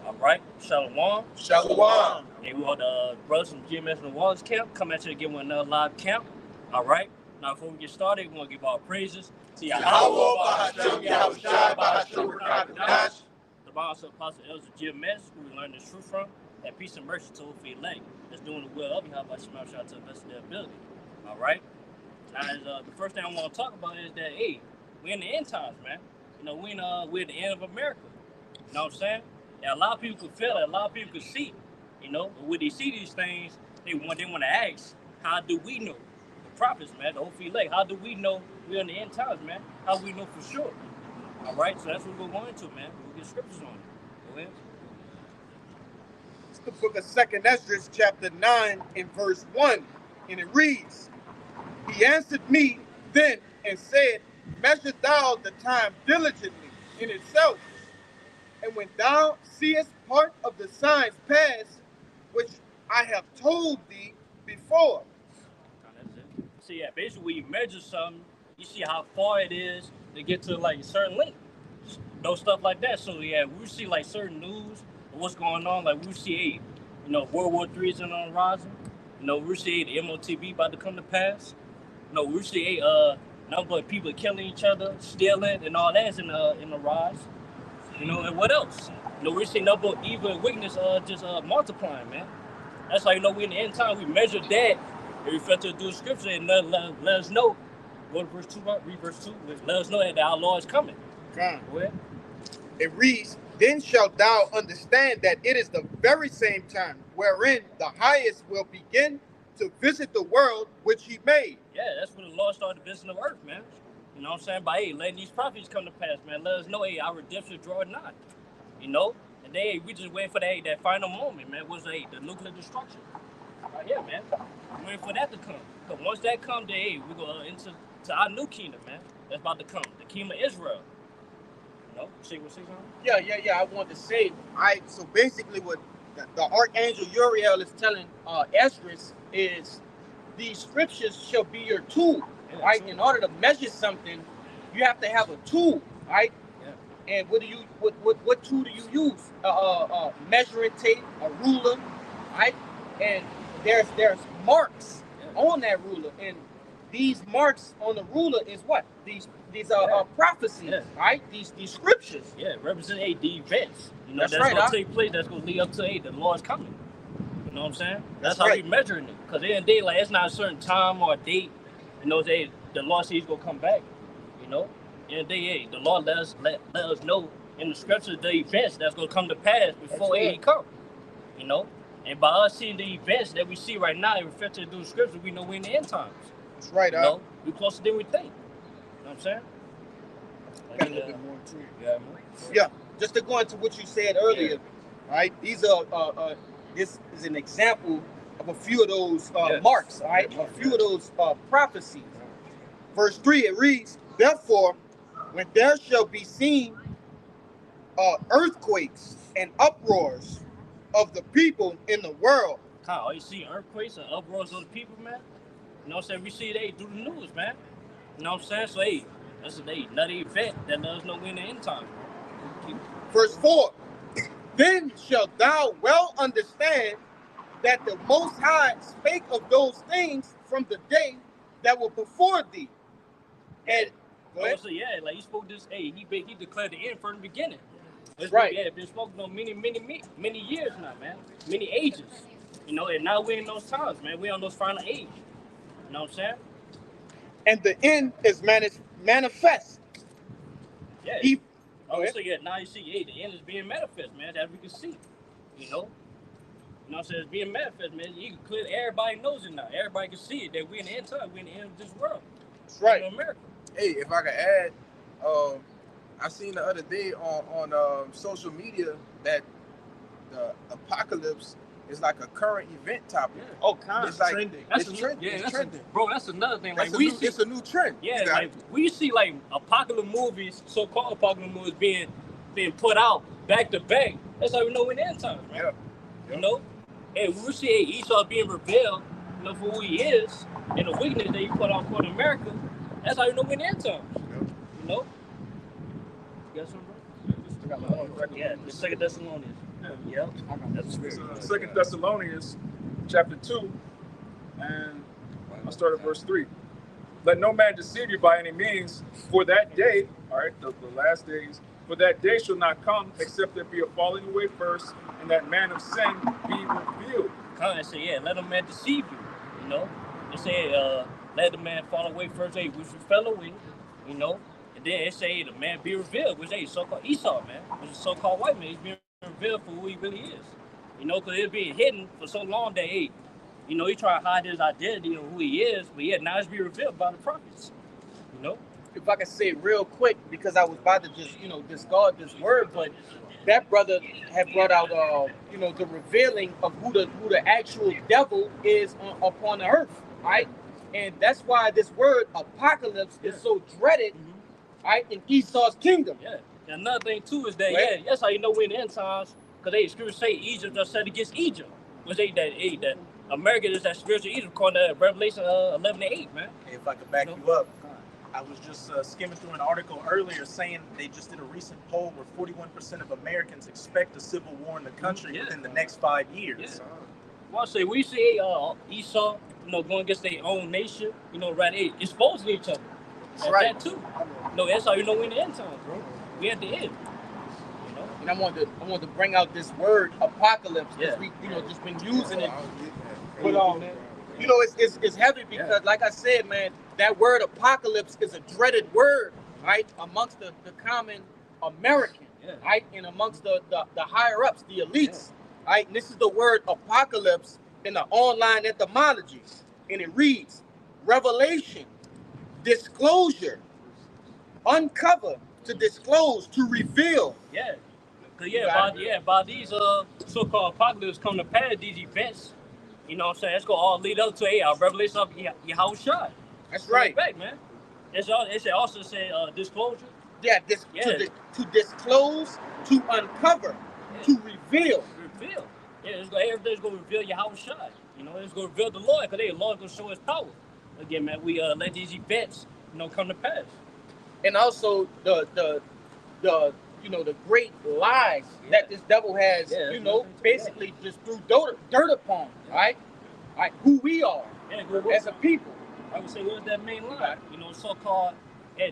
All right, Shalom. Shalom. Hey, we want the brothers from GMS and the Wallace camp come at you to give one another live camp. All right. Now, before we get started, we want to give our praises to Yahweh, Bahashem, Yahushai, Bahashem, Rakadash. the boss of Apostle Elder GMS, who we learned this truth from, and peace and mercy to all for elect. That's doing the will of Yahweh, Shema, shout to the best of their ability. All right. Now, the first thing I want to talk about is that, hey, we're in the end times, man. You know, we're at the end of America. You know what I'm saying? And a lot of people could feel it. A lot of people could see. You know, but when they see these things, they want to ask, how do we know? The prophets, man, the Ophi Lake, how do we know we're in the end times, man? How do we know for sure? All right, so that's what we're going to, man. We'll get scriptures on it. Go ahead. It's the book of 2nd Ezra, chapter 9, and verse 1. And it reads, He answered me then and said, Measure thou the time diligently in itself. And when thou seest part of the signs pass, which I have told thee before. So yeah, basically when you measure something, you see how far it is to get to like a certain length. No stuff like that. So yeah, we see like certain news of what's going on. Like we see, you know, World War III is on the horizon. You know, we see the MOTB about to come to pass. You know, we see number of people killing each other, stealing, and all that's in the rise. You know, and what else? You know, we see number of evil and wickedness just multiplying, man. That's how you know we're in the end time. We measure that and refer to the scripture and let us know. Go to verse 2, read verse 2. Let us know that our Lord is coming. Go ahead. It reads, Then shalt thou understand that it is the very same time wherein the highest will begin to visit the world which he made. Yeah, that's when the Lord started visiting the earth, man. You know what I'm saying? By letting these prophets come to pass, man. Let us know, our redemption draw nigh. You know? And we just waiting for that final moment, man. Was the nuclear destruction. Right here, man. We're waiting for that to come. Because once that comes, then we go into our new kingdom, man. That's about to come. The kingdom of Israel. You know? See something? Yeah. I want to say, so basically what the Archangel Uriel is telling Ezra is these scriptures shall be your tool, right? In order to measure something, you have to have a tool, right? Yeah. And what tool do you use? Measuring tape, a ruler, right? And there's marks on that ruler, and these marks on the ruler is what? These prophecies, right? These scriptures. Yeah, represent the events. You know, that's right, gonna take place. That's gonna lead up to the Lord's coming. You know what I'm saying? That's how we measuring it. Because at the end of the day, like it's not a certain time or a date. You know, the Lord says he's gonna come back. You know, and the Lord let us know in the scriptures the events that's gonna come to pass before he comes. You know, and by us seeing the events that we see right now, reflected through the scriptures, we know we're in the end times. That's right. You know, we're closer than we think. You know what I'm saying? Got a little bit more to it. Yeah. Just to go into what you said earlier, right? These are this is an example of a few of those marks, right? A few of those prophecies. Verse 3, it reads, Therefore, when there shall be seen earthquakes and uproars of the people in the world. Kyle, you see earthquakes and uproars of the people, man? You know what I'm saying? We see it through the news, man. You know what I'm saying? So, that's another event that let us know we're in the end time. Verse 4, Then shalt thou well understand that the Most High spake of those things from the day that were before thee. And so like he spoke this, he declared the end from the beginning. That's right. Yeah, been spoken on many years now, man. Many ages. You know, and now we're in those times, man. We're on those final age. You know what I'm saying? And the end is manifest. Yeah. Now you see, the end is being manifest, man, as we can see. You know? You know what I'm saying? It's being manifest, man. You can clear, everybody knows it now. Everybody can see it, that we're in the end time. We're in the end of this world. That's right. In America. Hey, if I could add, I seen the other day on social media that the apocalypse is like a current event topic. Yeah. Oh, it's like trending. It's trending. Yeah, it's trending. Bro, that's another thing. Like it's a new trend. Yeah, like we see like apocalypse movies, so-called apocalypse movies being put out back to back. That's how we know we're in the end times, man. Yeah. You know, and we see Esau being revealed, you know, for who he is, and the wickedness that he put on for America. That's how you know we're in the end times. Yeah. You know. You got something, bro? Yeah, the 2 Thessalonians. Yep. That's It's, true. 2 Thessalonians chapter 2, and I start at verse 3. Let no man deceive you by any means, for that day, all right, the last days, for that day shall not come except there be a falling away first, and that man of sin be revealed. Kind of say, yeah, let a man deceive you. You know, they say, let the man fall away first, hey, which fell away. You know, and then they say the man be revealed, which hey, so-called Esau, man, which is so-called white man. He's being revealed for who he really is. You know, because it's being hidden for so long that hey, you know, he try to hide his identity of who he is, but yeah, now it's being revealed by the prophets. You know. If I can say it real quick, because I was about to just, discard this word, but that brother had brought out, the revealing of who the actual devil is upon the earth, right? And that's why this word apocalypse is so dreaded, right, in Esau's kingdom. Yeah. And another thing too is that Right. that's how you know we're in the end times, because they scriptures say Egypt are set against Egypt, which they that America is that spiritual Egypt according to Revelation 11:8, man. If I could back you up, I was just skimming through an article earlier saying they just did a recent poll where 41% of Americans expect a civil war in the country within the next 5 years. Yeah. Well, I say we see Esau, going against their own nation, right? Exposing each other. That's right. That too. No, that's how you know we're in the end times, bro. We at the end. And I wanted to bring out this word apocalypse because Yeah. we just been using it. But it's heavy because like I said, man, that word apocalypse is a dreaded word, right, amongst the common American, right, and amongst the higher ups, the elites, right. And this is the word apocalypse in the online etymology, and it reads revelation, disclosure, uncover, to disclose, to reveal. Yeah. Cause by these so-called apocalypse come to pass, these events, you know what I'm saying, it's gonna all lead up to a revelation of Yahushua. That's right. Back, man. It also say disclosure. Yeah, to disclose, to uncover, to reveal. Reveal. Yeah, everything's gonna reveal Yahushua. It's gonna reveal the Lord, because the Lord's gonna show his power. Again, man, we let these events, come to pass. And also the great lies that this devil has, basically just threw dirt upon, right? Like who we are as a people. I would say, what's that main lie? So-called,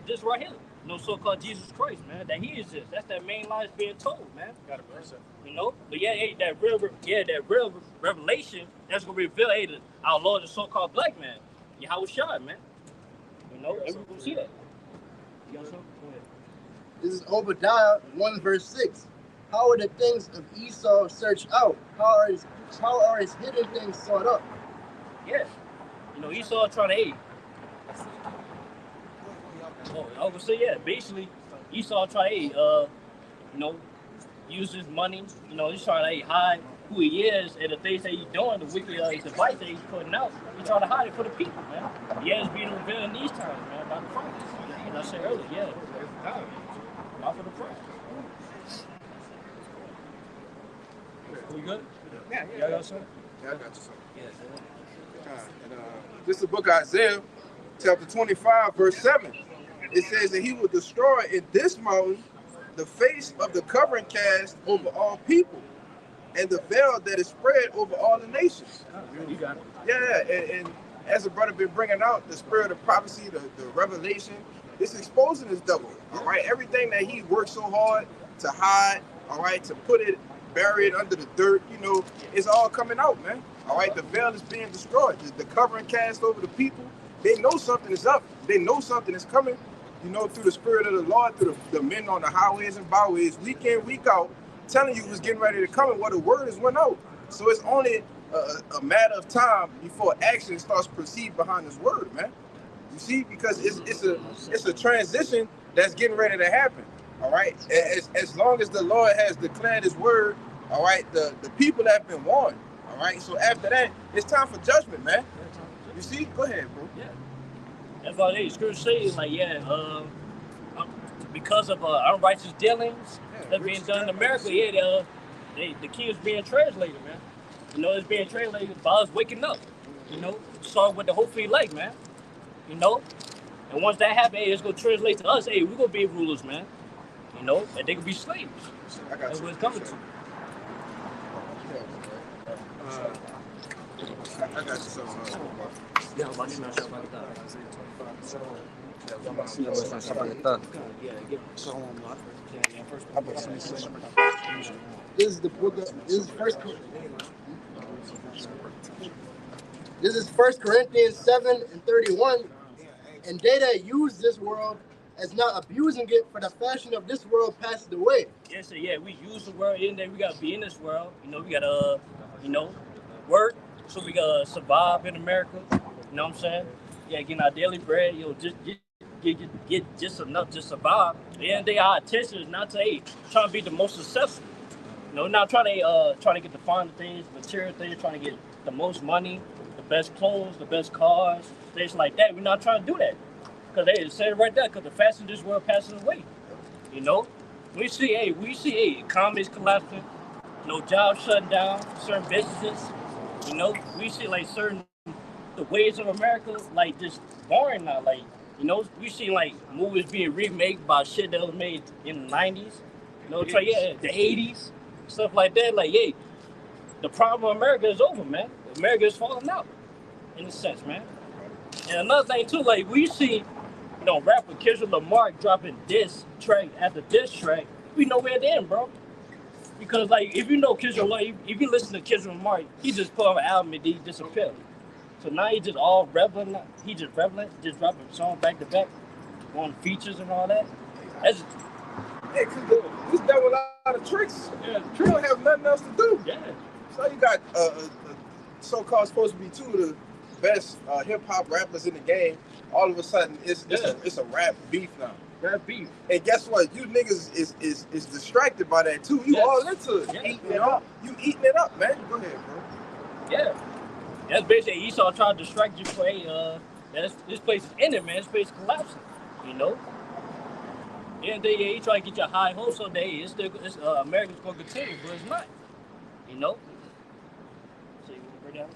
this right here. So-called Jesus Christ, man, that he exists. That's that main lie that's being told, man. Got a person. But that real revelation that's gonna reveal, our Lord, the so-called black man, Yahushua, man. Everyone will see that. You got something? Go ahead. This is Obadiah 1 verse 6. How are the things of Esau searched out? How are his hidden things sought up? Yeah. Esau trying to aid. I would say, basically, Esau trying to aid, use his money, he's trying to hide who he is and the things that he's doing, the wicked device that he's putting out. He's trying to hide it for the people, man. It's being revealed in these times, man, by the prophets. As I said earlier, not for the press. We good? Yeah. Y'all got something? Yeah, I got you something. Yeah. This is the book of Isaiah, chapter 25, verse 7. It says that he will destroy in this mountain the face of the covering cast over all people, and the veil that is spread over all the nations. You got it. Yeah, and as the brother been bringing out, the spirit of prophecy, the revelation, it's exposing this devil, all right? Everything that he worked so hard to hide, all right, to put it, bury it under the dirt, it's all coming out, man. All right, the veil is being destroyed. The covering cast over the people, they know something is up. They know something is coming, through the spirit of the Lord, through the men on the highways and byways, week in, week out, telling you what's getting ready to come and what the word has went out. So it's only a matter of time before action starts to proceed behind this word, man. You see, because it's a transition that's getting ready to happen. All right, as long as the Lord has declared his word, all right, the people have been warned. All right, so after that, it's time for judgment, man. You see, go ahead, bro. Yeah. That's why they scripture says, because of unrighteous dealings that's being done in America, the key is being translated, man. It's being translated by us waking up. Start with the hope for like, man. And once that happens, it's gonna translate to us. We're gonna be rulers, man. And they could be slaves. I got That's you. what it's coming to. I got you something. This is the book of this is First Corinthians 7:31, and they that use this world as not abusing it, for the fashion of this world passes away. Yeah, so yeah, we use the world in there. We gotta be in this world. We gotta, work so we gotta survive in America. You know what I'm saying? Yeah, getting our daily bread. Just get just enough to survive. At the end of the day, our intention is not to try to be the most successful. Not trying to get the finer things, material things, trying to get the most money, the best clothes, the best cars, things like that. We're not trying to do that. Because they said it right there, because the fashion of this world passes away. We see economies collapsing, no jobs shutting down, certain businesses. We see like certain the ways of America like just boring now. Like, we see like movies being remade by shit that was made in the 90s, the 80s, stuff like that. Like, hey, the problem of America is over, man. America is falling out, in a sense, man. And another thing too, like we see, rapper Kendrick Lamar dropping diss track after diss track, we know where it ends, bro. Because like if you know Kendrick Lamar, if you listen to Kendrick Lamar, he just put on an album and he disappeared. So now he just all reveling, just dropping songs back to back, on features and all that. That's because this devil a lot of tricks. Yeah, you don't have nothing else to do. Yeah. So you got so-called supposed to be two of the best hip hop rappers in the game. All of a sudden, it's a rap beef now. Rap beef. And guess what? You niggas is distracted by that too. You all into it. Yeah. Eating it up. You eating it up, man. Go ahead, bro. Yeah. That's basically Esau trying to distract you for this place is ending, man. This place is collapsing. And then he try to get your high hopes on day. America's gonna continue, but it's not. So you wanna bring that up?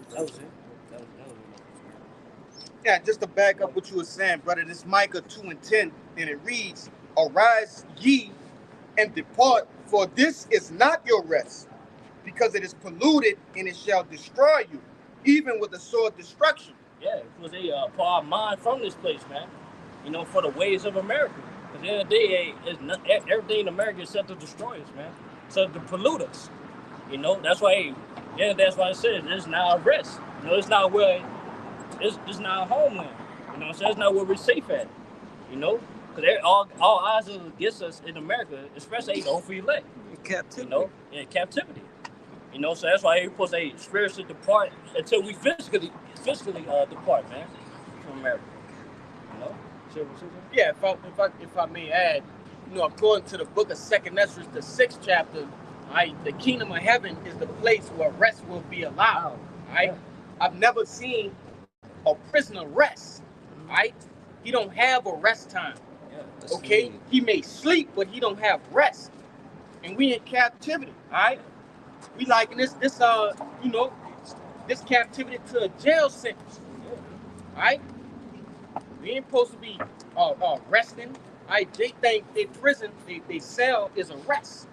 That was it. That was Yeah, just to back up what you were saying, brother, this Micah 2:10, and it reads, "Arise ye and depart, for this is not your rest, because it is polluted, and it shall destroy you, even with the sword destruction." Yeah, because they pull our mind from this place, man. For the ways of America. Because at the end of the day, everything in America is set to destroy us, man. Set to pollute us. That's why, that's why I said it's not a rest. It's not where, it's not a homeland. So it's not where we're safe at. Because all eyes are against us in America, especially for elect. Captivity. Captivity. So that's why we're supposed to spiritually depart until we physically depart, man, from America. Yeah, if I may add, according to the book of 2nd Ezra, the 6th chapter, the kingdom of heaven is the place where rest will be allowed. Right? Yeah. I've never seen a prisoner rest. Right? He don't have a rest time. Yeah, okay? Neat. He may sleep, but he don't have rest. And we in captivity. All right? We liken this captivity to a jail sentence. All right? We ain't supposed to be resting. They think their prison, they cell is a rest.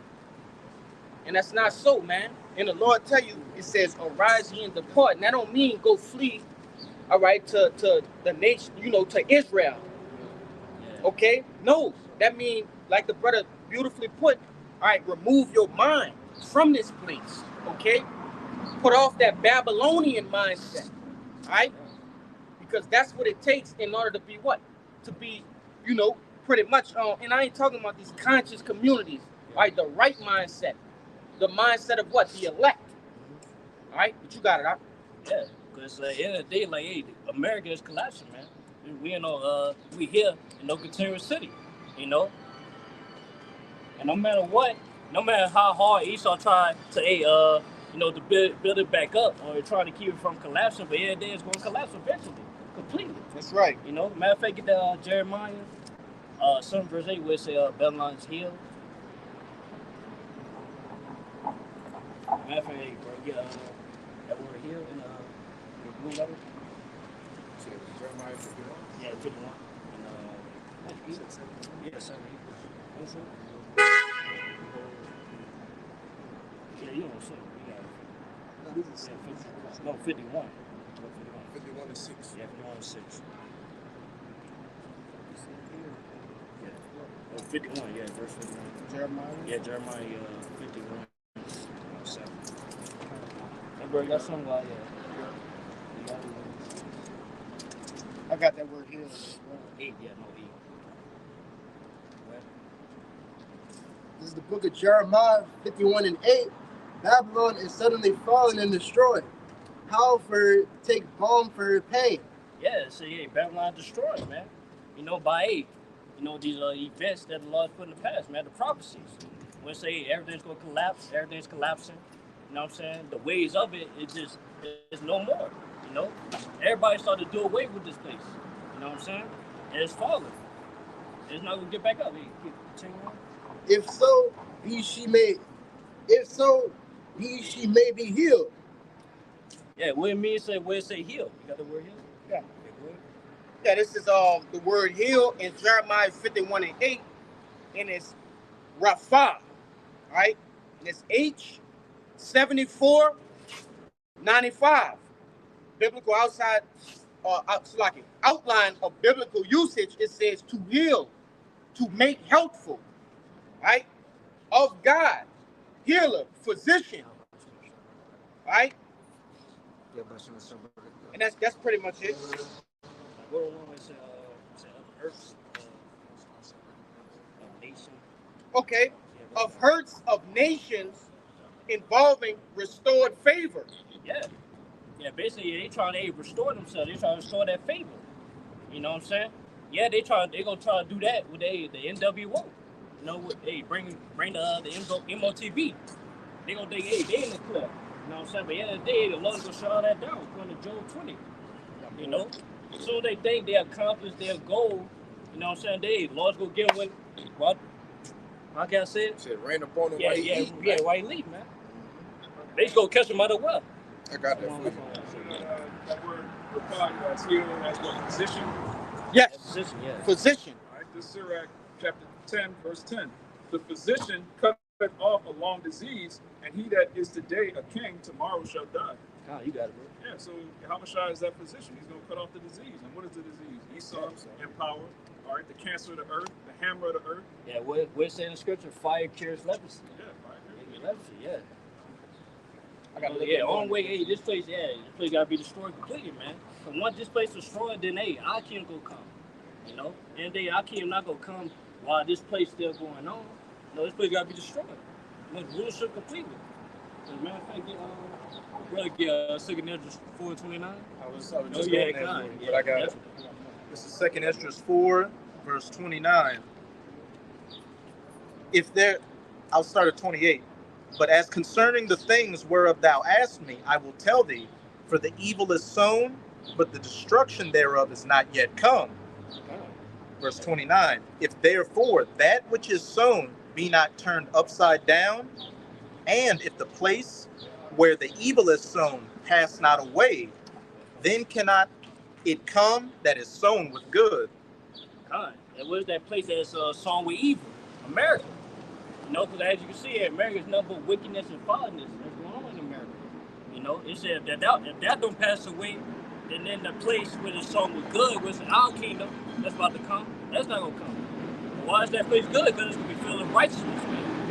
And that's not so, man. And the Lord tell you, it says, arise ye and depart. And that don't mean go flee, all right, to the nation, to Israel. Okay? No. That means, like the brother beautifully put, all right, remove your mind from this place. Okay? Put off that Babylonian mindset. All right? Because that's what it takes in order to be what? To be, pretty much, and I ain't talking about these conscious communities, right? The right mindset. The mindset of what? The elect. All right? But you got it, huh? Yeah, because at the end of the day, like, hey, America is collapsing, man. We here in no continuous city, And no matter what, no matter how hard Esau tried to, to build it back up or trying to keep it from collapsing, but every day it's going to collapse eventually. Completely. That's right. Matter of fact, get the Jeremiah 7 verse 8 where it say Babylon's healed. Matter of fact, hey, bro, get that word healed in the blue letter. Jeremiah 51? Yeah, 51. And, yeah, 7. Yeah, 100%. You got it. No, these are six. No, 51. 51 and 6. Yeah, 51 and 6. Yeah. Oh, 51, yeah, verse 51. Jeremiah. Yeah, Jeremiah 51. 7. That bro got something like that. I got that word here. 8, yeah, no 8. This is the book of Jeremiah 51 and 8. Babylon is suddenly fallen and destroyed. How for take balm for her pain. Yeah, so yeah, Babylon destroyed, man. You know, by these events that the Lord put in the past, man, the prophecies. When say everything's gonna collapse, everything's collapsing. You know what I'm saying? The ways of it is just it's no more. You know, everybody started to do away with this place. You know what I'm saying? And it's falling. It's not gonna get back up. Continue on. If so, be she may be healed. Yeah, what it means say where it say heal. You got the word heal? Yeah. Go ahead. Yeah, this is the word heal in Jeremiah 51 and 8, and it's Rapha, right? And it's H7495. Biblical outline of biblical usage. It says to heal, to make helpful, right? Of God, healer, physician, right? And that's pretty much it. What along with hurts of nation? Okay, of hurts of nations involving restored favor. Yeah. Yeah, basically they trying to restore themselves. They trying to restore that favor. You know what I'm saying? Yeah, they gonna try to do that with the NWO. You know what? Hey, bring the MOTB. They gonna think, hey, they in the club. You know what I'm saying? But at the end of the day, the Lord's gonna shut all that down according to Job 20. You know? So they think they accomplished their goal. You know what I'm saying? The Lord's gonna give them what? How can I say it? Said rain upon them. Yeah, white leaf, man. They just gonna catch them out of well. I got that for you. That word required as healing as what physician. Yes, Physician, yeah. physician. All right, this is Sirach chapter 10, verse 10. The physician cutteth off a long disease, and he that is today a king, tomorrow shall die. Ah, you got it, bro. Yeah, so Hamashai is that physician. He's going to cut off the disease. And what is the disease? Esau in power. All right, the cancer of the earth, the hammer of the earth. Yeah, we're saying in the scripture, fire cures leprosy. Yeah, fire. Leprosy, yeah. I got on way, hey, this place gotta be destroyed completely, man. Cause once this place is destroyed, then our king gonna come. You know? And then our king not gonna come while this place still going on. No, this place gotta be destroyed. Rulership completely. As a matter of fact, brother, second Esdras 4:29. I was just Oh, going yeah, there, kind. but I got it. This is 2 Esdras 4, verse 29. I'll start at 28. But as concerning the things whereof thou asked me, I will tell thee, for the evil is sown, but the destruction thereof is not yet come. Verse 29. If therefore that which is sown be not turned upside down, and if the place where the evil is sown pass not away, then cannot it come that is sown with good. God, and what is that place that's sown with evil? America. You know, because as you can see, America's nothing but wickedness and foulness that's going on in America. You know, it said if that don't pass away, then the place where the sown with good, which is our kingdom, that's about to come, that's not gonna come. But why is that place good? Because it's gonna be filled with righteousness, man.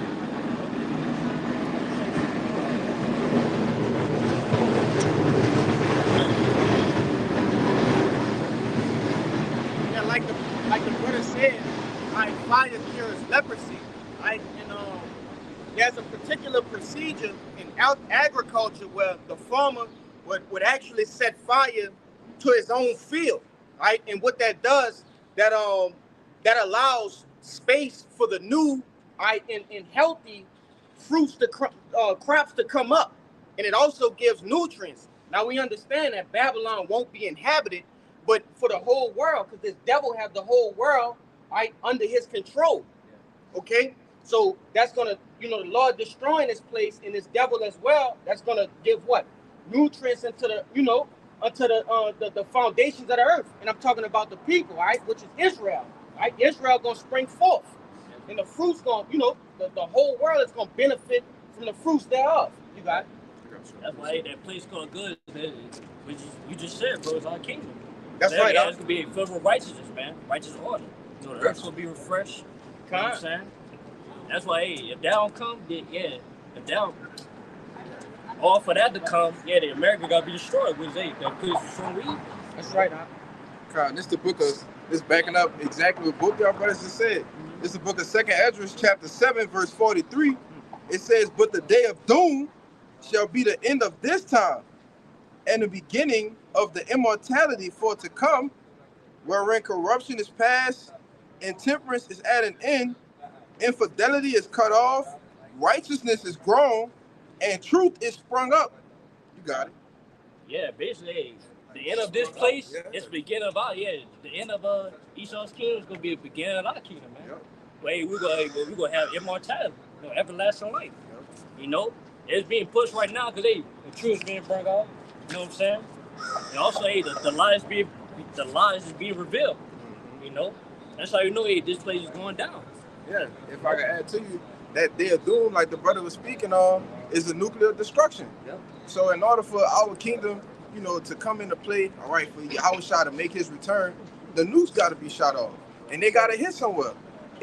Yeah, like the brother said, fire cures leprosy. Right? There's a particular procedure in agriculture where the farmer would actually set fire to his own field, right? And what that does, that allows space for the new, right, and healthy fruits crops to come up, and it also gives nutrients. Now we understand that Babylon won't be inhabited, but for the whole world, because this devil has the whole world, right, under his control. Okay, so that's gonna, the Lord destroying this place and this devil as well. That's gonna give what? Nutrients into the, unto the foundations of the earth. And I'm talking about the people, right, which is Israel, right? Israel gonna spring forth, and the fruits gonna, the whole world is gonna benefit from the fruits thereof. You got it. That's why that place called good. Which you just said, bro, it's our kingdom. That's So, right. yeah, it's gonna be filled with righteousness, man. Righteous order. You know, the earth's gonna be refreshed. You know what I'm saying? That's why, hey, if that don't come, then yeah, if that don't, all for that to come, yeah, the America gotta be destroyed. Which that place was strong with evil. That's right, huh? God, this the book of this backing up exactly what both y'all brothers just said. This is the book of 2nd Esdras, chapter 7, verse 43. It says, "But the day of doom shall be the end of this time, and the beginning of the immortality for to come, wherein corruption is past, intemperance is at an end, infidelity is cut off, righteousness is grown, and truth is sprung up." You got it. Yeah, basically, hey, the end of this place, it's the beginning of our, the end of Esau's kingdom is gonna be the beginning of our kingdom, man. Wait, we're gonna have immortality, everlasting life. You know, it's being pushed right now because the truth is being brought out. You know what I'm saying? And also, the lies is being revealed. You know, that's how you know this place is going down. Yeah, if I can add to you, that day of doom, like the brother was speaking on, is a nuclear destruction. Yep. So in order for our kingdom, to come into play, all right, for Yahushua to make his return, the nukes got to be shot off, and they got to hit somewhere,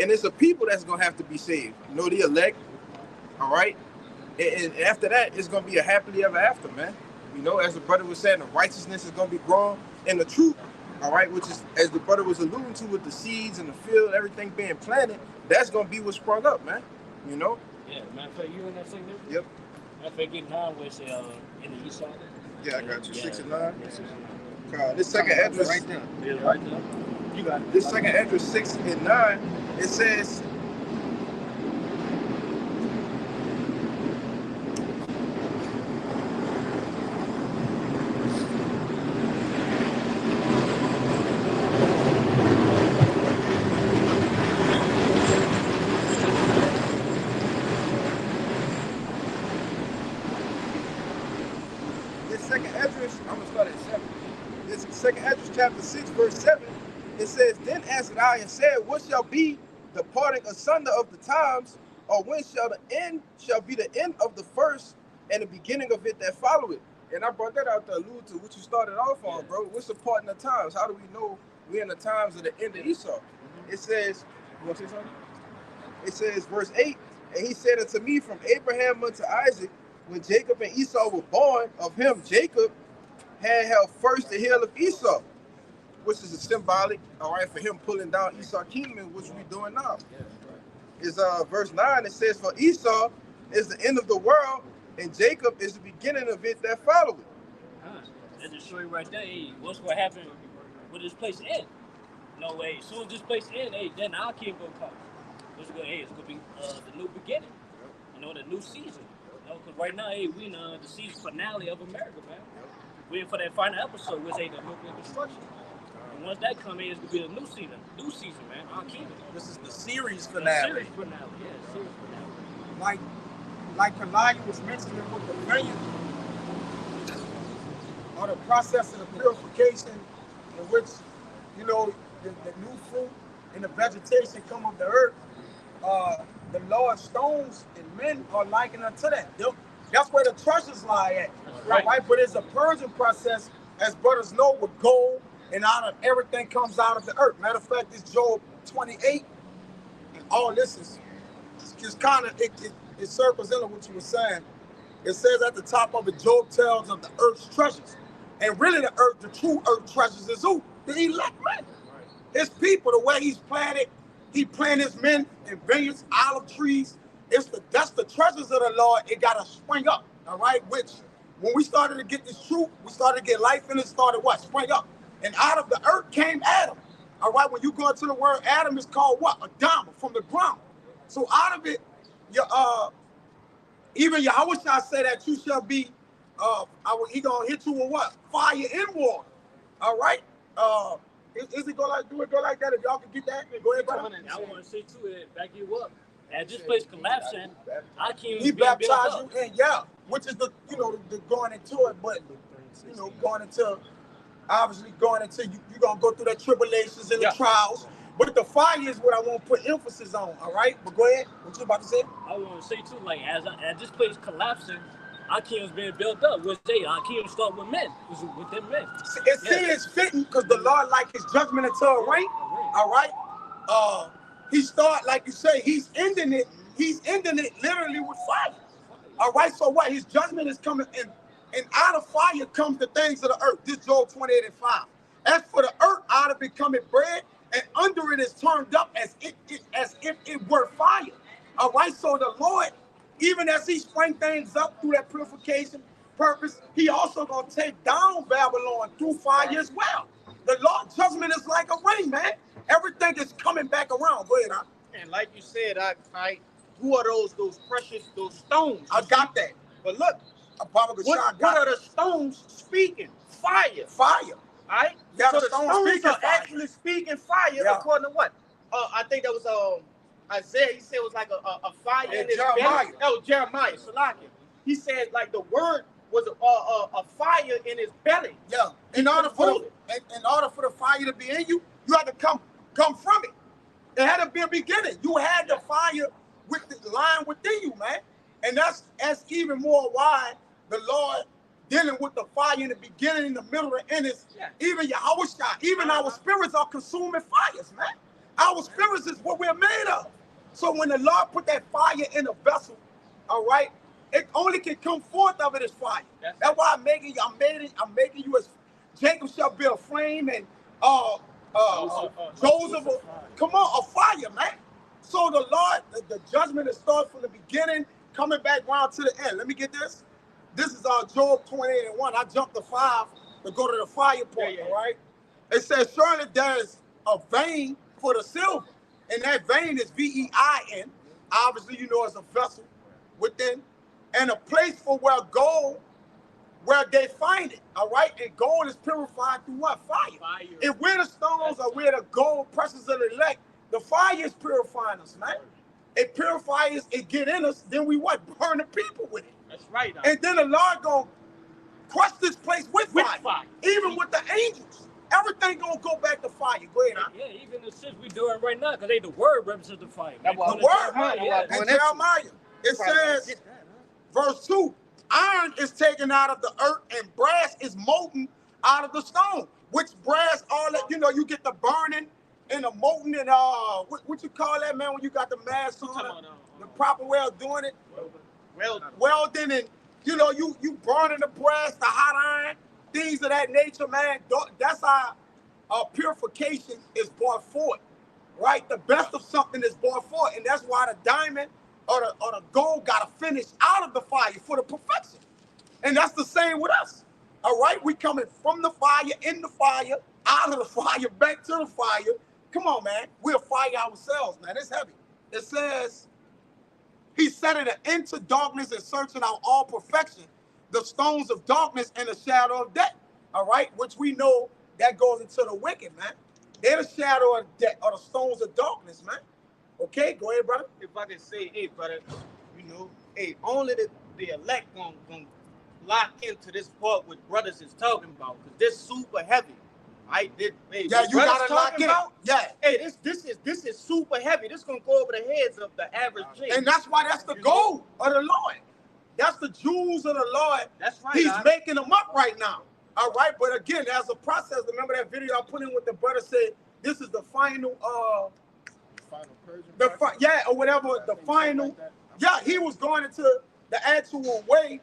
and it's a people that's gonna have to be saved. The elect, all right, and after that, it's gonna be a happily ever after, man. As the brother was saying, the righteousness is gonna be grown, and the truth, all right, which is, as the brother was alluding to, with the seeds and the field, everything being planted, that's gonna be what sprung up, man. Yeah, matter of fact, you in that thing there? Yep. Matter of fact, get 9 where it's in the east side. Yeah, I got you. 6 and 9. Yeah, 6 and 9. This 2nd Esdras, right there. Yeah, right there. You got it. this 2nd Esdras 6 and 9, it says, chapter 6, verse 7, it says, "Then answered I and said, What shall be the parting asunder of the times, or when shall be the end of the first and the beginning of it that follow it?" And I brought that out to allude to what you started off on, bro. What's the parting of times? How do we know we're in the times of the end of Esau? It says, you want to say something? It says, verse 8, "And he said unto me, From Abraham unto Isaac, when Jacob and Esau were born, of him Jacob had held first the hill of Esau," which is a symbolic, all right, for him pulling down Esau's kingdom, which we're doing now. Is verse 9, it says, "For Esau is the end of the world, and Jacob is the beginning of it that follow it." That just show you right there, what's going to happen with this place end. No way. As soon as this place end, then our king going to come. It's going to be the new beginning. The new season. Because right now, we in the season finale of America, man. Waiting for that final episode, which the nuclear destruction. And once that comes in, it's going to be the new season, man. Our kingdom. This is the series The finale. series finale, series finale. Like Kalaya was mentioning with the vineyard, or the process of the purification, in which the new fruit and the vegetation come of the earth. The Lord's stones and men are likened unto that. That's where the treasures lie at, right? But it's a purging process, as brothers know, with gold, and out of everything comes out of the earth. Matter of fact, this Job 28, and all this is kind of it circles into what you were saying. It says at the top of it, Job tells of the earth's treasures, and really the true earth treasures is who? The elect men, his people. The way he's planted. He planted his men in vineyards, olive trees. That's the treasures of the Lord. It got to spring up, all right? Which, when we started to get this truth, we started to get life in it, started what? Spring up. And out of the earth came Adam, all right? When you go into the word Adam, it's called what? Adama, from the ground. So out of it, even Yahushua said that you shall be, he going to hit you with what? Fire and water, all right? Is it go like that? If y'all can get that, go ahead, brother. I want to say too, back you up. As this place collapsing, I can't. He baptized you in, which is the going into it, but going into you're gonna go through the tribulations and the trials. But the fire is what I want to put emphasis on. All right, but go ahead. What you about to say? I want to say too, as this place collapsing, our kingdom's being built up. Which our kingdom start with men, with them men. It's fitting because the Lord like his judgment into a rank. All right. He start, like you say, he's ending it literally with fire. All right. So what? His judgment is coming in, and out of fire comes the things of the earth. This Job 28:5. As for the earth, out of it cometh bread, and under it is turned up as if it were fire. All right. So the Lord, even as he sprang things up through that purification purpose, he also gonna take down Babylon through fire as well. The Lord's judgment is like a rain, man. Everything is coming back around. Go ahead, huh? And like you said, who are those precious, those stones? I got that. But look, what are the stones speaking? Fire. Fire. All right? Yeah, so the the stones are actually speaking fire, according to what? I think that was Isaiah. He said it was like a fire in his Jeremiah. belly. Oh, Jeremiah, Salakia. He said like the word was a fire in his belly. Yeah. In order for the fire to be in you, you had to come from it. It had to be a beginning. You had the fire with the line within you, man. And that's even more why the Lord dealing with the fire in the beginning, in the middle, and end is even Yahushua, even our spirits are consuming fires, man. Our spirits is what we're made of. So when the Lord put that fire in a vessel, all right, it only can come forth of it as fire. That's why I'm making you as Jacob shall be a flame, and Joseph, come on, a fire, man. So the Lord, the judgment is started from the beginning, coming back round to the end. Let me get this. This is Job 28:1. I jumped to 5 to go to the fire point, all right? It says, surely there is a vein for the silver, and that vein is vein. Obviously, you know, it's a vessel within, and a place for where they find it, all right? And gold is purified through what? Fire. If we're the stones or we're the gold precious of the elect, the fire is purifying us, man. It purifies, it get in us, then we what? Burn the people with it. That's right. And then the Lord gonna crush this place with fire. Even with the angels. Everything gonna go back to fire. Go ahead, huh? Yeah, even the shit we doing right now, because the word represents the fire. The word. And Jeremiah, it says, verse 2, iron is taken out of the earth and brass is molten out of the stone. Which brass, all that, you know, you get the burning and the molten and what you call that, man, when you got the mask on, the proper way of doing it? Welding, and you know, you burning the brass, the hot iron, things of that nature, man. That's how purification is brought forth, right? The best of something is brought forth, and that's why the diamond or the gold got to finish out of the fire for the perfection. And that's the same with us, all right? We coming from the fire, in the fire, out of the fire, back to the fire. Come on, man. We'll fire ourselves, man. It's heavy. It says, he set it into darkness and searching out all perfection, the stones of darkness and the shadow of death. All right, which we know that goes into the wicked, man. They're the shadow of death, or the stones of darkness, man. Okay, go ahead, brother. If I can say, hey, brother, you know, hey, only the elect gonna lock into this part what brothers is talking about, because this super heavy. Hey, you gotta lock in. Hey, this is super heavy. This gonna go over the heads of the average J. And that's why that's the goal of the Lord. That's the jewels of the Lord. That's right. He's making them up right now. All right, but again, there's a process. Remember that video I put in with the brother said this is the final purging. Or whatever. The final. Yeah, he was going into the actual way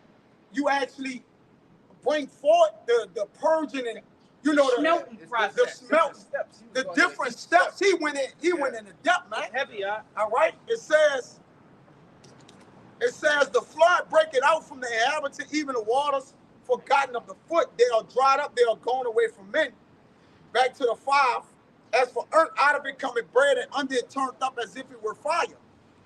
you actually bring forth the purging and, you know, the different steps. He went in the depth, man. It's heavy, all right. It says the flood break it out from the inhabitant, even the waters forgotten of the foot. They are dried up, they are gone away from men. Back to the 5. As for earth, out of it cometh bread, and under it turned up as if it were fire.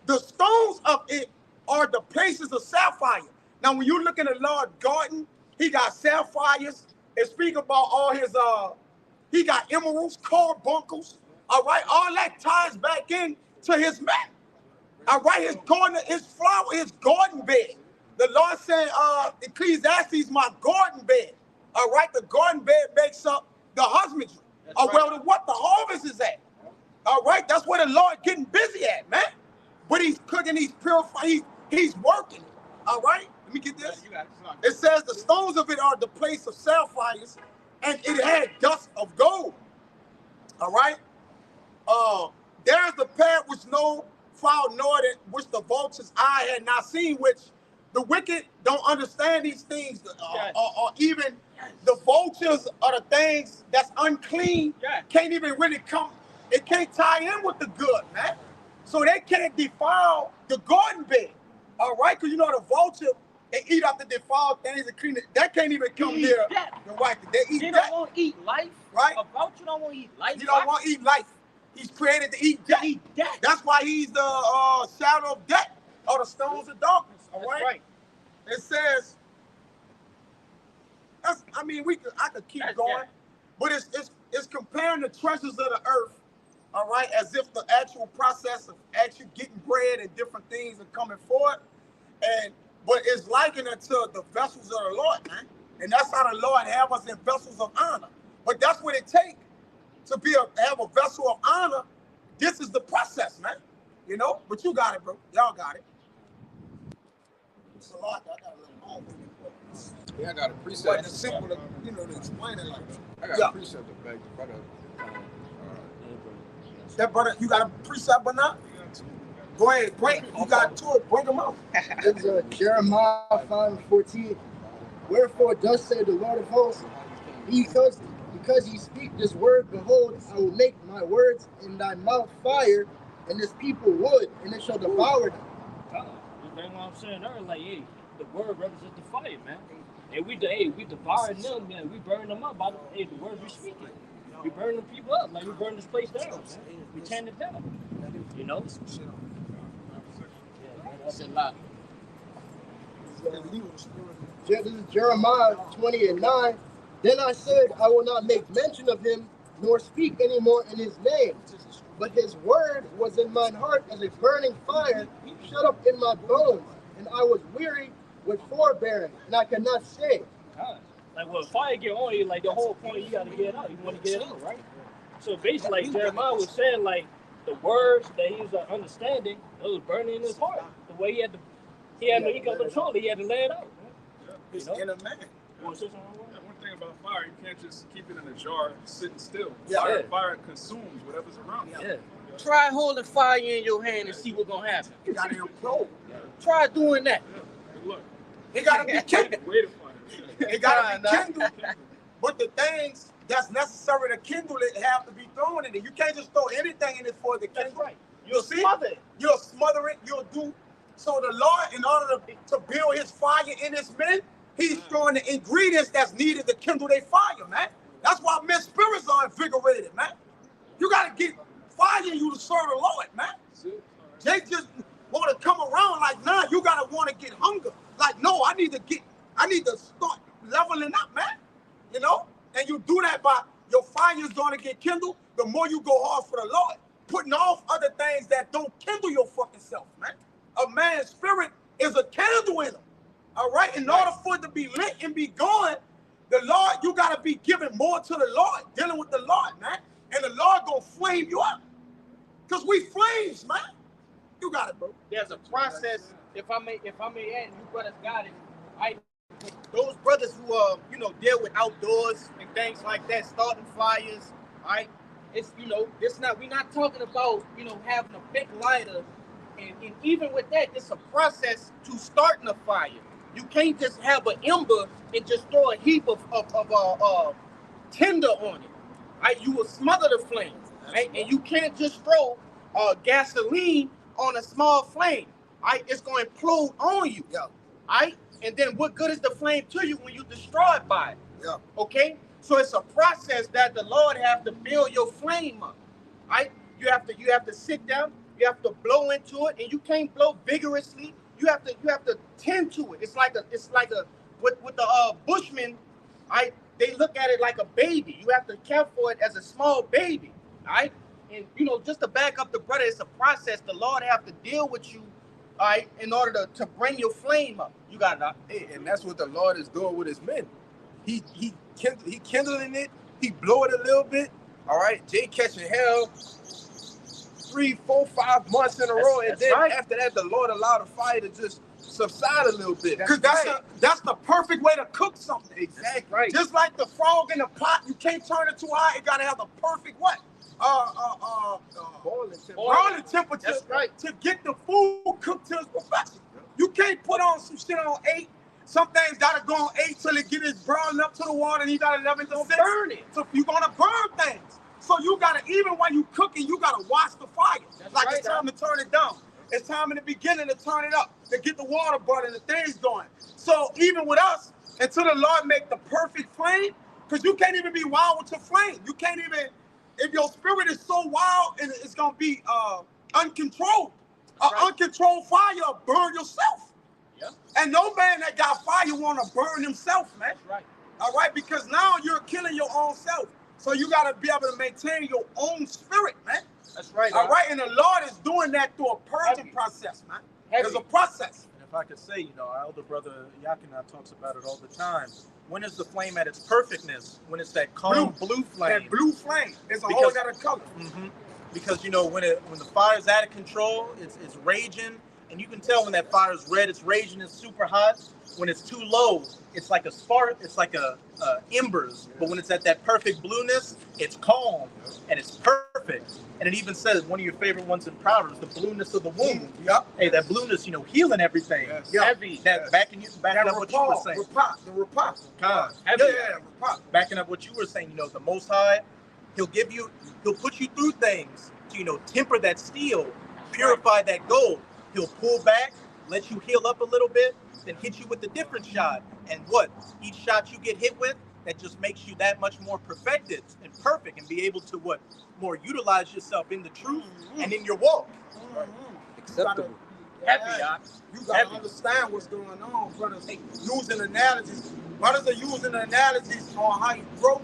The stones of it are the places of sapphire. Now, when you look in the Lord's garden, he got sapphires. And speak about all his, he got emeralds, carbuncles, all right? All that ties back in to his man, all right? His garden, his flower, his garden bed. The Lord said, Ecclesiastes, my garden bed, all right? The garden bed makes up the husbandry, well, what the harvest is at, all right? That's where the Lord getting busy at, man. But he's cooking, he's purifying, he's working, All right, let me get Yeah, this. you got it. It says the stones of it are the place of sapphires, and it had dust of gold. All right. There's the path which no fowl nor that which the vulture's eye had not seen, which the wicked don't understand these things, Yes. or even the vultures are the things that's unclean. Yes. Can't even really come. It can't tie in with the good, man. So they can't defile the garden bed. All right, because you know the vulture, they eat up the defiled things and clean it. That can't even come Eat near that. the right. They eat They that. don't want to eat life. Right. A vulture don't want to eat life. You don't want to eat life. He's created to eat death. eat death. That's why he's the shadow of death or the stones of darkness. All That's right. It says. I mean, I could keep going, yeah. but it's comparing the treasures of the earth. All right, as if the actual process of actually getting bread and different things are coming forward, but it's likened unto the vessels of the Lord, man. And that's how the Lord have us in vessels of honor. But that's what it takes to have a vessel of honor. This is the process, man. You know, but you got it, bro. Y'all got it. It's a lot. I got a little long. Yeah, I got a But precept. it's simple to, to explain it like that. I got a precept to beg the brother. That brother, you got a precept or not? Go ahead, bring. You got two. Bring them out. It's Jeremiah 5:14. Wherefore thus said the Lord of hosts, because ye speak this word, behold, I will make my words in thy mouth fire, and this people wood, and it shall devour them. That's what I'm saying earlier. Like, hey, the word represents the fire, man. And we devouring them, man. We burn them up by the words we speaking. We burn them people up, like we burn this place down, man. We tear it down. You know? Yeah, that's a lot. This is Jeremiah 20:9. Then I said, I will not make mention of him, nor speak any more in his name. But his word was in mine heart as a burning fire, shut up in my bones. And I was weary with forbearing, and I could not say. Like, when fire get on you, like, the whole point, you got to get it out. You want to get it out, right? So basically, like Jeremiah was saying, like, the words that he was understanding, it was burning in his heart. The way he had no control, he had to lay it out. His inner man. One thing about fire, you can't just keep it in a jar sitting still. Yeah. Fire consumes whatever's around you. Yeah. Try holding fire in your hand and see what's gonna happen. You got to implode. Try doing that. Good luck. It got to be kindled. Wait a fire. It got to be kindled. But the things that's necessary to kindle it have to be thrown in it. You can't just throw anything in it for the kindle. That's right. You'll see? Smother it. You'll smother it. You'll do. So the Lord, in order to build his fire in his men, he's throwing the ingredients that's needed to kindle their fire, man. That's why men's spirits are invigorated, man. You got to get fire in you to serve the Lord, man. They just want to come around like, nah, you got to want to get hunger. Like, no, I need to start leveling up, man. You know? And you do that by your fire is going to get kindled. The more you go hard for the Lord, putting off other things that don't kindle your fucking self, man. A man's spirit is a candle in him. All right? In order for it to be lit and be going, the Lord, you got to be giving more to the Lord, dealing with the Lord, man. And the Lord going to flame you up. Because we flames, man. You got it, bro. There's a process, if I may add, you brothers got it. Those brothers who deal with outdoors and things like that, starting fires, all right? It's we're not talking about having a big lighter, and even with that, it's a process to starting a fire. You can't just have an ember and just throw a heap of tinder on it. Right? You will smother the flame, right? And you can't just throw gasoline on a small flame. Right? It's going to implode on you. Yeah. Right? And then what good is the flame to you when you destroyed by it? Yeah. Okay? So it's a process that the Lord have to build your flame up. Right? You have to sit down, you have to blow into it, and you can't blow vigorously. You have to tend to it. It's like a with the Bushmen, right? They look at it like a baby. You have to care for it as a small baby. Right? And just to back up the brother, it's a process. The Lord have to deal with you, all right, in order to bring your flame up. You got it. Hey, and that's what the Lord is doing with his men. He kindling it. He blow it a little bit. All right, Jay catching hell 3, 4, 5 months in a row, and then right. after that, the Lord allowed the fire to just subside a little bit. Because that's the perfect way to cook something. Exactly. Right. Just like the frog in the pot, you can't turn it too high. It gotta have the perfect what? Boiling temperature. That's right. To get the food cooked to its perfection. You can't put on some shit on 8. Some things gotta go on 8 till it get it broiling up to the water, and you gotta 11 to 6. Burn it. So you're gonna burn things. So you gotta, even while you cooking, you gotta watch the fire. That's like right, it's time to turn it down. It's time in the beginning to turn it up, to get the water boiling, the things going. So even with us, until the Lord make the perfect flame, because you can't even be wild with your flame. You can't even, if your spirit is so wild, and it's gonna be uncontrolled. Uncontrolled fire will burn yourself. Yeah. And no man that got fire wanna burn himself, man. That's right. All right, because now you're killing your own self. So you gotta be able to maintain your own spirit, man. That's right. All right, and the Lord is doing that through a purging process, man. There's a process. And if I could say, our elder brother Yakina talks about it all the time. When is the flame at its perfectness? When it's that calm blue flame. That blue flame. It's a whole other color. Because when the fire's out of control, it's raging, and you can tell when that fire's red, it's raging, it's super hot. When it's too low, it's like a spark, it's like a embers. But when it's at that perfect blueness, it's calm and it's perfect. And it even says one of your favorite ones in Proverbs, the blueness of the womb. Yep. Hey, that blueness, healing everything. Yes. Heavy. That backing up what you were saying. The repot. Heavy. Repot. Backing up what you were saying, the Most High, he'll put you through things to, temper that steel, purify that gold. He'll pull back, let you heal up a little bit, then hit you with a different shot. And each shot you get hit with, that just makes you that much more perfected and perfect, and be able to more utilize yourself in the truth and in your walk. Acceptable. Heavy, you gotta understand what's going on, brothers. Using analogies. Brothers are using analogies on how you grow.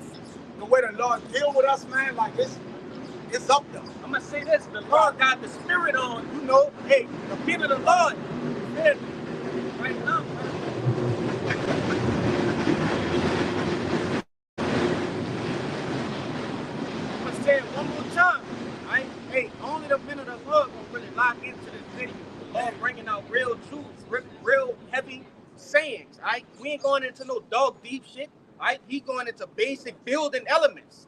The way the Lord deal with us, man, like it's up there. I'm gonna say this: the Lord got the spirit on. Hey, the feet of the Lord. Right now, man. I'm gonna say it one more time. Hey, only the men of the Lord gonna really lock into this video. The Lord bringing out real truths, real heavy sayings. We ain't going into no dog deep shit. He going into basic building elements.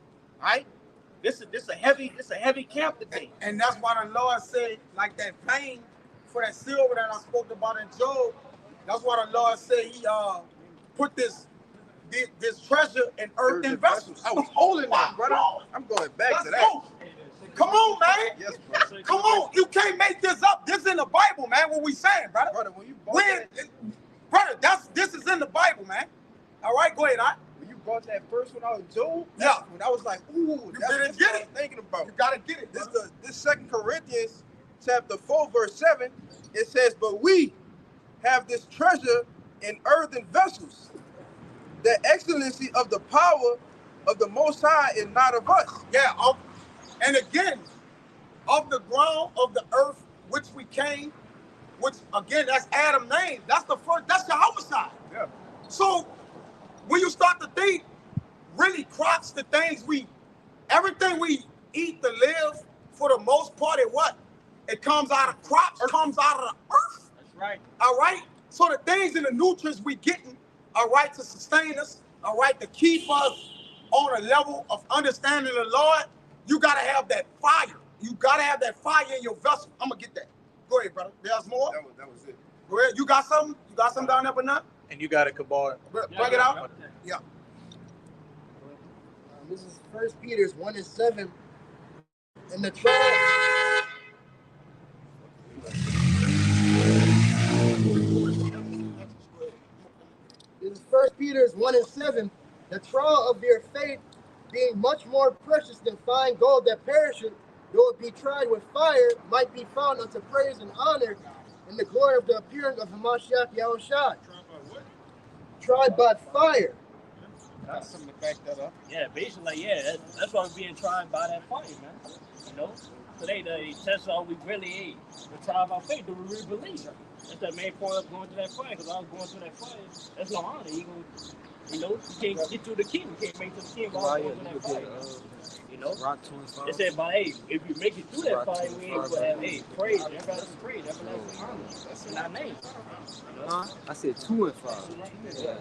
This is a heavy camp today. And that's why the Lord said, like that pain for that silver that I spoke about in Job. That's why the Lord said He put this treasure in earthen vessels. I was holding that, brother. I'm going back to that. Go. Come on, man. Yes, brother. Come on. You can't make this up. This is in the Bible, man. What we saying, brother? Brother, when you bought brother, this is in the Bible, man. All right, go ahead, when you brought that first one out of Job, yeah. When I was like, ooh, that's what I was thinking about. You gotta get it. This 2 Corinthians chapter 4, verse 7, it says, but we have this treasure in earthen vessels. The excellency of the power of the Most High is not of us. Yeah, and again, of the ground of the earth which we came, which again, that's Adam's name. That's the first, that's the homicide. Yeah. So when you start to think, really crops, the things everything we eat to live, for the most part, it comes out of crops, comes out of the earth. That's right. All right? So the things and the nutrients we getting, all right, to sustain us, all right, to keep us on a level of understanding the Lord, you got to have that fire. You got to have that fire in your vessel. I'm going to get that. Go ahead, brother. There's more? That was it. Go ahead. You got something? You got something down there, but not? And you got it, Kabar. Bring it out. Yeah. This is 1 Peter 1:7. And the trial. This is 1 Peter 1:7. The trial of their faith being much more precious than fine gold that perisheth, though it be tried with fire, might be found unto praise and honor in the glory of the appearing of Hamashiach Yahushua. Tried by fire. That's something to back that up. Yeah, basically, that's why we're being tried by that fire, man. So they test all we really ate. The trial of our faith, do we really believe? That's that main point of going through that fire. Because I was going through that fire. That's no honor. You know, you can't get through the king. You can't make it to the king without going through that fire. You know, they said, but hey, if you make it through that fire, we ain't gonna have praise. Everybody's praise. Everybody's honor. That's in our name. You know? I said 2 and 5. Yeah.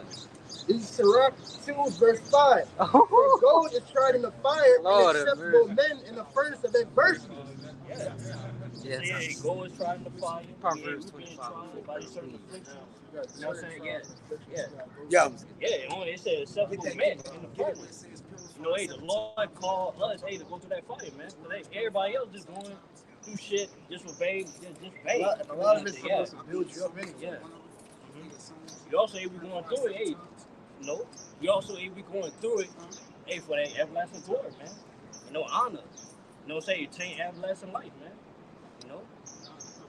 This is Sirach 2, verse 5. For gold is tried in the fire, Lord and acceptable men in the furnace of adversity. Yeah. Yes. Yeah, gold is tried in the fire. Proverbs we being 25. tried by certain afflictions. You know what I'm saying? Yeah. Yeah, it said acceptable men in the furnace. You know, hey, the Lord called us, hey, to go through that fire, man. Hey, everybody else just going through shit, just with vague, just vague. A lot of it's supposed to build you up anyway. Yeah. You also, if we going through it, hey, you know, you also, if we going through it, hey, for that everlasting glory, man. You know, honor. You know what I'm saying? Attain everlasting life, man. You know?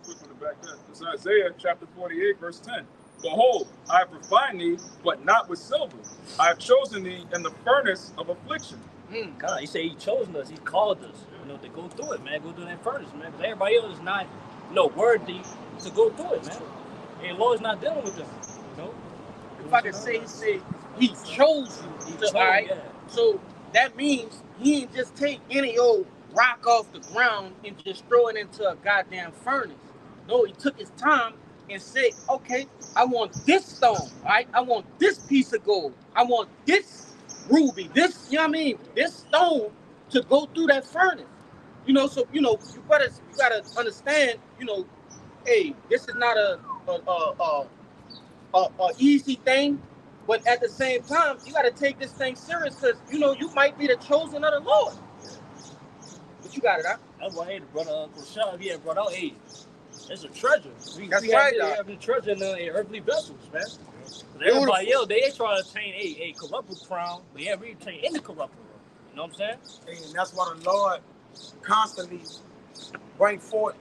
Quick one to back that. It's Isaiah chapter 48, verse 10. Behold, I have refined thee, but not with silver. I have chosen thee in the furnace of affliction. God, he said he chosen us. He called us, you know, to go through it, man. Go through that furnace, man. Because everybody else is not, you know, worthy to go through it, man. And the Lord's not dealing with them, you know. If I could say, he chose you. All right. Yeah. So that means he ain't just take any old rock off the ground and just throw it into a goddamn furnace. No, he took his time and said, okay, I want this stone, right? I want this piece of gold. I want this ruby, this, you know what I mean? This stone to go through that furnace. You know, so, you know, you gotta understand, you know, hey, this is not a easy thing, but at the same time, you gotta take this thing serious because, you know, you might be the chosen of the Lord. But you got it, huh? That's why, hey, the brother Rashad, he had brought out, hey, it's a treasure. We have the treasure in earthly vessels, man. Everybody else, they try to attain a corruptible crown, but yeah, we attain incorruptible. You know what I'm saying? And that's why the Lord constantly bring forth.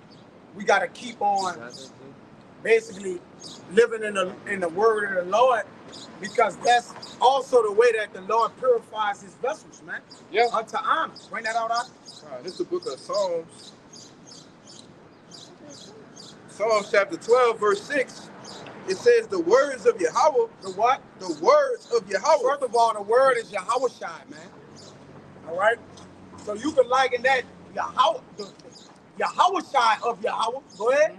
We got to keep on basically living in the word of the Lord, because that's also the way that the Lord purifies his vessels, man. Yeah. Unto honor. Bring that out. This is the book of Psalms. Psalms chapter 12, verse 6. It says the words of Yahweh. The what? The words of Yahweh. First of all, the word is Yahweh Shai, man. All right? So you can liken that Yahweh, the Yahweh Shai of Yahweh. Go ahead.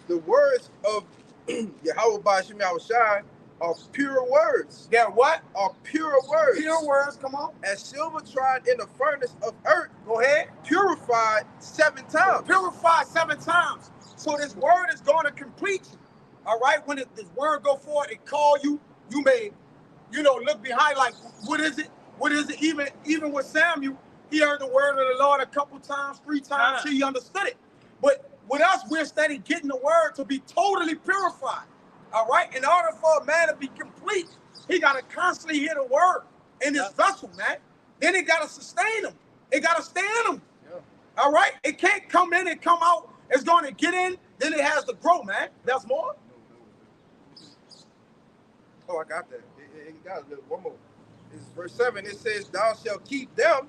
The words of Yahweh Ba'ashem Yahweh Shai are pure words. They're what? Are pure words. Pure words, come on. As silver tried in the furnace of earth. Go ahead. Purified 7 times. Purified 7 times. So this word is going to complete you. All right? When this word go forward and call you, you may, you know, look behind like, what is it? What is it? Even with Samuel, he heard the word of the Lord a couple times, 3 times, he understood it. But with us, we're steady getting the word to be totally purified. All right? In order for a man to be complete, he got to constantly hear the word in his vessel, man. Then it got to sustain him. It got to stay in him. Yeah. All right? It can't come in and come out. It's going to get in, then it has to grow, man. That's more. Oh, I got that. It got a little, one more. It's verse 7. It says, thou shalt keep them,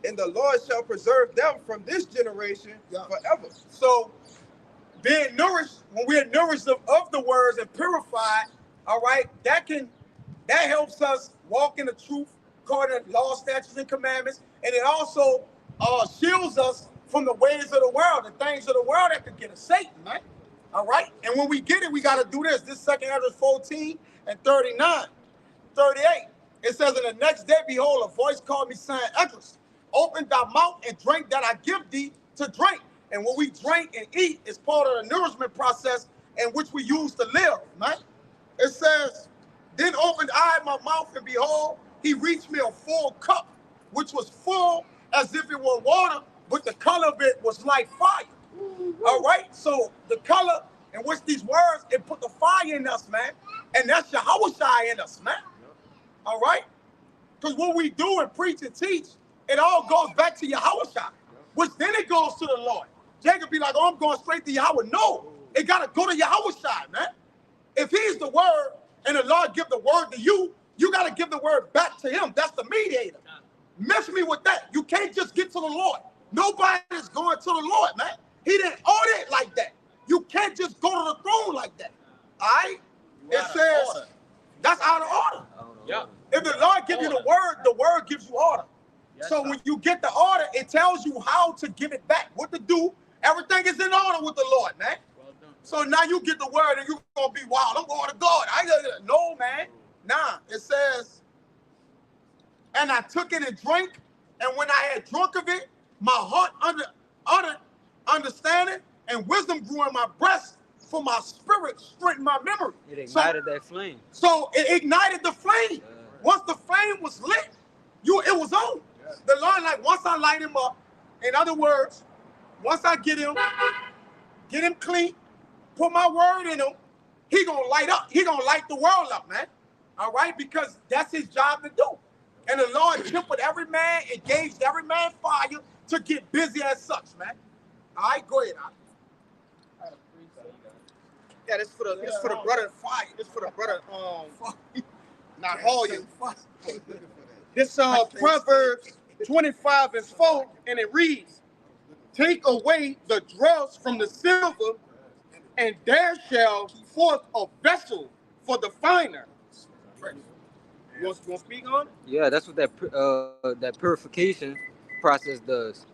and the Lord shall preserve them from this generation forever. So, being nourished, when we're nourished of the words and purified, all right, that helps us walk in the truth according to law, statutes, and commandments, and it also shields us from the ways of the world, the things of the world that could get us Satan, man. All right? And when we get it, we got to do this. This 2 Ezra 14 and 39, 38. It says, in the next day, behold, a voice called me, saying, Esdras, open thy mouth and drink that I give thee to drink. And what we drink and eat is part of the nourishment process in which we use to live, man. It says, then opened I my mouth, and behold, he reached me a full cup, which was full as if it were water, but the color of it was like fire. All right? So the color in which these words, it put the fire in us, man. And that's Yahweh Shai in us, man. All right? Because what we do and preach and teach, it all goes back to Yahweh Shai, which then it goes to the Lord. Jacob be like, oh, I'm going straight to Yahweh. No, it got to go to Yahweh Shai, man. If he's the word and the Lord give the word to you, you got to give the word back to him. That's the mediator. Miss me with that. You can't just get to the Lord. Nobody's going to the Lord, man. He didn't order it like that. You can't just go to the throne like that. All right? It says that's out of order. Yeah. If the Lord gives you the word gives you order. Yes, So sir. when you get the order, it tells you how to give it back, what to do. Everything is in order with the Lord, man. Well done. So now you get the word and you're going to be wild. I'm going to God. No, man. Nah, it says, and I took it and drank, and when I had drunk of it, my heart under understanding and wisdom grew in my breast, for my spirit strengthened my memory. It ignited that flame. So it ignited the flame. Once the flame was lit, it was on. The Lord, like once I light him up, in other words, once I get him clean, put my word in him, he gonna light up. He gonna light the world up, man. All right, because that's his job to do. And the Lord tempered every man, engaged every man fire to get busy as such, man. All right, go ahead. Yeah, this for the brother fire. This for the brother not Hoya. This Proverbs 25:4, and it reads, "Take away the dross from the silver, and there shall forth a vessel for the finer." You want to speak on it? Yeah, that's what that purification process does.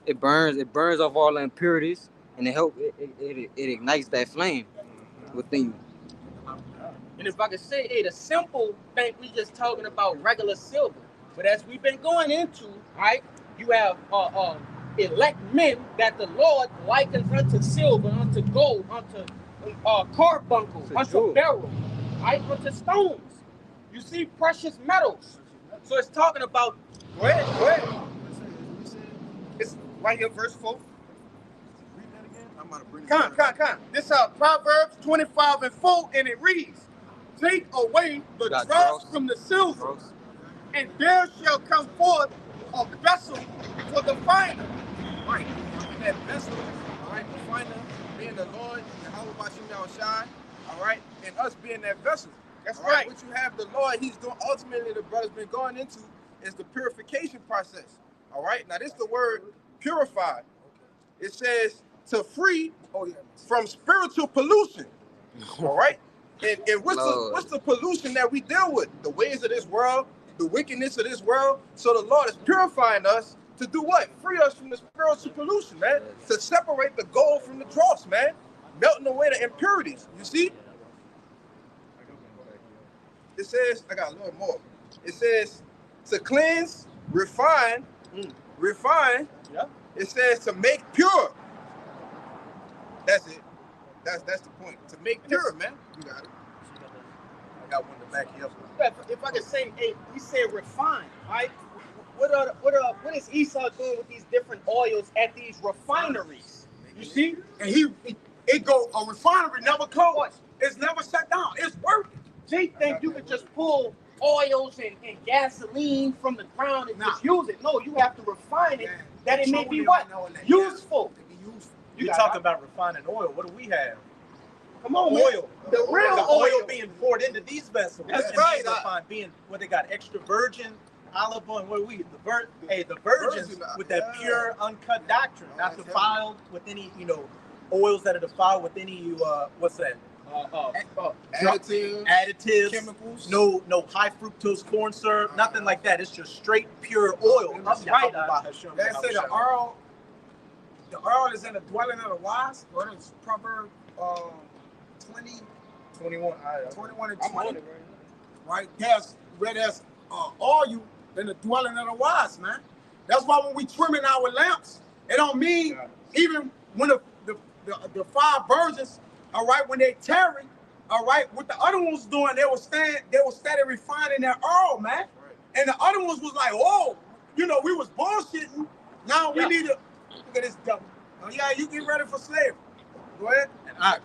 It burns off all the impurities, and it ignites that flame within you. And if I could say, hey, the simple thing, we just talking about regular silver. But as we've been going into, right, you have elect men that the Lord likens unto silver, unto gold, unto carbuncles, unto beryl, right, unto stones. You see precious metals. So it's talking about, Go ahead. It's right here, verse 4. Read that again. I'm about to bring it Come. This Proverbs 25:4, and it reads, "Take away the Got dross dross. from the silver, and there shall come forth a vessel for the finer." Right. That vessel, all right, the finer being the Lord, and how about you now shine, all right, and us being that vessel. That's all right. What you have the Lord, he's doing, ultimately the brother's been going into is the purification process. All right. Now this the word purify. It says to free from spiritual pollution. All right. And what's the pollution that we deal with? The ways of this world, the wickedness of this world. So the Lord is purifying us to do what? Free us from the spiritual pollution, man. To separate the gold from the dross, man. Melting away the impurities. You see? It says, I got a little more. It says to cleanse, refine. Yeah. It says to make pure. That's it. That's the point. To make pure, man. You got it. I got one to back you up. if I could say, hey, we say refine, right? What is Esau doing with these different oils at these refineries? You see? And a refinery never closed. It's never shut down. It's working. They think you could just pull oils and gasoline from the ground and just use it. No, you have to refine it that it may be what? Useful. You talking about refining oil. What do we have? Come on, Oil. The real the oil. being poured into these vessels. That's and right. Being refined, being what they got, extra virgin, olive oil, and what are we? The virgins with that pure, uncut doctrine, not defiled with any, oils that are defiled with any, what's that? Additives, chemicals. No high fructose corn syrup, nothing like that. It's just straight pure oil. That's right. They say the oil is in the dwelling of the wise. What is Proverbs 21 and 20? Right? There's oil in the dwelling of the wise, man. That's why when we trimming our lamps, it don't mean even when the five virgins, all right, when they tarry, all right, what the other ones doing, they were steady refining their oil, man. And the other ones was like, oh, we was bullshitting. Now we need to look at this devil. Oh yeah, you get ready for slavery. Go ahead.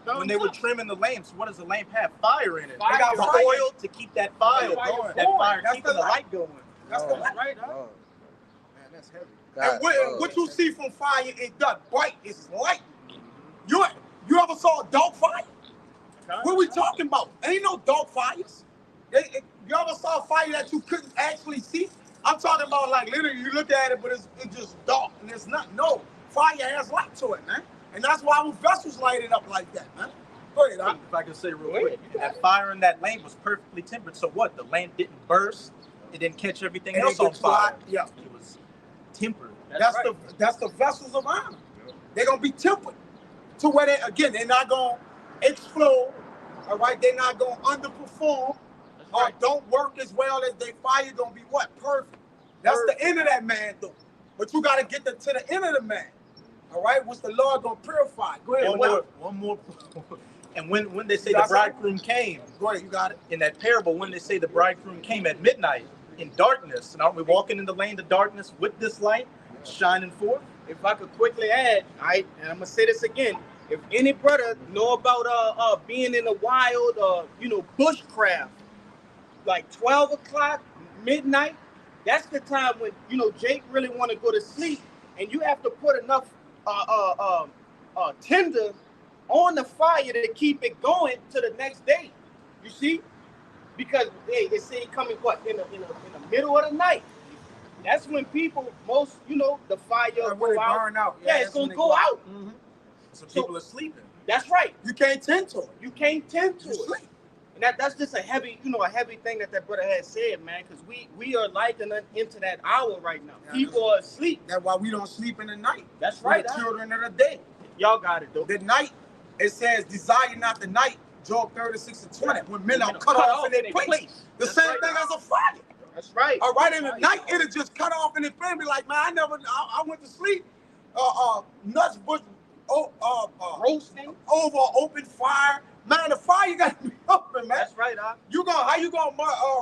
When they were trimming the lamps, what does the lamp have? Fire in it. Fire. They got Fire. oil to keep that fire going. That fire That's keeping the the light. light going. That's the right, huh? Oh, Man, that's heavy. And what you see from fire, it does bright. It's light. You ever saw a dog fire? What are we talking about? Ain't no dog fires. You ever saw a fire that you couldn't actually see? I'm talking about like literally you look at it, but it's just dark and it's not. No, fire has light to it, man. And that's why our vessels lighted up like that, man. Go ahead, Doc. If I can say real quick, that fire in that lamp was perfectly tempered. So what? The lamp didn't burst. It didn't catch everything It else didn't on get fire. hot. Yeah. It was tempered. That's the vessels of honor. They're gonna be tempered to where they're not gonna explode. All right, they're not gonna underperform or don't work as well as their fire gonna be what? Perfect. That's the end of that man though. But you gotta get to the end of the man. All right, what's the Lord gonna purify? Go ahead. One more. And when they say the bridegroom came, go ahead, you got it. In that parable, when they say the bridegroom came at midnight in darkness, and aren't we walking in the lane of darkness with this light shining forth? If I could quickly add, and I'm gonna say this again, if any brother know about being in the wild, bushcraft, like 12 o'clock, midnight, that's the time when Jake really want to go to sleep, and you have to put enough tinder on the fire to keep it going to the next day. You see, because they say coming in the middle of the night. That's when people the fire will burn out. Yeah, it's gonna go out. Mm-hmm. So people are sleeping. That's right. You can't tend to it. You can't tend to it. Sleep. And that's just a heavy thing that brother had said, man. Because we are lighting into that hour right now. Yeah, people are asleep. That's why we don't sleep in the night. That's We're right. the children of the day. Y'all got it though. The night, it says, desire not the night. Job 36:20. When men are cut off in their place. The That's same right. thing as a fire. That's right. All right, in the night, it'll just cut off in the family. Like, man, I went to sleep. Nuts bush, roasting over open fire. Man, the fire got to be open, man. That's right, How you gonna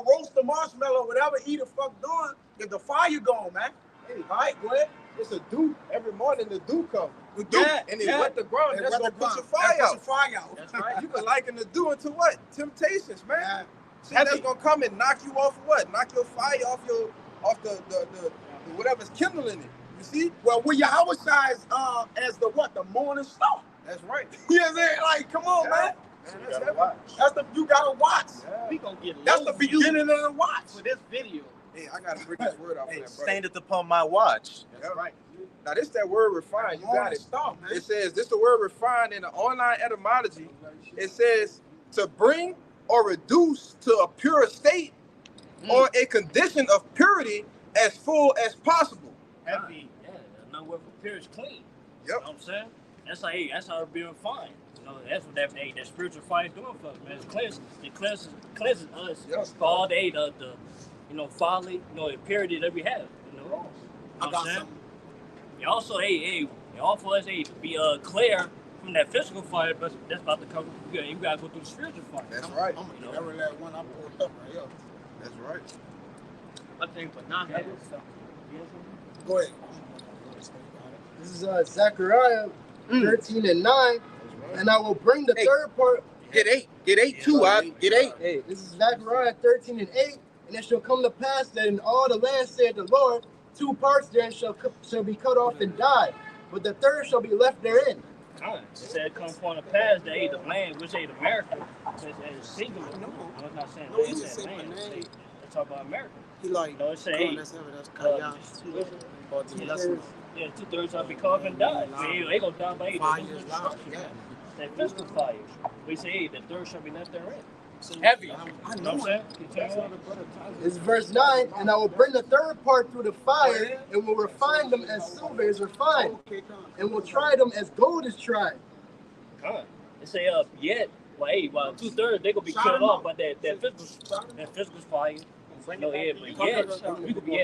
roast the marshmallow, whatever, eat the fuck doing if the fire gone, man? Hey, all right, go ahead. It's a dew. Every morning the dew comes. The dew. And it wet the ground. It That's wet gonna the put your ground. fire out. That puts your fire out. That's right. You can liken the dew into what? Temptations, man. Yeah. See, that's gonna come and knock you off of what? Knock your fire off the whatever's kindling it. You see? Well, we Yahweh size as the what? The morning star. That's right. You know what I'm saying? Like, come on, man. That's heavy. You gotta watch. Yeah. We gonna get That's the beginning of the watch. for this video. Hey, I gotta bring this word out for Hey, that, brother. standeth upon my watch. That's right. Now this that word refined. You got Morning it. star, man. It says this the word refined in the online etymology. It says to bring or reduce to a pure state or a condition of purity as full as possible. Heavy. Yeah, no word for pure is clean. Yep. You know what I'm saying? That's how it's being refined. That's what that spiritual fire is doing for us, man. It cleanses us Yes. for all the folly, impurity that we have. You know I what got I'm saying? something. And also, all for us, to be clear from that physical fire, but that's about to come. You gotta go through the spiritual fire. That's right. I'm gonna get every last one I pulled up right here. That's right. I think, but not heavy. Go ahead. This is Zechariah 13:9. And I will bring the third part. Get eight too. Get eight. Hey, this is Zechariah 13:8. And it shall come to pass that in all the land, saith the Lord, 2 parts therein shall be cut off and die, but the third shall be left therein. It said come upon the past, they ate the land, which ate America. It says singular. No, it's not saying No, land, he it just said said land. my name. They talk about America. He like, No, it say, that's Kaya. Or the lesson. Yeah, 2/3 will be cut off and die. They gonna die by 5 years loud. Yeah. that physical fire. We say, the third shall be left therein. Heavy. I You know know what I'm it. saying? Continue on. This is verse 9. And I will bring the third part through the fire, and will refine them as silver is refined, and will try them as gold is tried. They say, yet, while 2/3 they gonna be cut off by that physical fire. No, yeah, but yet, we could be,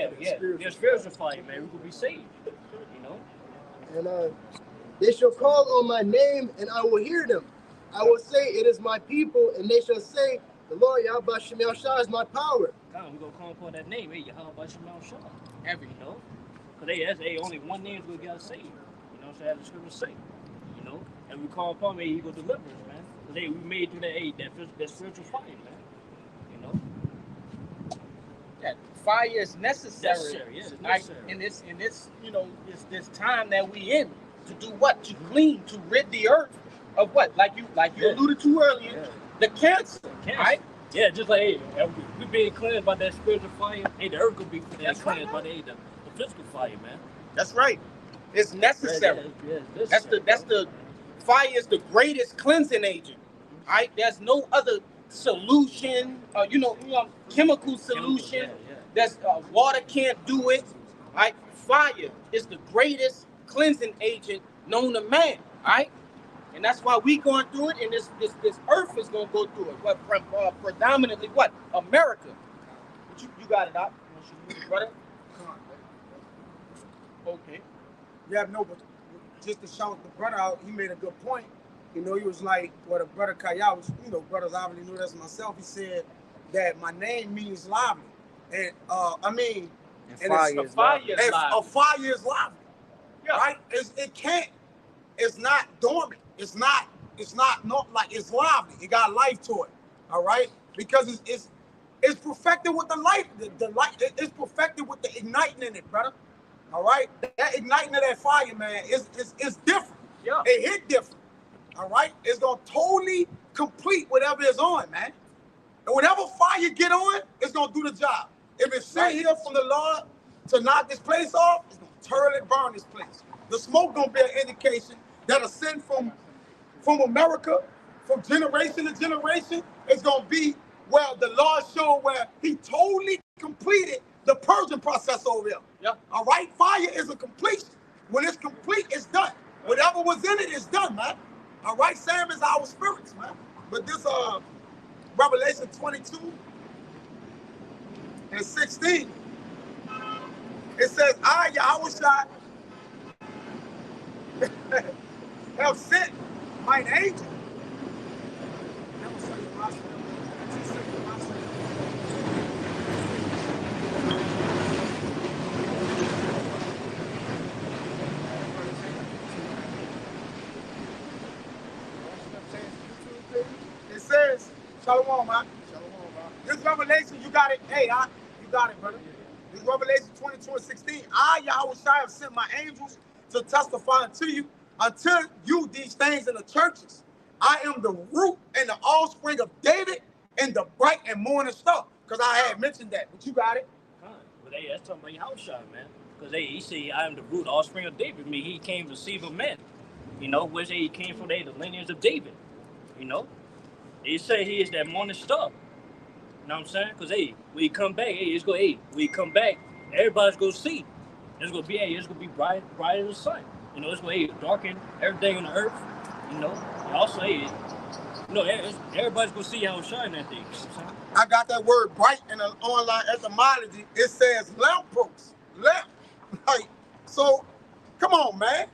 there's spiritual fire, man. We could be saved. You know? And they shall call on my name, and I will hear them. I will say, it is my people, and they shall say, the Lord Yahweh Shem Shah is my power. God, we're gonna call upon that name, Yahweh Shemal Shah. Heavy. You know? Because only one name is gonna get us saved. You know what I'm saying? As the scriptures say. You know? And we call upon me, he gonna deliver us, man. Because we made through that spiritual fire, man. You know? That fire is necessary. Necessary, yeah, it's necessary. In this, this time that we in to do what? To clean, to rid the earth of what? Like you alluded to earlier, the cancer, right? Yeah, just like we being cleansed by that spiritual fire. The earth could be cleansed by the physical fire, man. That's right. It's necessary. That's the fire is the greatest cleansing agent. Right? There's no other solution, chemical solution. That's water can't do it. Right? Fire is the greatest cleansing agent known to man. Right? And that's why we going through it, and this earth is gonna go through it. But predominantly what? America. But you got it out, brother. Okay. Yeah, no, but just to shout the brother out, he made a good point. He was like, well, the brother Kaya was, brothers obviously knew this myself. He said that my name means lively. And a fire is lively. A fire is lively. Yeah. Right? It's not dormant. It's not like it's lively. It got life to it. All right? Because it's perfected with the light. The light, it's perfected with the igniting in it, brother. All right? That igniting of that fire, man, is different. Yeah. It hit different. All right? It's going to totally complete whatever is on, man. And whatever fire get on, it's going to do the job. If it's sent here from the Lord to knock this place off, it's going to thoroughly burn this place. The smoke going to be an indication that a sin from America, from generation to generation, is going to be where the Lord showed where he totally completed the purging process over there. Yeah. All right? Fire is a completion. When it's complete, it's done. Whatever was in it is done, man. All right? Same as our spirits, man. But this Revelation 22 and 16, it says, I, Yahushua, have sent mine angel. It says, Shalom, man. This Revelation, you got it. Hey, you got it, brother. This Revelation 22 and 16. I, Yahushua, have sent my angels to testify unto you until you these things in the churches. I am the root and the offspring of David and the bright and morning star. Because I had mentioned that, but you got it. But hey, that's talking about Yahushua, man. Because he said, I am the root, offspring of David. I mean, he came to save a man. Which he came from the lineage of David. He said he is that morning star. You know what I'm saying? Because, hey, when he come back, when he come back, everybody's going to see. It's going to be bright as the sun. It's going to darken everything on the earth. Also, everybody's going to see how it shine that day. You know what I'm saying? I got that word bright in the online etymology. It says lampros. Lamp. Like, so, come on, man.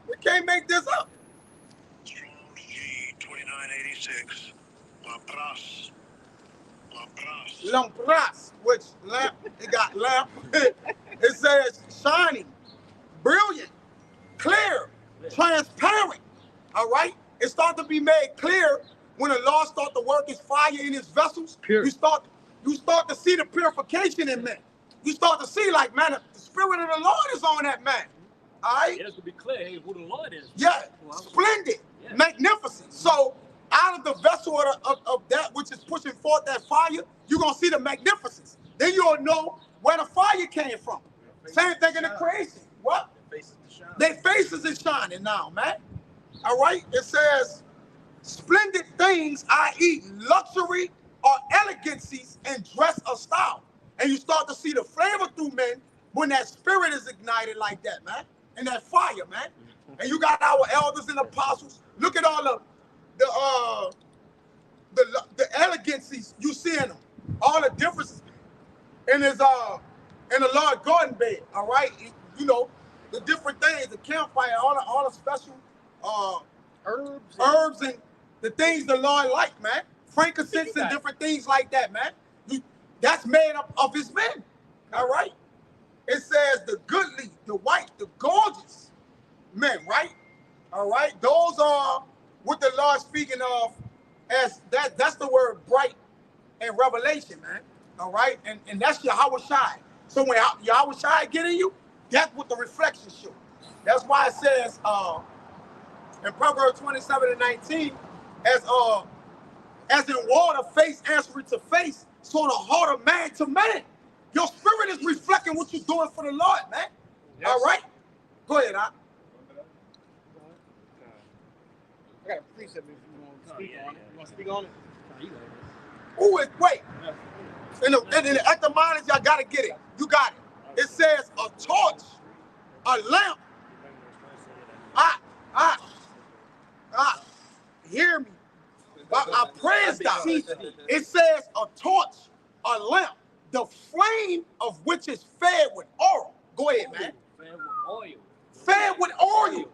We can't make this up. Strong's G 2986. Lampras, which lamp, it got lamp. It says shining, brilliant, clear, transparent. All right? It starts to be made clear when the Lord starts to work his fire in his vessels. Pure. You start to see the purification in men. You start to see, like, man, the spirit of the Lord is on that man. All right? Yeah, it's going to be clear who the Lord is. Yeah, splendid, magnificent. So, out of the vessel of that which is pushing forth that fire, you're going to see the magnificence. Then you'll know where the fire came from. Same thing in the creation. What? Their faces is shining now, man. All right? It says, splendid things, i.e. luxury or elegancies and dress of style. And you start to see the flavor through men when that spirit is ignited like that, man. And that fire, man. And you got our elders and apostles. Look at all the elegancies you see in them. All the differences in his in the Lord garden bed, all right? The different things, the campfire, all the special herbs and the things the Lord like, man. Frankincense and different things like that, man. That's made up of his men, all right? It says the goodly, the white, the gorgeous men, right? All right? Those are what the Lord speaking of as that's the word bright in Revelation, man. All right? And that's Yahushua. So when Yahushua get in you, that's what the reflection show. That's why it says in Proverbs 27 and 19, as in water, face answering to face, so the heart of man to man. Your spirit is reflecting what you're doing for the Lord, man. Yes. All right? Go ahead, I got a precept if you want to speak on it. You want to speak on it? Who is, wait. In the etymology, I got to get it. You got it. It says a torch, a lamp. Hear me. I praise God. It says a torch, a lamp, the flame of which is fed with oil. Go ahead, man. Fed with oil. Fed with oil.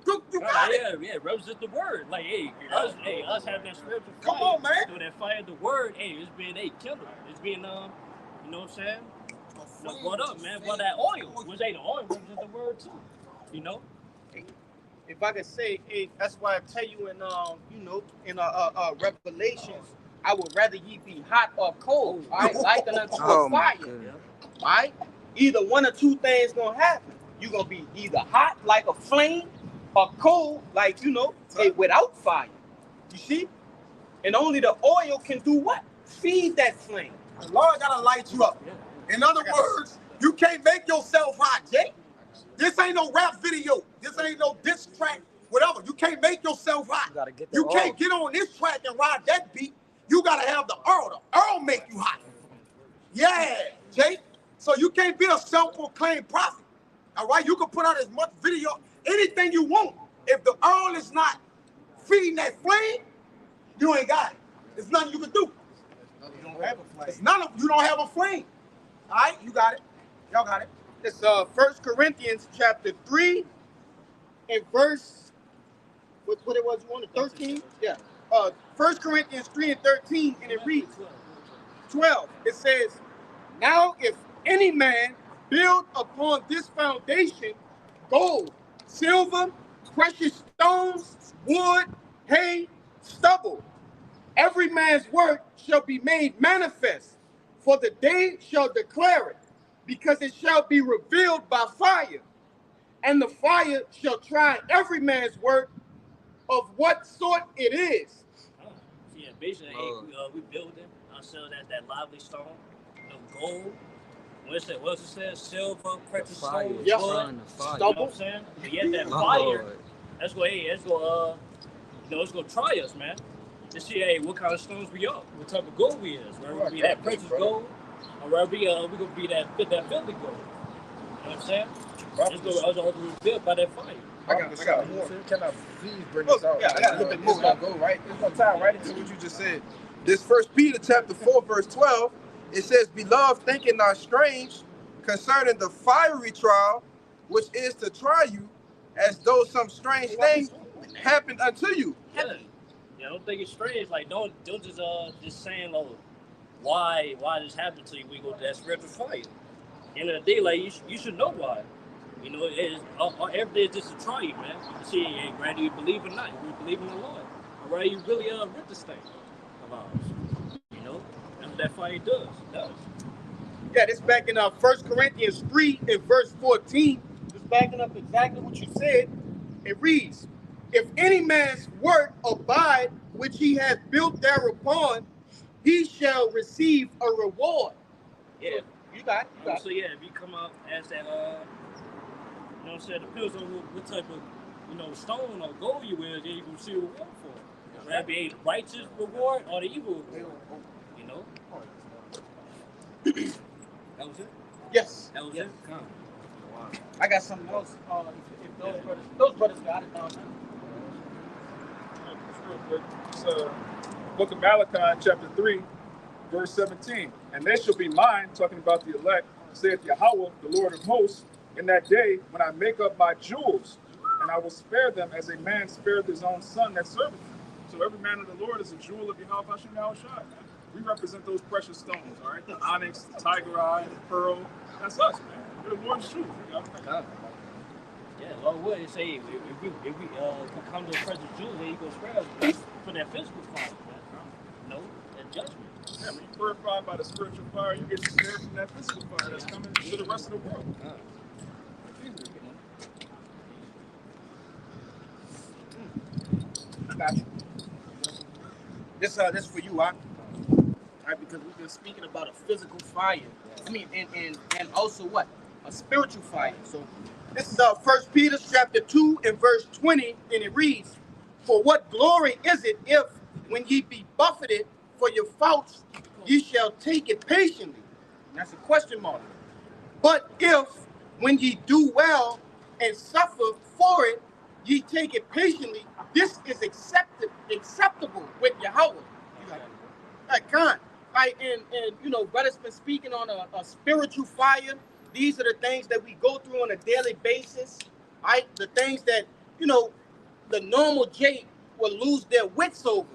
You got it. Yeah, represent the word. Like, us having that spiritual fire. Come on, man. So that fire, the word, it's being kindled. It's being, you know what I'm saying? Brought up, man. But that oil, which the oil represent the word too. You know? If I could say, that's why I tell you in Revelations, I would rather ye be hot or cold, all right? Likened unto a fire, all right? Either one or two things gonna happen. You're gonna be either hot like a flame or cold like, without fire. You see? And only the oil can do what? Feed that flame. The Lord gotta light you up. In other words, you can't make yourself hot, Jay. This ain't no rap video. This ain't no diss track, whatever. You can't make yourself hot. You can't get on this track and ride that beat. You gotta have the Earl. The Earl make you hot. Yeah, Jay. So you can't be a self-proclaimed prophet. All right? You can put out as much video, anything you want. If the Earl is not feeding that flame, you ain't got it. There's nothing you can do. You don't have a flame. You don't have a flame. All right? You got it. Y'all got it. It's 1 Corinthians chapter 3 and verse, what it was, you wanted, 13? Yeah. 1 Corinthians 3 and 13, and it reads, 12. It says, now if any man build upon this foundation gold, silver, precious stones, wood, hay, stubble, every man's work shall be made manifest, for the day shall declare it, because it shall be revealed by fire, and the fire shall try every man's work of what sort it is. Yeah, basically, we building ourselves at that lively stone, gold. What's it says? Silver, precious stones, wood, stubble. You know what I'm saying? But yet that fire, it's gonna try us, man. To see, what kind of stones we are, what type of gold we is. Whether we be that precious gold, or whether we gonna be that filthy gold. You know what I'm saying? It's gonna be built by that fire. I got more. Can I please bring this out? Yeah, I got a little bit more. It's gonna go right. It's gonna tie right into what you just said. This 1 Peter chapter 4, verse 12, it says, "Beloved, thinking not strange concerning the fiery trial, which is to try you, as though some strange thing happened unto you." Yeah, I don't think it's strange. Like, don't just saying, why this happened to you? We go to that spiritual fire. End of the day, like you should know why. You know, every day is just to try you, man. You see, whether you believe or not, you believe in the Lord, or whether you really rip this thing of ours. You know, that's what that fire does. It does. Yeah, this back in 1 Corinthians 3 and verse 14. Just backing up exactly what you said. It reads, if any man's work abide which he has built thereupon, he shall receive a reward. Yeah, you got it. So yeah, if you come up as that, you know what I'm saying, depends on what type of, stone or gold you is, then you can see a reward for it. Whether that be a righteous reward or the evil reward, you know? That was it? Yes. That was it? Come. Wow. I got something else. If those brothers got it down. Real quick. It's Book of Malachi, chapter 3, verse 17. And they shall be mine, talking about the elect, saith Yahweh, the Lord of hosts, in that day when I make up my jewels, and I will spare them as a man spareth his own son that serveth him. So every man of the Lord is a jewel of Yahweh Hashem Yahushua. We represent those precious stones, all right? The onyx, the tiger eye, the pearl. That's us, man. We're the Lord's jewels. Yeah, Lord would say if we come to the present jewel, then he goes spare us for that physical fire, man. No, that judgment. Yeah, when you're purified by the spiritual fire, you get spared from that physical fire that's coming to the rest of the world. Got you. This for you, huh? Right, because we've been speaking about a physical fire. I mean, and also what? A spiritual fire. So this is 1 Peter chapter 2 and verse 20, and it reads, For what glory is it if, when ye be buffeted for your faults, ye shall take it patiently? That's a question mark. But if, when ye do well and suffer for it, ye take it patiently, this is acceptable with Yahweh. Like, God. Right, and you know, brother's been speaking on a spiritual fire. These are the things that we go through on a daily basis. Right? The things that, you know, the normal Jake will lose their wits over.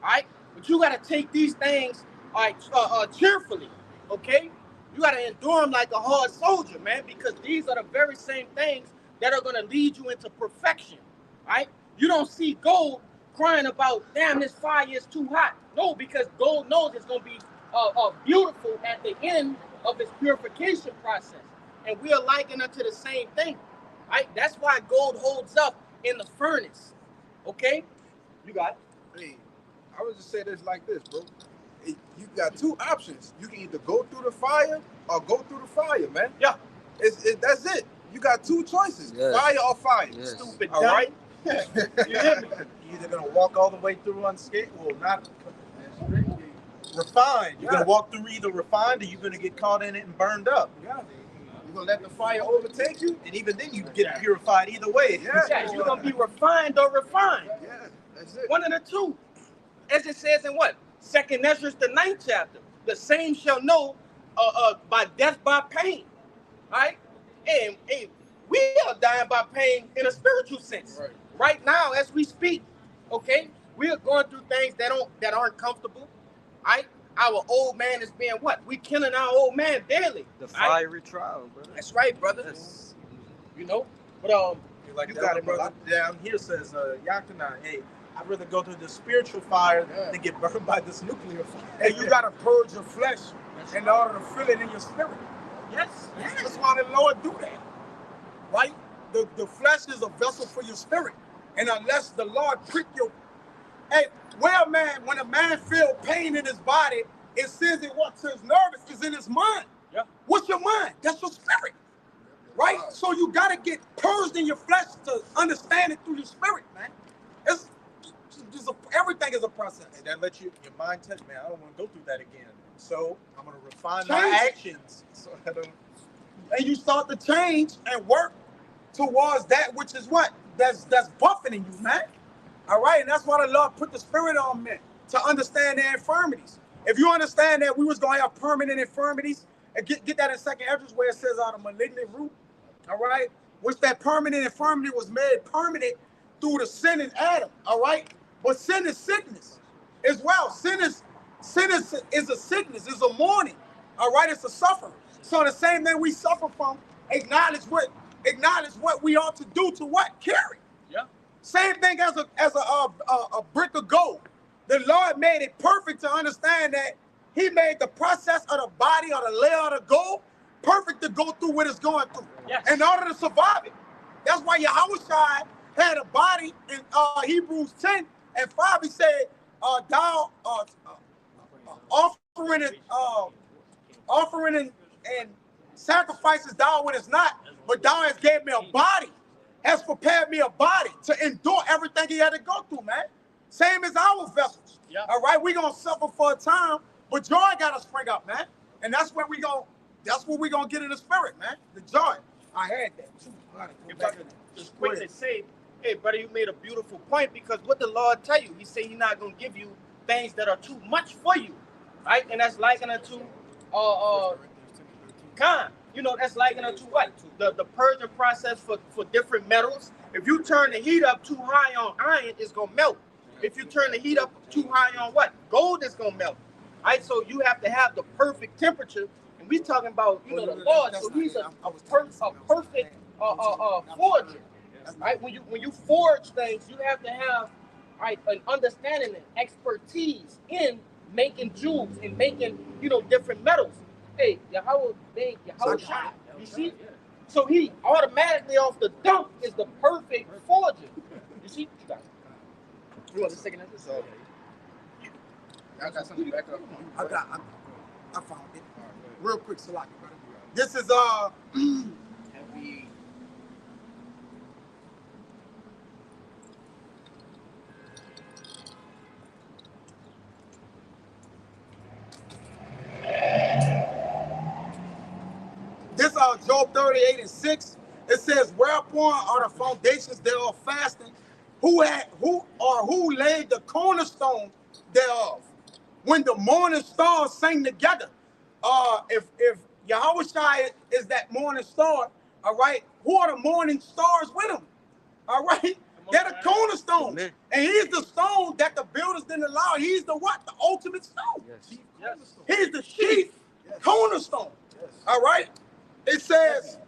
Right? But you gotta take these things cheerfully. Okay? You gotta endure them like a hard soldier, man, because these are the very same things that are gonna lead you into perfection. Right? You don't see gold crying about, damn, this fire is too hot. No, because gold knows it's going to be beautiful at the end of its purification process. And we are likened unto the same thing. Right? That's why gold holds up in the furnace. Okay? You got it. Hey, I would just say this like this, bro. You got two options. You can either go through the fire or go through the fire, man. Yeah. That's it. You got two choices, Yes. fire or fire. Yes. Stupid. All right? You hear me? You're either gonna walk all the way through unscathed, well, not refined. You're gonna walk through either refined or you're gonna get caught in it and burned up. Yeah. You're gonna let the fire overtake you? And even then, you get purified either way. Yeah, you're going to be refined or refined. Yeah, that's it. One of the two. As it says in what? 2nd Ezra, the 9th chapter. The same shall know by death by pain. Right? And we are dying by pain in a spiritual sense. Right now, as we speak, okay, we are going through things that aren't comfortable. Right? Our old man is being what? We killing our old man daily. The right? fiery trial, brother. That's right, brother. Yes. You know? But Like You that got one it, brother. down here says, Yakana, hey, I'd rather go through the spiritual fire than get burned by this nuclear fire. And you gotta purge your flesh in order to feel it in your spirit. yes. That's why the Lord do that. Right? The flesh is a vessel for your spirit. And unless the Lord prick your... Hey, when a man feel pain in his body, it says it what? To his nervous is in his mind. Yeah. What's your mind? That's your spirit. Right? So you gotta get purged in your flesh to understand it through your spirit, man. Everything is a process. And that lets your mind touch, man, I don't want to go through that again. So I'm going to refine Change my it. actions. So I don't... And you start to change and work towards that which is what? That's buffeting you, man. All right? And that's why the Lord put the spirit on men, to understand their infirmities. If you understand that we was going to have permanent infirmities, and get that in 2nd Ezra where it says on a malignant root, all right? Which that permanent infirmity was made permanent through the sin in Adam, all right? But sin is sickness as well. Sin is a sickness, it's a mourning, all right? It's a suffering. So the same thing we suffer from, acknowledge what we ought to do to what? Carry. Yeah. Same thing as a brick of gold. The Lord made it perfect to understand that He made the process of the body or the layer of the gold perfect to go through what it's going through. Yes. In order to survive it. That's why Yahushua had a body in Hebrews 10 and 5. He said, thou offering and sacrifices thou what is not, but thou hast gave me a body, has prepared me a body to endure everything he had to go through, man. Same as our vessels. Yeah. All right, we're gonna suffer for a time, but joy gotta spring up, man. And that's what we're gonna get in the spirit, man. The joy. I had that too. If I could just quickly say, hey, brother, you made a beautiful point, because what the Lord tell you, He said He's not going to give you things that are too much for you, right? And that's likened unto you know, that's likened unto what? The purging process for different metals. If you turn the heat up too high on iron, it's going to melt. If you turn the heat up too high on what? Gold is going to melt. Right? So you have to have the perfect temperature. And we're talking about, you know, the Lord. So He's a perfect forger. Right? When you forge things, you have to have, right, an understanding and expertise in making jewels and making, you know, different metals. Hey, Yahweh shot. You see? So He automatically off the dump is the perfect forger. You see? You want to second that? So, I got something back up. I found it. Real quick, Salaki, brother. This is Job 38:6, it says, "Whereupon are the foundations thereof fasting? Who laid the cornerstone thereof? When the morning stars sang together." If Yahushua is that morning star, all right, who are the morning stars with him? All right, they're the cornerstone, and he's the stone that the builders didn't allow. He's the what? The ultimate stone. Yes. He's the chief cornerstone. All right. It says,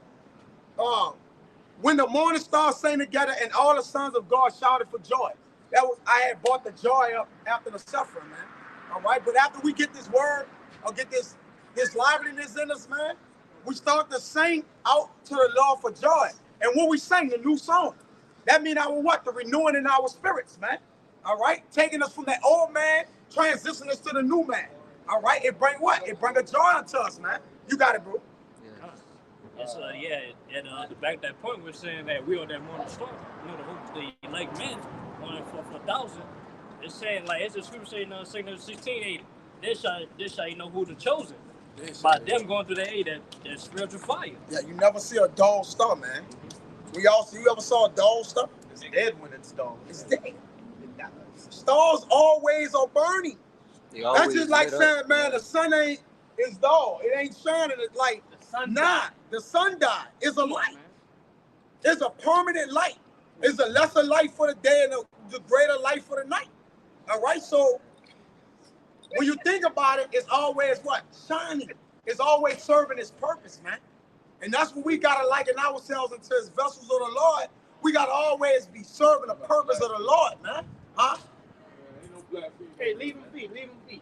when the morning stars sang together and all the sons of God shouted for joy. I had brought the joy up after the suffering, man. All right. But after we get this word or get this liveliness in us, man, we start to sing out to the Lord for joy. And when we sing the new song, that means our what? The renewing in our spirits, man. All right. Taking us from that old man, transitioning us to the new man. All right. It bring what? It bring a joy unto us, man. You got it, bro. It's and to back that point, we're saying that we are that morning star. You know, the elect men on for 1,000. It's saying like it's the scripture saying 16:8. This shall you know who the chosen. By them going through that spiritual fire. Yeah, you never see a dull star, man. You ever saw a dull star? It's dead when it's dull. It's dead. Stars always are burning. That's just like saying, man, the sun is dull. It ain't shining. It's like the sun died. It's a light. It's a permanent light. It's a lesser light for the day and the greater light for the night. All right, so when you think about it, it's always what? Shining. It's always serving its purpose, man. And that's what we gotta liken ourselves into as vessels of the Lord. We gotta always be serving the purpose of the Lord, man. Huh? Hey, leave him be. Leave him be.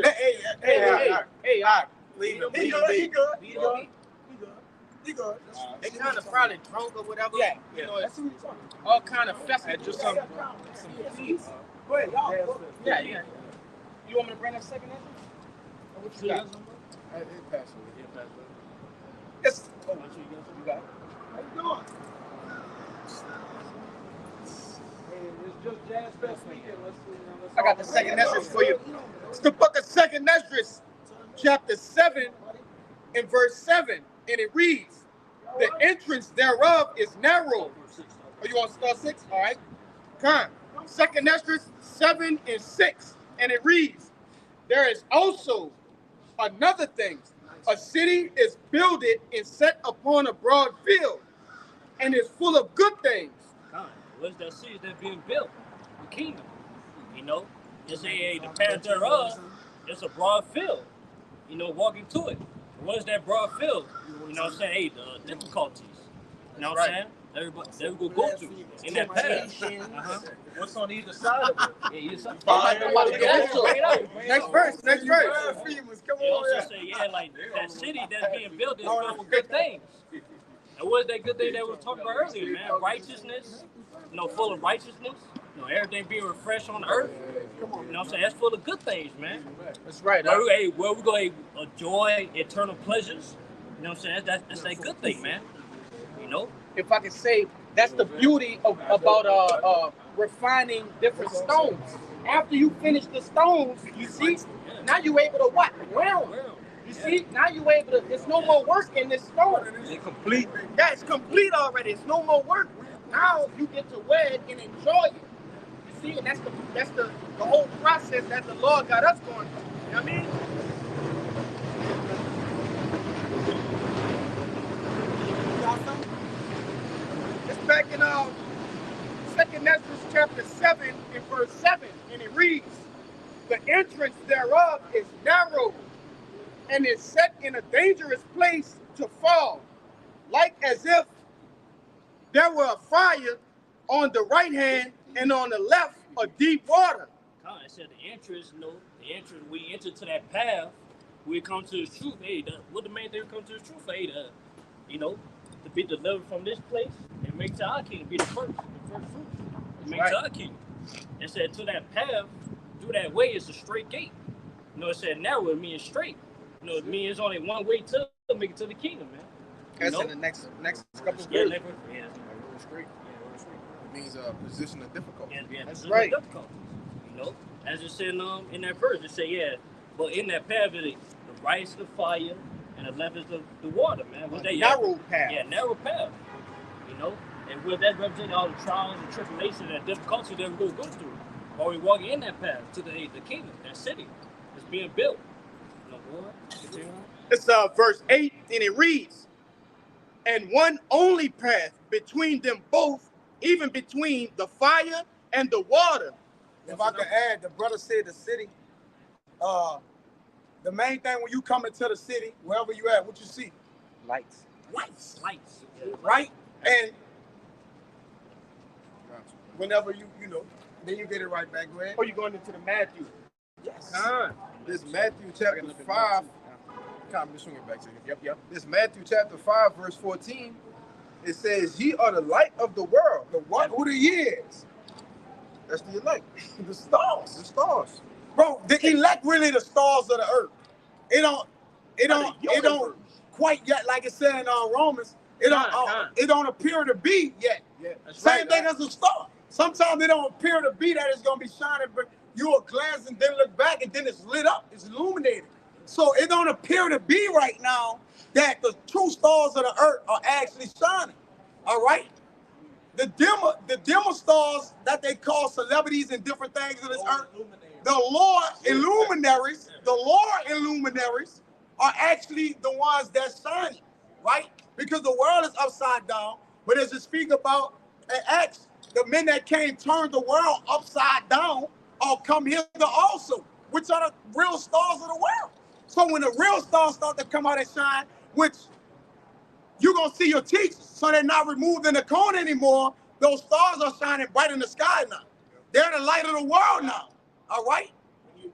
Hey, Leave him. He good. They kind of probably drunk or whatever. Yeah. You know, it's all kind of festive. Just some peace. Go ahead, y'all. Yeah. You want me to bring that second in? Or what you got? Yes. You got it. How you doing? I got the second Esdras for you. It's the book of second Esdras, chapter 7 and verse 7. And it reads, "The entrance thereof is narrow." Oh, you want to start 6? All right. Come. Second Esdras 7 and 6. And it reads, "There is also another thing. A city is builded and set upon a broad field, and is full of good things." What's that city that's being built? The kingdom. You know, it's the path thereof. It's a broad field. You know, walking to it. What is that broad field? You know what I'm saying? Hey, the difficulties. You know what I'm saying? Everybody will go through in that path. What's on either side of it? Yeah, either side. Next verse. Come on. Say, like that city that's being built is filled with good things. And what is that good thing that we were talking about earlier, man? Righteousness, full of righteousness. Everything being refreshed on the earth. You know what I'm saying? That's full of good things, man. That's right. Where we go enjoy eternal pleasures. You know what I'm saying? That's that good thing, man. You know? If I can say, that's the beauty about refining different stones. After you finish the stones, you see, now you're able to what? Round. You see, now you're able to, there's no more work in this stone. It's complete. Yeah, it's complete already. It's no more work. Now you get to wear it and enjoy it. You see, and that's the whole process that the Lord got us going through. You know what I mean? It's back in second Esdras chapter 7 and verse 7, and it reads, "The entrance thereof is narrow, and is set in a dangerous place to fall, like as if there were a fire on the right hand and on the left a deep water." I said the entrance, we enter to that path, we come to the truth. Hey, what the main thing we come to the truth? Hey, to be delivered from this place and make to our kingdom, be the first fruits. And make to our kingdom. It said to that path, through that way is a straight gate. It said narrow, it means straight. It means there's only one way to make it to the kingdom, man. That's in the next couple of years. Straight. It means a position of difficulty. That's right. As it said in that verse, it said, but in that path, the rise of the fire, and the left is the water, man. What they narrow path. Yeah, narrow path. You know, and with that representing all the trials and tribulations and difficulties that we're going to go through while we walking in that path to the kingdom, that city that's being built. You know, boy, continue on. It's verse 8, and it reads, and one only path between them both, even between the fire and the water. If I could add, the brother said the city. The main thing when you come into the city, wherever you at, what you see? Lights. Lights. Lights. Yeah. Right? And whenever you know, then you get it right back. Go ahead. Or you going into the Matthew? Yes. This Matthew chapter 5. Come, just swing it back to you. Yep. This Matthew chapter 5, verse 14. It says, "Ye are the light of the world." The what? Who the years? That's the elect. The stars. The stars. Bro, the elect really the stars of the earth. It don't quite yet, like it said in Romans. It don't appear to be yet. Yeah, Same thing as a star. Sometimes it don't appear to be that it's gonna be shining, but you'll glance and then look back and then it's lit up, it's illuminated. So it don't appear to be right now that the true stars of the earth are actually shining. All right. The dimmer stars that they call celebrities and different things of this earth, the Lord illuminaries are actually the ones that's shining, right? Because the world is upside down. But as you speak about in Acts, the men that came turned the world upside down or come hither also, which are the real stars of the world. So when the real stars start to come out and shine, which you're going to see your teachers, so they're not removed in the cone anymore, those stars are shining bright in the sky now. They're the light of the world now, all right? When you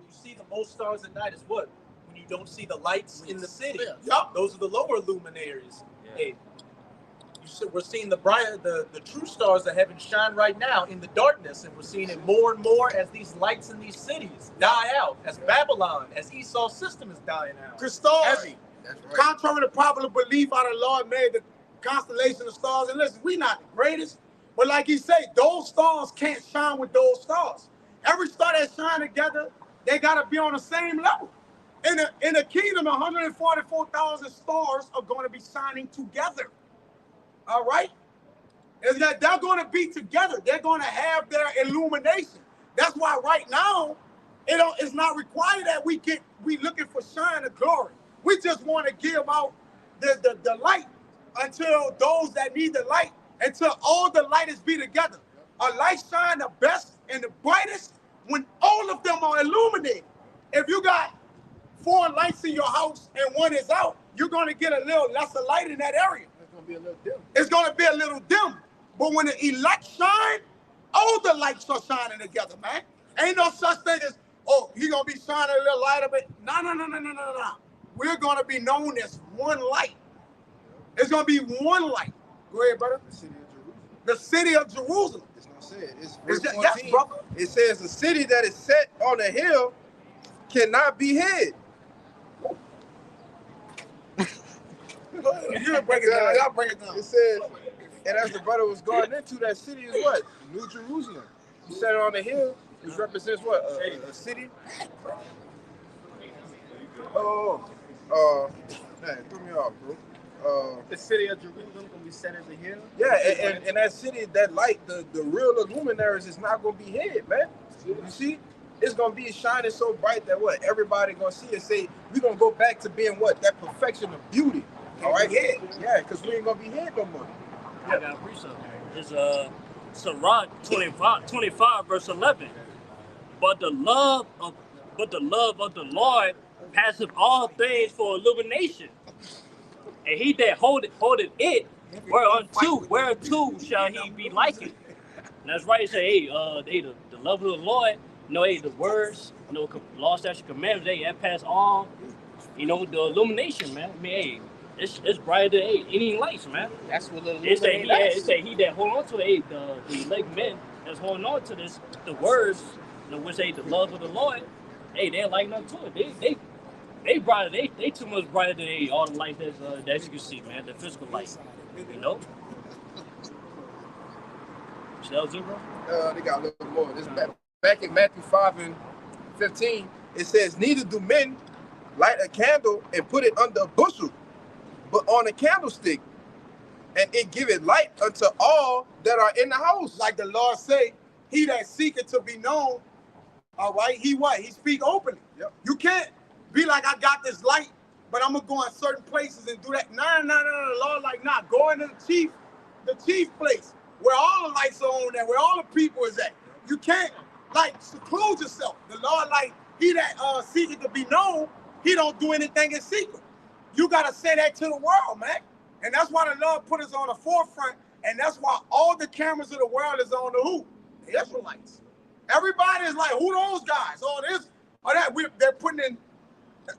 see the most stars at night is what? When you don't see the lights in the city. Yep. Those are the lower luminaries. Yeah. Hey, we're seeing the true stars of heaven shine right now in the darkness, and we're seeing it more and more as these lights in these cities die out, as Babylon, as Esau's system is dying out. Christos, contrary to popular belief, how the Lord made the constellation of stars. And listen, we're not the greatest, but like he said, those stars can't shine with those stars. Every star that shine together, they got to be on the same level. In the kingdom, 144,000 stars are going to be shining together. All right? Is that they're going to be together. They're going to have their illumination. That's why right now, it's not required that we looking for shine of glory. We just want to give out the light until those that need the light, until all the lighters be together. A light shine the best and the brightest when all of them are illuminated. If you got 4 lights in your house and one is out, you're going to get a little lesser light in that area. It's going to be a little dim. But when the elect shine, all the lights are shining together, man. Ain't no such thing as, oh, he going to be shining a little light of it. No. We're going to be known as one light. It's going to be one light. Go ahead, brother. The city of Jerusalem. It's not said. It's verse 14. Yes, brother. It says the city that is set on a hill cannot be hid. You break it down. Y'all break it down. It says, and as the brother was going into, that city is what? New Jerusalem. You set it on a hill, which represents what? A city. Man, threw me off, bro. The city of Jerusalem gonna be set as a hill. Yeah, and that city, that light, the real luminaries is not gonna be hid, man. You see, it's gonna be shining so bright that what everybody gonna see and say we're gonna go back to being what? That perfection of beauty. All right, yeah, because we ain't gonna be hid no more. I got a precept. It's Sirach 25 verse 11. But the love of the Lord passeth all things for illumination. And he that holdeth it, whereunto shall he be likened. And that's right. He say, hey, the love of the Lord, the words, law, statute, commandments, that pass all, the illumination, man. I mean, hey, it's brighter than any lights, man. That's what the It say he that hold on to the elect men that's holding on to this, the words, which say the love of the Lord, hey, they're lighting up to it. They brighter. They too much brighter than all the lights that you can see, man. The physical light, See that was it, bro? They got a little more. This back in Matthew 5 and 15. It says, neither do men light a candle and put it under a bushel, but on a candlestick, and it giveth light unto all that are in the house. Like the Lord say, he that seeketh to be known, all right, he what? He speak openly. Yep. You can't be like, I got this light, but I'm gonna go in certain places and do that. No. The Lord like, nah, go into the chief place where all the lights are on there, where all the people is at. You can't like seclude yourself. The Lord like, he that seeketh to be known, he don't do anything in secret. You gotta say that to the world, man. And that's why the Lord put us on the forefront, and that's why all the cameras of the world is on the who? The Israelites. Everybody is like, who those guys? All this, all that. They're putting in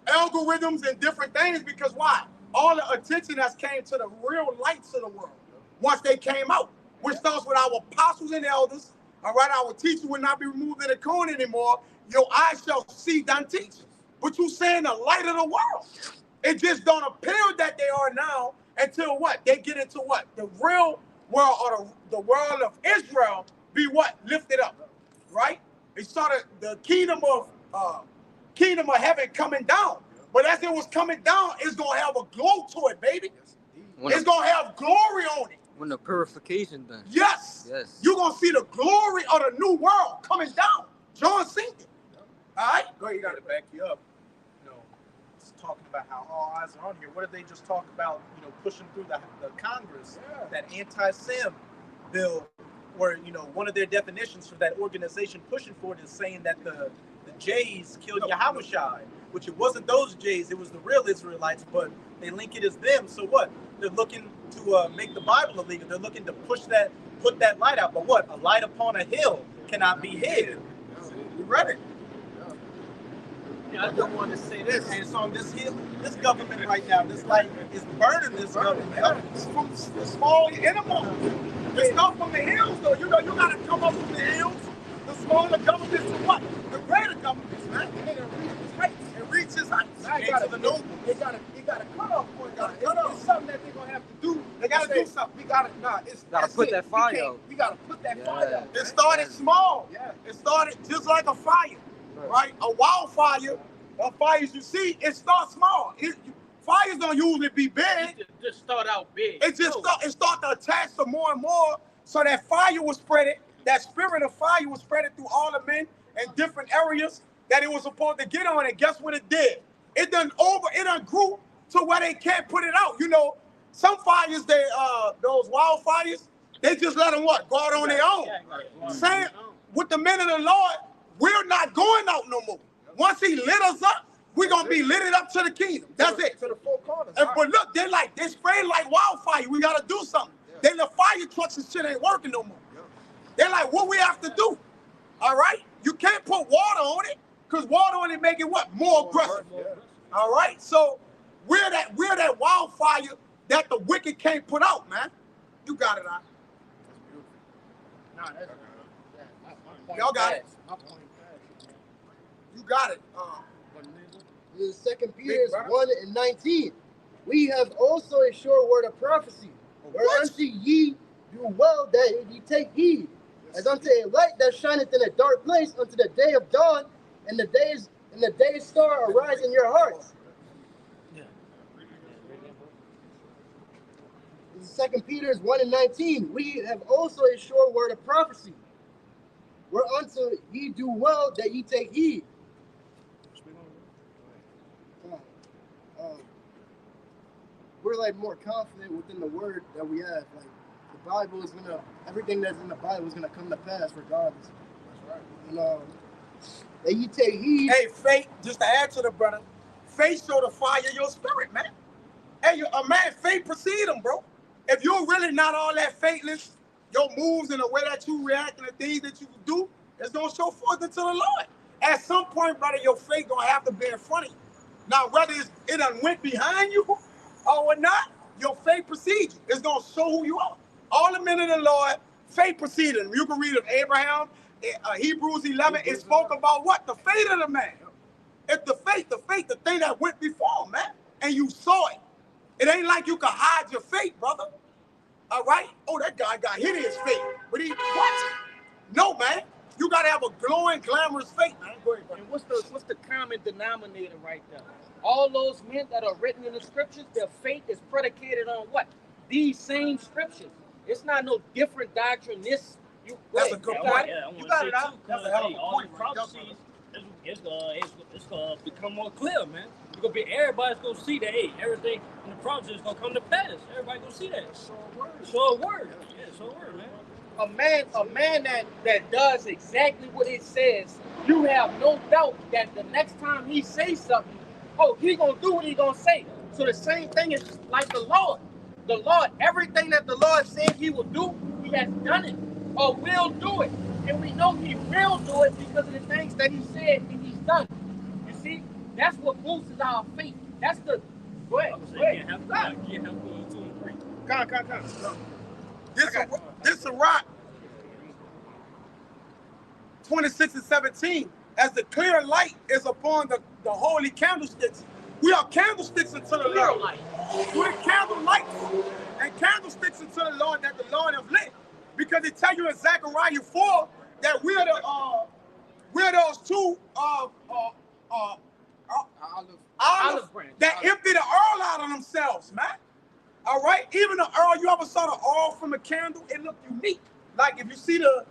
algorithms and different things because why? All the attention has came to the real lights of the world once they came out, which starts with our apostles and elders. All right, our teacher will not be removed in the cone anymore. Your eyes shall see thy teachers. But you saying the light of the world. It just don't appear that they are now until what? They get into what? The real world or the world of Israel be what? Lifted up, right? It started the kingdom of heaven coming down. But as it was coming down, it's going to have a glow to it, baby. It's going to have glory on it. When the purification done. Yes. Yes. You're going to see the glory of the new world coming down. John seen it. All right? Go ahead, you got to back you up. You know, it's talking about how all eyes are on here. What did they just talk about, you know, pushing through the Congress, that anti-Sim bill, where, you know, one of their definitions for that organization pushing for it is saying that the Jays killed Yahushua, which it wasn't those Jays, it was the real Israelites, but they link it as them. So what? They're looking to make the Bible illegal. They're looking to put that light out. But what? A light upon a hill cannot be hid. You read it. Yeah, I just wanted to say this. And it's on this hill, this government right now. This light is burning this government. It's from the small animals. It's not from the hills, though. You know, you got to come up from the hills. The smaller governments to what? The greater governments, man. And then it reaches heights. Now you got to cut off point. It's something that they're gonna have to do. They gotta do something. We gotta put that fire out. We gotta put that fire out. It started small. Yeah. It started just like a fire, right? A wildfire. The fires you see, it starts small. Fires don't usually be big. It just start out big. It just start to attach to more and more, so that fire was spreaded. That spirit of fire was spreaded through all the men in different areas that it was supposed to get on. And guess what it did? It done grew to where they can't put it out. You know, some fires, those wildfires, they just let them what? Go out on their own. Same with the men of the Lord, we're not going out no more. Once he lit us up, we're going to be lit up to the kingdom. That's it. To the four corners. But look, they spraying like wildfire. We got to do something. Then the fire trucks and shit ain't working no more. They're like, what we have to do? All right? You can't put water on it, because water on it make it what? More aggressive. All right? So we're that wildfire that the wicked can't put out, man. You got it, y'all got it. You got it. In 2 Peter 1:19, we have also a sure word of prophecy, whereunto ye do well that ye take heed, as unto a light that shineth in a dark place, unto the day of dawn, and the day's star arise in your hearts. In 2 Peter 1:19, we have also a sure word of prophecy, whereunto ye do well that ye take heed. We're like more confident within the word that we have. Like the Bible is everything that's in the Bible is gonna come to pass regardless. That's right. And that you take heed. Hey, faith, just to add to the brother, faith show the fire of your spirit, man. Hey, faith precede them, bro. If you're really not all that faithless, your moves and the way that you react and the things that you do, it's gonna show forth into the Lord. At some point, brother, your faith gonna have to be in front of you. Now, whether it done went behind you or not, your faith precedes you. It's going to show who you are. All the men of the Lord, faith preceded them. You can read of Abraham, Hebrews 11, it spoke about what? The faith of the man. It's the faith, the thing that went before, man. And you saw it. It ain't like you can hide your faith, brother. All right? Oh, that guy got hit in his faith. But what? No, man. You gotta have a glowing, glamorous faith, man. Go ahead, brother. And what's the common denominator right there? All those men that are written in the scriptures, their faith is predicated on what? These same scriptures. It's not no different doctrine. That's a good point. You got it out. That's a hell of a all point the right there, prophecies, it's gonna become more clear, man. It's gonna be everybody's gonna see that. Hey, everything in the prophecy is gonna come to pass. Everybody gonna see that. So a word. Yeah, so a word, man. A man that does exactly what it says, you have no doubt that the next time he says something, he gonna do what he gonna say. So the same thing is like the Lord. The Lord, everything that the Lord said he will do, he has done it or will do it. And we know he will do it because of the things that he said and he's done. You see, that's what boosts our faith. That's the, go ahead. Come. This a rock. 26 and 17. As the clear light is upon the holy candlesticks, we are candlesticks unto the Lord. We're candle lights and candlesticks unto the Lord that the Lord have lit. Because it tell you in Zechariah 4 that we're those two olive branches that empty the oil out of themselves, man. All right, even the oil, you ever saw the oil from a candle? It looked unique. Like if you see the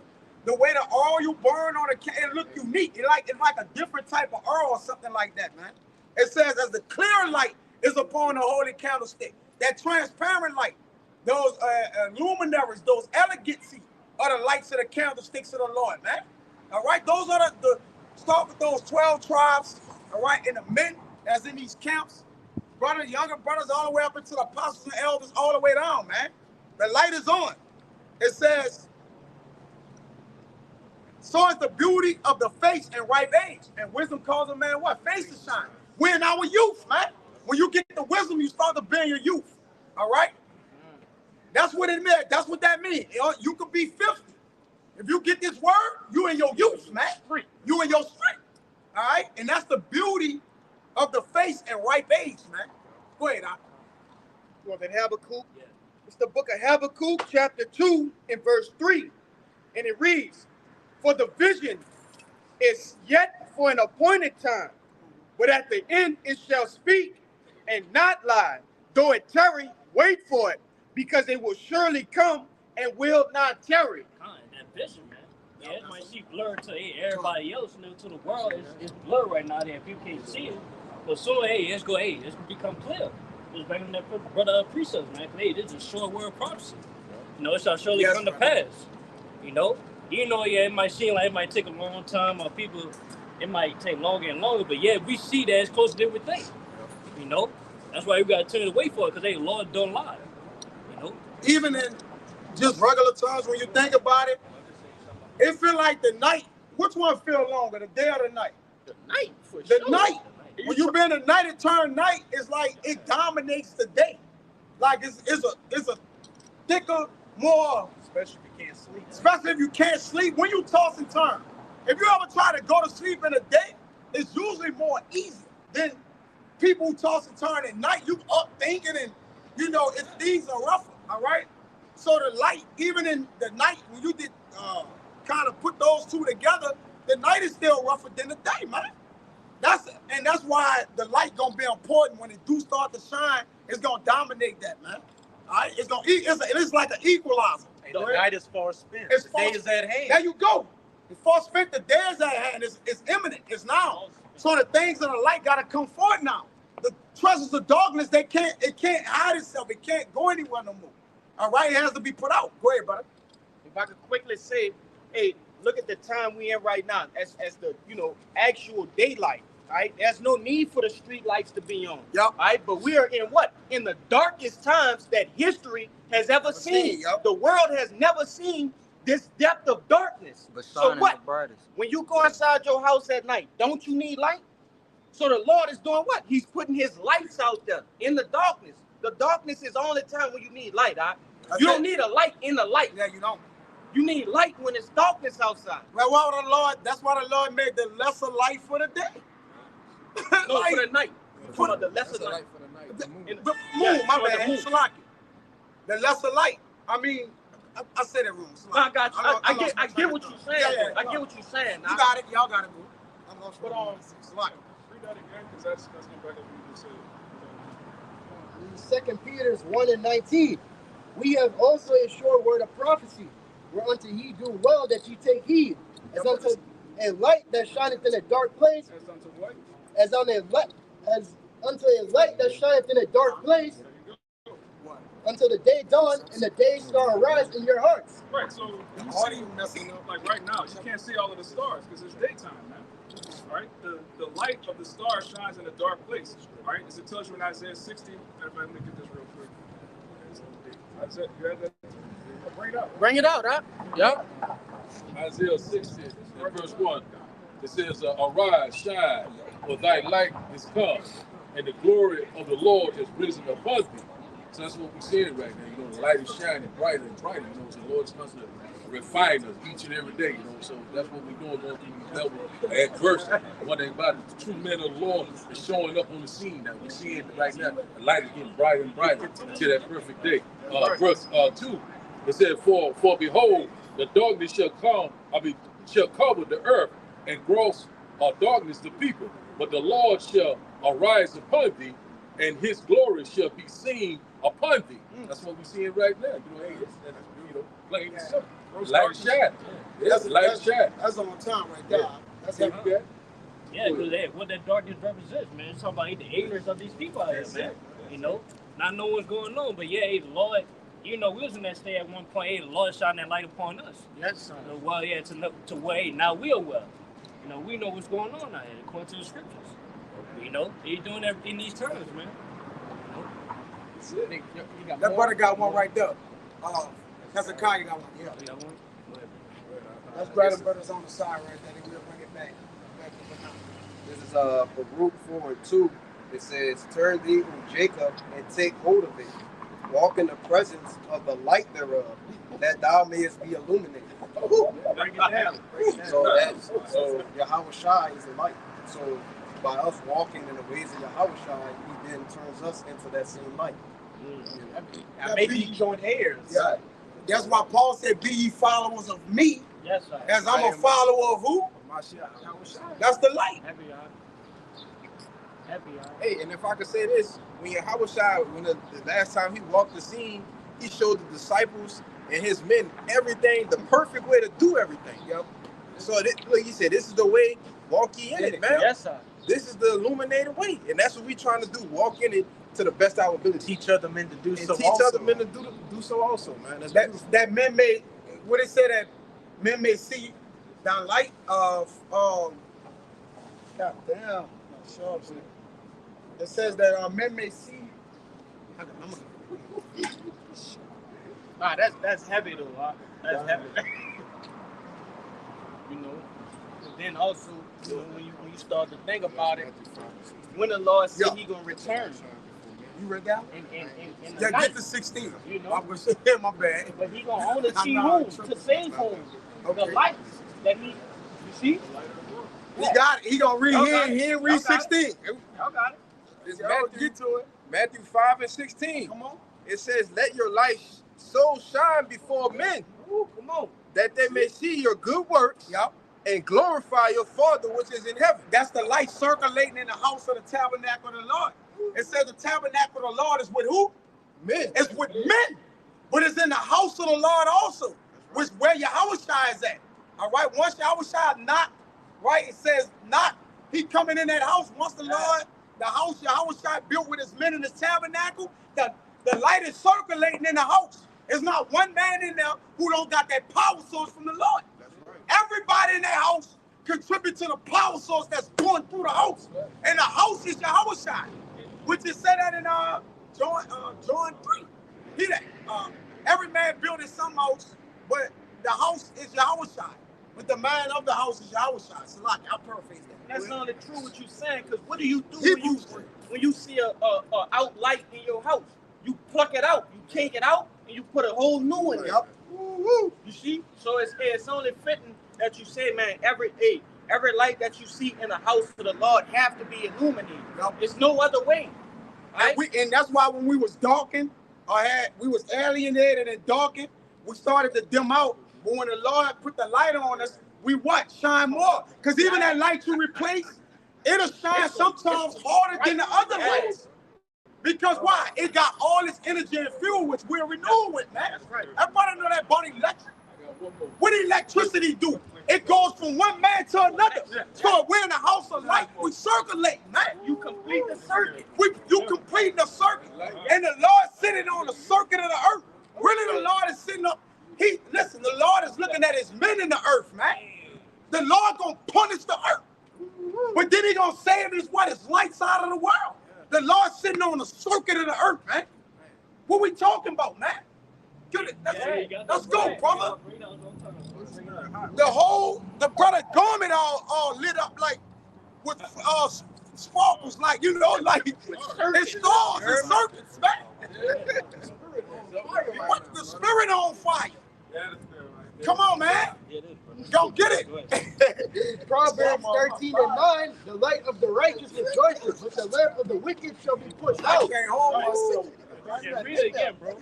way the oil you burn on a candle, it looked unique. It's like a different type of oil or something like that, man. It says, as the clear light is upon the holy candlestick, that transparent light, those luminaries, those elegancy are the lights of the candlesticks of the Lord, man. All right, those are the start with those 12 tribes, all right, and the men that's in these camps. Brothers, younger brothers, all the way up into the apostles and elders, all the way down, man. The light is on. It says, so is the beauty of the face and ripe age. And wisdom calls a man what? Face to shine. We're in our youth, man. When you get the wisdom, you start to bear your youth. All right? That's what it meant. That's what that means. You could be 50. If you get this word, you in your youth, man. You in your strength. All right? And that's the beauty of the face and ripe age, man. Go ahead, Doc. You want that Habakkuk? Yeah. It's the book of Habakkuk, chapter 2, and verse 3. And it reads, for the vision is yet for an appointed time, but at the end it shall speak and not lie. Though it tarry, wait for it, because it will surely come and will not tarry. That vision, man. Yeah, it might seem blurred to everybody else, to the world. It's blurred right now there. People can't see it. But soon, it's gonna become clear. Just bringing that brother precepts, man. Hey, this is a short word prophecy. It shall surely come to pass. It might seem like it might take a long time, or people, it might take longer and longer, but we see that it's closer than we think. That's why we gotta turn away for it, because Lord don't lie. Even in just regular times, when you think about it, it feel like the night. Which one feel longer, the day or the night? The night, for sure. The night. When you been at night, it turn night. It's like it dominates the day. Like it's a thicker, more. Especially if you can't sleep. Especially if you can't sleep. When you toss and turn. If you ever try to go to sleep in the day, it's usually more easy than people who toss and turn at night. You up thinking and things are rougher. All right. So the light, even in the night, when you did kind of put those two together, the night is still rougher than the day, man. That's why the light gonna be important. When it do start to shine, it's gonna dominate that, man. All right, it's like an equalizer. And the night is far spent. The day is at hand. There you go. It's far spent. The day is at hand. It's imminent. It's now. So the things of the light gotta come forth now. The treasures of darkness, it can't hide itself. It can't go anywhere no more. All right, it has to be put out. Go ahead, brother. If I could quickly say, hey, look at the time we in right now as the actual daylight. Right? There's no need for the street lights to be on. Yep. Right? But we are in what? In the darkest times that history has ever seen. Yep. The world has never seen this depth of darkness. But so what? When you go inside your house at night, don't you need light? So the Lord is doing what? He's putting his lights out there in the darkness. The darkness is the only time when you need light. Right? You don't need a light in the light. Yeah, you don't. You need light when it's darkness outside. Well, that's why the Lord made the lesser light for the day. No, for the night. For the lesser light. The moon, my bad. The lesser light. I mean, I said it wrong. No, I got you. I get what you're saying. Yeah, I get what you're saying. You got it. Y'all got it, bro. I'm lost. But Salaki. Read that again, because that's going back up what you just said. 2 Peter's 1:19. We have also a sure word of prophecy, whereunto ye do well that ye take heed, as unto a light that shineth in a dark place, As unto what? as unto a light that shineth in a dark place, until the day dawn and the day star arise in your hearts. Right, so The you audio see, messing up. like right now, you can't see all of the stars because it's daytime, man. Right? The light of the star shines in a dark place. All right? As it tells you in Isaiah 60. Let me get this real quick. Isaiah, you have that? Bring it up. Bring it out, huh? Yep. Isaiah 60, and verse 1. It says, arise, shine, for thy light is come, and the glory of the Lord is risen upon thee. So that's what we're seeing right now. You know, the light is shining brighter and brighter. You know, so the Lord is constantly refining us each and every day. You know, so that's what we're doing, going through these levels of adversity. One thing about it, the true men of the Lord is showing up on the scene now. We're seeing it right now. The light is getting brighter and brighter until that perfect day. Verse 2, it said, For behold, the darkness shall cover the earth, and gross darkness the people. But the Lord shall arise upon thee, and his glory shall be seen upon thee. That's what we're seeing right now. You know, hey, plain and simple. Light shine. Yes, light shine. That's on time right there. That's heavy. Yeah, because what that darkness represents, man, it's talking about the ignorance of these people out here, man. You know, not knowing what's going on, but yeah, hey, the Lord, you know, we was in that state at one point, hey, the Lord shining that light upon us. Yes, sir. You know, well, yeah, to where, hey, now we are well. You know, we know what's going on out here, according to the scriptures. You know, he's doing everything in these terms, man. That brother got one right there. Hezekiah got one. Yeah. You got one? That's brother brothers on the side right there. They will bring it back. This is Baruch 4:2. It says, turn thee from Jacob and take hold of it. Walk in the presence of the light thereof, that thou mayest be illuminated. Break it down. So Yahweh Shai is the light. So by us walking in the ways of Yahweh Shai, he then turns us into that same light. And maybe you join heirs. Yeah. That's why Paul said, be ye followers of me, Yes, sir. as I'm a follower of who? That's the light. Happy y'all. Happy y'all. Hey, and if I could say this, when Yahweh Shai, when the last time he walked the scene, he showed the disciples and his men everything, the perfect way to do everything. Yep. So like he said, this is the way, walk ye in it, man. Yes, sir. This is the illuminated way. And that's what we're trying to do, walk in it to the best of our ability. Teach other men to do and so teach also. other men to do so also, man. That's That men may, what it said that men may see the light of, God damn. It says that men may see. That's heavy though. That's heavy. You know. And then also, you know, when you start to think about it, when the Lord said He gonna return, You read that? in the Yeah, night, get to 16. you know. I'm gonna say, my bad. But He gonna only see whom to save whom the light that He. You see? He got it. He gonna read Y'all here. got it. He Y'all read got it. 16. Y'all got it. It's Yo, get to it. Matthew 5:16. Come on. It says, let your light so shine before men, Ooh, come on. that they may see your good works Yep. and glorify your Father which is in heaven. That's the light circulating in the house of the tabernacle of the Lord. It says the tabernacle of the Lord is with who? Men. It's with men. But it's in the house of the Lord also, which where Yahweh Shai is at. All right. Once Yahweh Shai knock, right? It says knock. He coming in that house. Once the Lord, the house Yahweh Shai built with his men in his tabernacle, the light is circulating in the house. There's not one man in there who don't got that power source from the Lord. That's right. Everybody in that house contribute to the power source that's going through the house. And the house is Yahweh Shai, which is said that in John 3. Hear that? Every man building some house, but the house is Yahweh Shai. But the man of the house is Yahweh Shai. So like, I'll paraphrase that. That's not only true what you're saying, because what do you do Hebrews when you see a out light in your house? You pluck it out, you take it out, and you put a whole new one in. Yep. Woo-woo. You see? So it's only fitting that you say, man, every light that you see in the house of the Lord have to be illuminated. Yep. There's no other way. Right? And that's why when we was darkened, we was alienated and darkened, we started to dim out. But when the Lord put the light on us, we what? Shine more. Because even that light you replace, it'll shine sometimes harder than the other lights. Because why? It got all this energy and fuel, which we're renewing with, man. Everybody know that about electric. What did electricity do? It goes from one man to another. So we're in the house of light. We circulate, man. You complete the circuit. You complete the circuit. And the Lord sitting on the circuit of the earth. Really, the Lord is sitting up. Listen, the Lord is looking at his men in the earth, man. The Lord gonna punish the earth. But then he gonna save his light side of the world. The Lord sitting on the circuit of the earth, man. What we talking about, man? Let's go, brother. The brother garment all lit up like with sparkles, like like it's stars and serpents, man. What the spirit on fire? Come on, man. Go get it. Proverbs 13:9, the light of the righteous rejoices, but the lamp of the wicked shall be put out. I can't hold myself. Yeah, read it again, bro.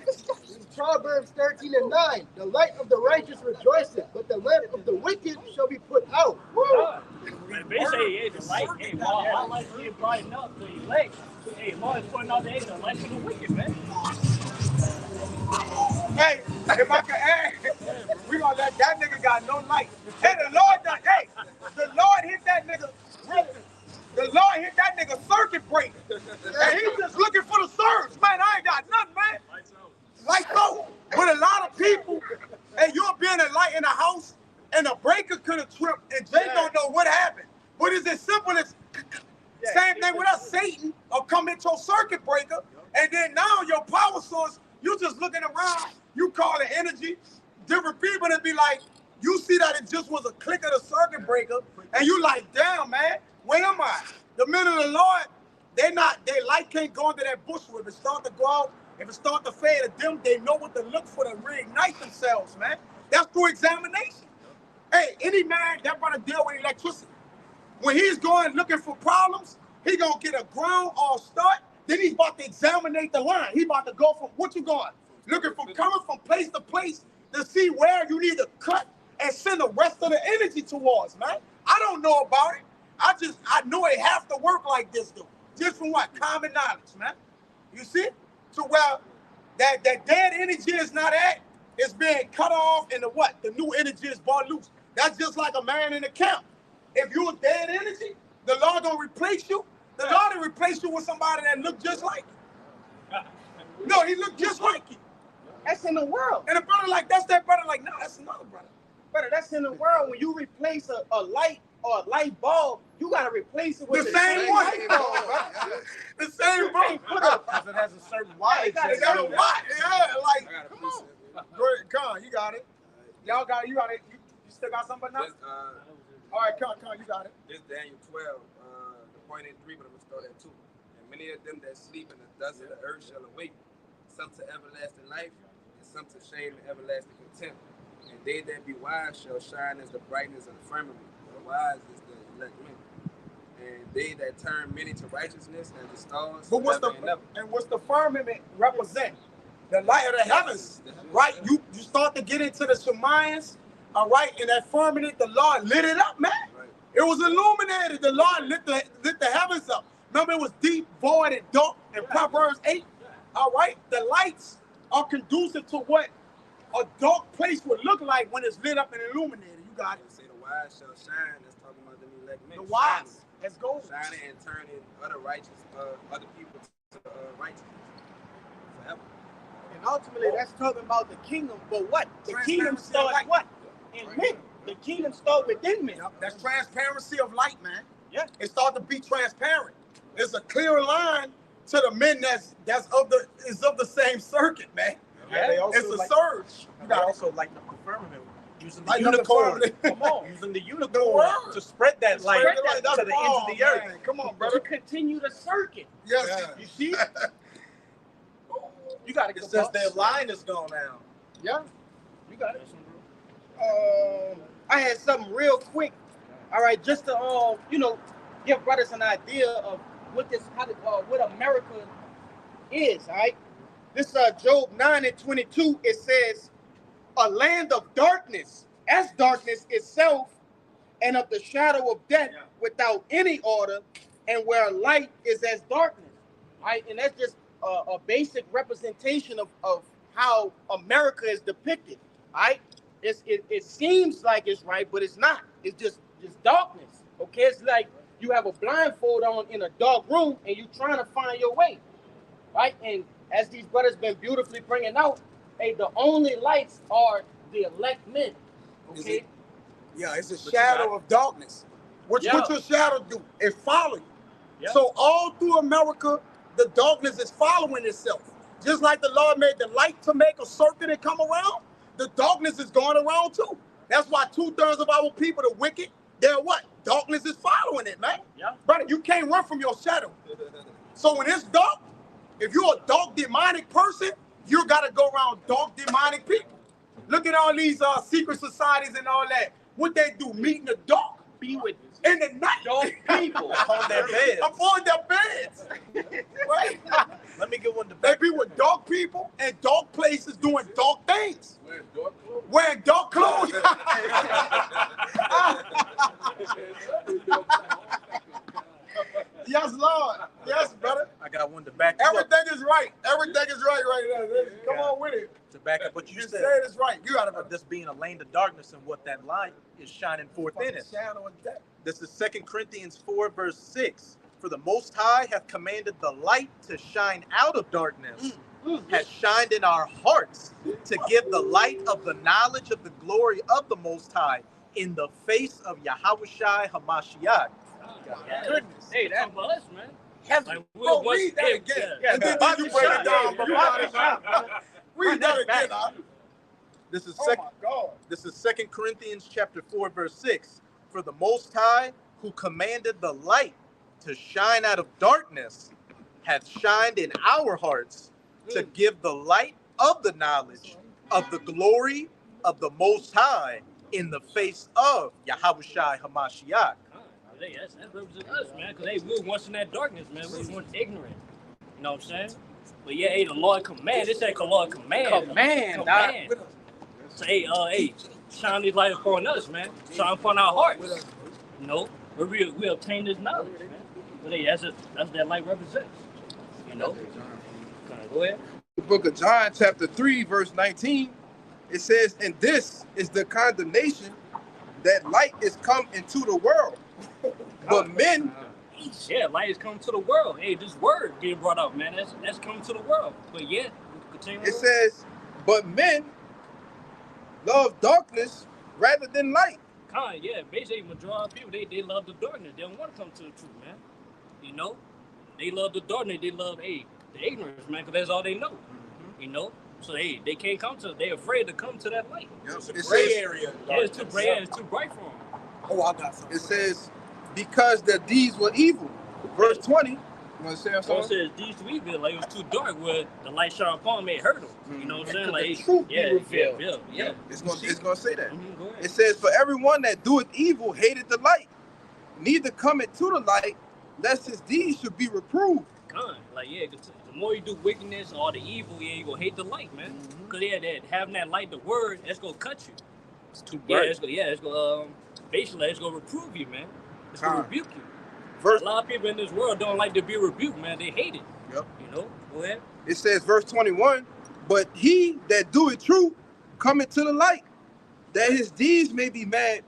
Proverbs 13:9, the light of the righteous rejoices, but the lamp of the wicked shall be put out. They say, hey, the light, hey, my light is brighten up the elect. Hey, Lord is putting out the light for the wicked, man. Hey, if I can add, we gonna let that nigga got no light. Hey, the Lord hit that nigga. The Lord hit that nigga circuit breaker. And he's just looking for the surge. Man, I ain't got nothing, man. Lights out. With a lot of people, and you'll be in a light in the house, and the breaker could have tripped, and Jay don't know what happened. But it's as simple as same thing with us. Satan will come into a circuit breaker, and then now your power source, you just looking around, you call it energy, different people that be like, you see that it just was a click of the circuit breaker, and you like, damn, man, where am I? The men of the Lord, their light can't go into that bush. If it start to go out, if it start to fade to dim, they know what to look for to reignite themselves, man. That's through examination. Hey, any man that want to deal with electricity, when he's going looking for problems, he gonna get a ground all start. Then he's about to examine the line. He about to go from what you going, looking from coming from place to place to see where you need to cut and send the rest of the energy towards, man. I don't know about it. I know it have to work like this, though. Just from what? Common knowledge, man. You see? So well, that dead energy is not at, it's being cut off, and the new energy is brought loose. That's just like a man in the camp. If you're dead energy, the Lord don't replace you. The Lord will replace you with somebody that look just like you. No, he looked just like you. That's in the world. And the brother like, that's that brother like, no, that's another brother. Brother, that's in the world. When you replace a light or a light bulb, you gotta replace it with the same one. The same bulb. Because it has a certain wattage. It got a watt. Yeah, like, come on. Go ahead, Con, you got it. Y'all got it. You got it. You still got something now? All right, Con, you got it. This Daniel 12, the point in 3, but I'm going to start at 2. And many of them that sleep in the dust of the earth shall awake, some to everlasting life, and some to shame and everlasting contempt. And they that be wise shall shine as the brightness of the firmament. The wise is the elect men. And they that turn many to righteousness as the stars. But what's the firmament represent? The light of the heavens, right? You start to get into the Shemayans, all right? And that firmament, the Lord lit it up, man. Right. It was illuminated. The Lord lit the heavens up. Remember, it was deep, void, and dark in Proverbs 8. All right? The lights are conducive to what a dark place would look like when it's lit up and illuminated. You got it. Say the wise shall shine. That's talking about them elect men. The wise. Let's go. Shining and turning other people to righteousness forever. And ultimately, that's talking about the kingdom. But what? The kingdom starts what? In men. The kingdom starts within men. That's transparency of light, man. Yeah. It starts to be transparent. There's a clear line to the men that's of the same circuit, man. Yeah. It's a surge. You got also light up the firmament using the Light unicorn. Come on. Using the unicorn to spread that light to the ends of the earth. Man. Come on, To brother. continue the circuit. Yes. Yeah. You see? You got to It says their line is gone now. Yeah. You got it. I had something real quick. All right, just to give brothers an idea of what America is. All right, this Job 9:22. It says, a land of darkness, as darkness itself, and of the shadow of death, without any order, and where light is as darkness. Right? And that's just a basic representation of how America is depicted. Right? It seems like it's right, but it's not. It's just darkness. Okay, it's like you have a blindfold on in a dark room and you're trying to find your way. Right? And as these brothers been beautifully bringing out, hey, the only lights are the elect men. Okay? Yeah, it's a shadow of darkness. What your shadow do? It follow you. Yeah. So all through America, the darkness is following itself. Just like the Lord made the light to make a circuit and come around, the darkness is going around too. That's why 2/3 of our people, the wicked, they're what? Darkness is following it, man. Yeah. Brother, you can't run from your shadow. So when it's dark, if you're a dark demonic person, you gotta go around dark demonic people. Look at all these secret societies and all that. What they do, meet in the dark. Be with in the night. dark people on their beds. Upon their beds. Right? Let me get one to They back. be with dark people and dark places doing dark things. Wearing dark clothes. Wearing dark clothes. Yes, Lord. Yes, brother. I got one to back you up. Everything is right. Everything is right now. Come on with it. To back up what you You said. said it's right. You gotta Of this being a land of darkness and what that light is shining forth in it. shadow of death. This is 2 Corinthians 4, verse 6. For the Most High hath commanded the light to shine out of darkness, has shined in our hearts to give the light of the knowledge of the glory of the Most High in the face of Yahushai Hamashiach. Goodness. Hey, that's about us, man. Like, Bro, read that again. And then you break it down. Read that again. This is Oh my God. This is 2 Corinthians chapter 4, verse 6. For the Most High, who commanded the light to shine out of darkness, hath shined in our hearts to give the light of the knowledge of the glory of the Most High in the face of Yahushai Hamashiach. Hey, that's represents us, man. Because, hey, we were once in that darkness, man. We were once ignorant. You know what I'm saying? But, yeah, hey, the Lord command. This ain't the Lord command. Command. So, hey, shine these light upon us, man. Shine upon our hearts. You know, where we obtain this knowledge, man. But, hey, that's that light represents. You know? Go ahead. The book of John, chapter 3, verse 19, it says, and this is the condemnation that light is come into the world. But men, yeah, light is coming to the world. Hey, this word being brought up, man, that's coming to the world. But yeah, continue. it says, but men love darkness rather than light. Yeah, basically, majority of people, they love the darkness. They don't want to come to the truth, man. You know, they love the darkness. They love, the ignorance, man, because that's all they know. You know, so they can't come to. They're afraid to come to that light. Yep. It's a gray area. Yeah, it's too gray. It's too bright for them. Oh, I got something. It says, because their deeds were evil. Verse 20. You want to say So it something? says these two evil, like it was too dark. Where the light shone upon me, it hurt them. You know what I'm saying? Like, the truth be revealed. Yeah. It's gonna say that. Go ahead. It says, for everyone that doeth evil hated the light, neither cometh to the light, lest his deeds should be reproved. The more you do wickedness or the evil, you gonna hate the light, man. Because that having that light, the word, that's gonna cut you. It's too Yeah, bright. it's gonna basically it's gonna reprove you, man. It's gonna rebuke you. Verse, A lot of people in this world don't like to be rebuked, man. They hate it. Yep. You know. Go ahead. it says, verse 21, but he that doeth true cometh to the light, that his deeds may be made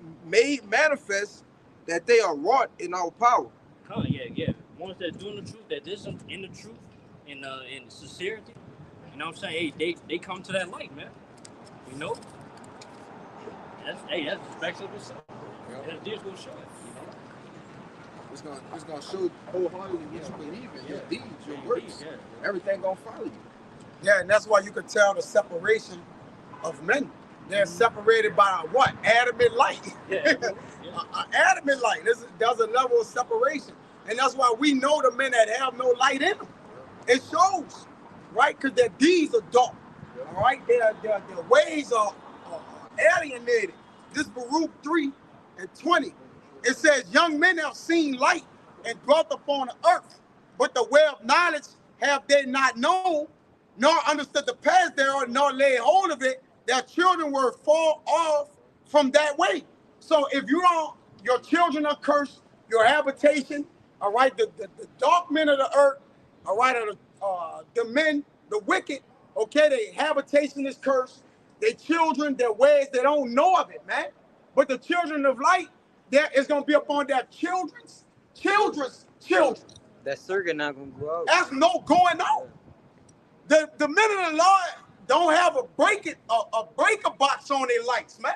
manifest, that they are wrought in our power. Yeah. Ones that doing the truth, that is in the truth, in sincerity. You know what I'm saying? Hey, they come to that light, man. You know. That's the specs of itself. That deeds will show it. You know. It's gonna show wholeheartedly what you believe in, your deeds, your works. Everything gonna follow you. Yeah, and that's why you can tell the separation of men. They're separated by what? Adamant light. Adamant light. There's a level of separation. And that's why we know the men that have no light in them. It shows, right? Because their deeds are dark. All right? Their ways are alienated. This Baruch 3:20. It says, young men have seen light and dwelt upon the earth, but the way of knowledge have they not known, nor understood the path thereof, nor laid hold of it, their children will fall off from that way. So if you don't, your children are cursed, your habitation, all right, the dark men of the earth, all right, the men, the wicked, okay, their habitation is cursed, their children, their ways, they don't know of it, man. But the children of light, there is going to be upon their children's children. That circuit not gonna go out. That's no going on. The men of the Lord don't have a breaker box on their lights, man.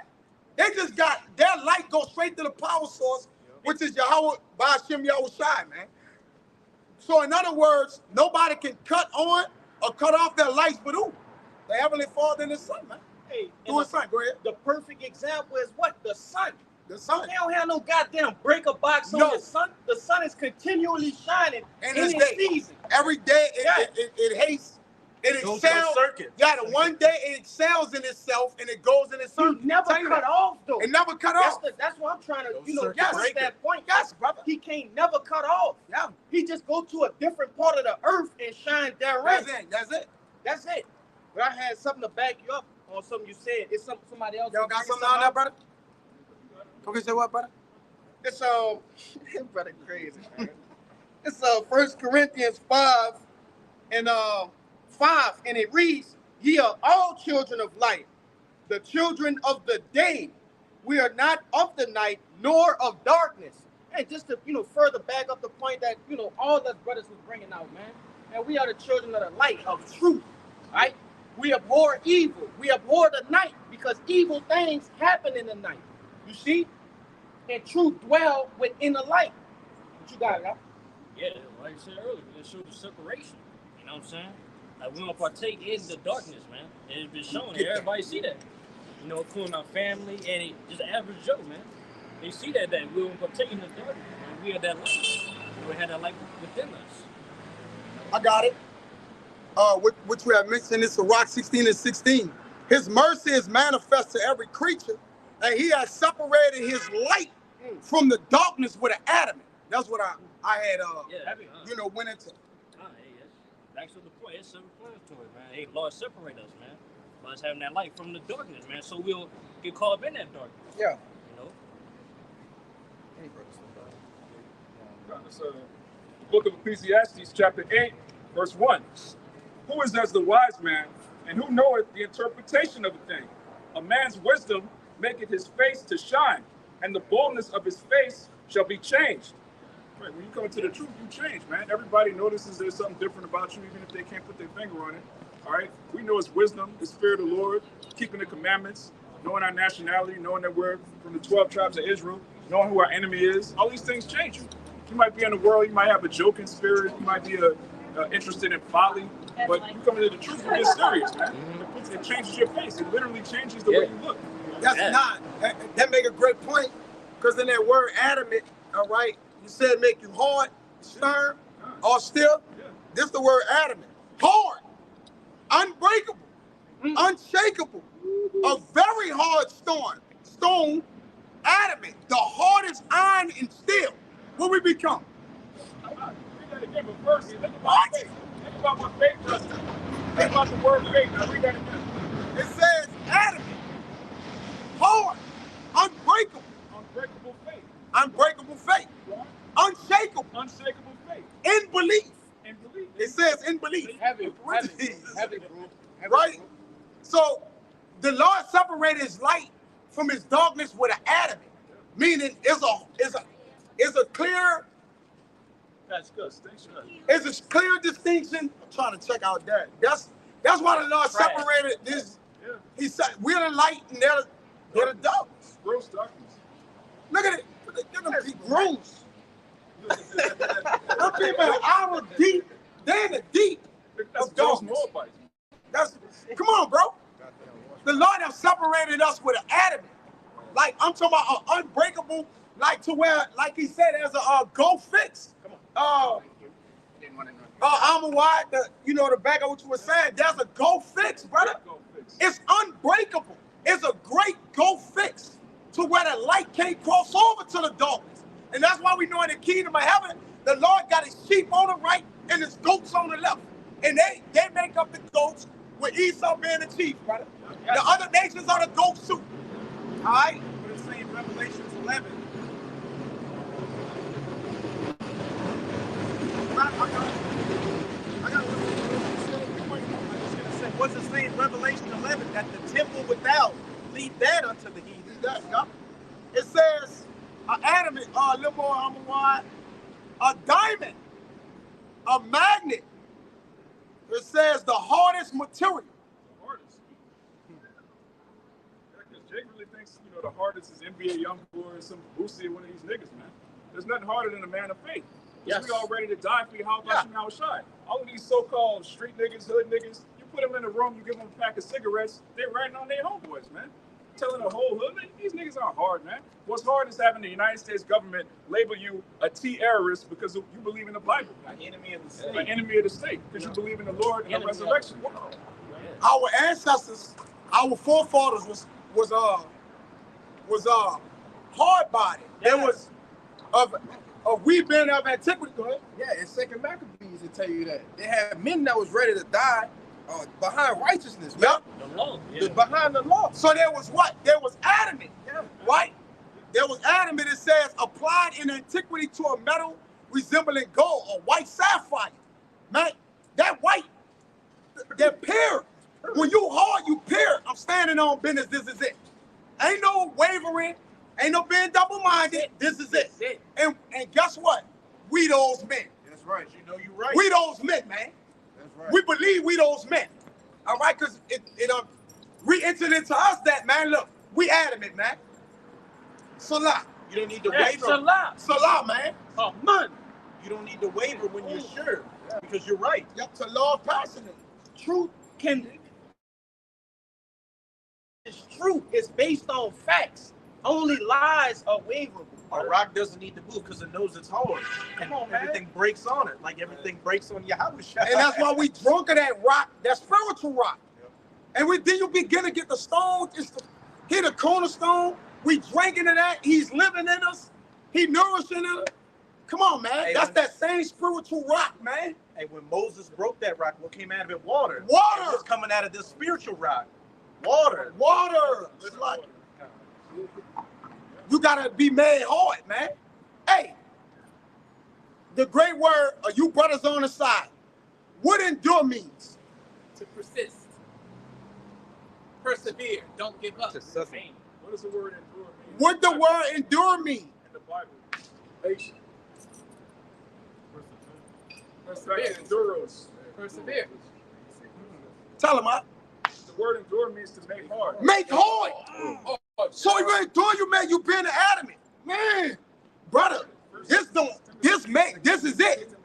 They just got their light go straight to the power source, which is Yahweh Ba'ashem Yahushai, man. So in other words, nobody can cut on or cut off their lights but who? The Heavenly Father and the Son, man. Hey, Do it, son. Go ahead. the perfect example is what? The sun. The Son. They don't have no goddamn breaker box on No. the sun. The sun is continually shining In in this its day. season. Every day Yeah. it hates. It Goes to a excels. circuit. Yeah, the one day it excels in itself and it goes in its He circle. never Tell you cut that. off though. It never cut That's off. that's what I'm trying to, Those circuit yes, breakers. that point. Yes, brother. He can't never cut off. Yeah. He just go to a different part of the earth and shine therein. That's it. That's it. That's it. But I had something to back you up on something you said. It's somebody else. Y'all got something on there, brother? Okay, say what, brother? It's brother crazy, man. It's 1 Corinthians 5 and 5, and it reads, "Ye are all children of light, the children of the day. We are not of the night nor of darkness." And just to further back up the point that all us brothers was bringing out, man. And we are the children of the light of truth, right? We abhor evil. We abhor the night because evil things happen in the night. You see, and truth dwell within the light. What you got, y'all? Yeah, like I said earlier, it shows the separation. You know what I'm saying? Like we don't partake in the darkness, man. And it's been shown. Everybody see that. You know, including our family and just average Joe, man. They see that we don't partake in the darkness. Man. We are that light. We have that light within us. I got it. Which we have mentioned in Sirach 16 and 16. His mercy is manifest to every creature, and he has separated his light from the darkness with an adamant. That's what I had went into. That's the point. It's self-explanatory, man. Hey, Lord, separate us, man. By us having that light from the darkness, man. So we'll get caught up in that darkness. Yeah. You know? It's, the book of Ecclesiastes, chapter 8, verse 1. Who is as the wise man, and who knoweth the interpretation of a thing? A man's wisdom maketh his face to shine, and the boldness of his face shall be changed. Right, when you come to the truth, you change, man. Everybody notices there's something different about you, even if they can't put their finger on it. All right? We know it's wisdom, the spirit of the Lord, keeping the commandments, knowing our nationality, knowing that we're from the 12 tribes of Israel, knowing who our enemy is. All these things change you. You might be in the world, you might have a joking spirit, you might be interested in folly, but you come into the truth, you get serious, man. It changes your face. It literally changes the way you look. That's not. That make a great point, because in that word adamant, all right, you said make you hard, stern, or still. This is the word adamant. Hard, unbreakable, unshakable, a very hard stone, adamant, the hardest iron and steel. What we become? Read that again, but first, think about faith. Think about what faith does. Think about the word faith. Now read that again. It says adamant, hard, unbreakable. Unbreakable faith. Unbreakable faith. Unshakable. Unshakable faith. In belief. In belief. It says in belief. Heavy, Right? So the Lord separated his light from his darkness with an adamant. Meaning it's a clear. That's good. It's a clear distinction. I'm trying to check out that. That's why the Lord separated this. Yeah. He said we're the light and they're the darkness. Gross darkness. Look at it. Look at them people. Gross. Them people are hour deep. They're in the deep That's of gross darkness. Moabites. Come on, bro. The Lord has separated us with an adamant. Like I'm talking about an unbreakable, like to where, like he said, there's a go fix. I'm wide, the back of what you were saying, there's a go fix, brother. It's unbreakable. It's a great go fix to where the light can't cross over to the darkness. And that's why we know in the kingdom of heaven, the Lord got his sheep on the right and his goats on the left. And they make up the goats with Esau being the chief, brother. The other nations are the goat suit. All right? But it's saying Revelation 11. What's it say in Revelation 11? That the temple without, leave that unto the heathen. It says an adamant, a little more a diamond, a magnet. It says the hardest material. The hardest. Yeah, because Jake really thinks, the hardest is NBA Youngboy or some Boosie or one of these niggas, man. There's nothing harder than a man of faith. Yes. We all ready to die for you. How about you, Shai? All of these so-called street niggas, hood niggas, you put them in a room, you give them a pack of cigarettes, they're ratting on their homeboys, man. Telling the whole hood, these niggas aren't hard, man. What's hard is having the United States government label you a terrorist because you believe in the Bible. An enemy of the state. An enemy of the state because you believe in the Lord and the resurrection. Our ancestors, our forefathers was hard-bodied. There was we been of antiquity. Go ahead. Yeah, in Second Maccabees it tell you that they had men that was ready to die behind righteousness. Yep. The law. Behind the law. So there was what? There was adamant. Yeah. Right? There was adamant. It says applied in antiquity to a metal resembling gold or white sapphire. Man, that white, that pure. When you hard, you pure. I'm standing on business. This is it. Ain't no wavering. Ain't no being double-minded. This is it. And guess what? We those men. That's right. You know you're right. We those men, man. That's right. We believe we those men. All right? Because it re-entered into us that, man, look, we adamant, man. Salah. You don't need to waver. Salah, man. Man. You don't need to waver when you're sure. Because you're right. Yep, to law of passionate. Truth is truth. It's based on facts. Only lies are waverable. A rock doesn't need to move because it knows it's hard. Come on, man. Everything breaks on it, like everything breaks on Yahweh. And that's why we drunk of that rock, that spiritual rock. Yep. And then you begin to get the stones. He the cornerstone. We drinking of that. He's living in us. He nourishing us. Come on, man. Hey, that's that same spiritual rock, man. Hey, when Moses broke that rock, what came out of it? Water. Water. What's coming out of this spiritual rock? Water. It's like, you gotta be made hard, man. Hey, the great word, you brothers on the side, what endure means? To persist. Persevere. Don't give up. What does the word endure mean? What the word endure mean? In the Bible. Patience. Perseverance. Persevere. Tell him, the word endure means to make hard. Make hard. So you endure, you being adamant. Man, brother, this is it.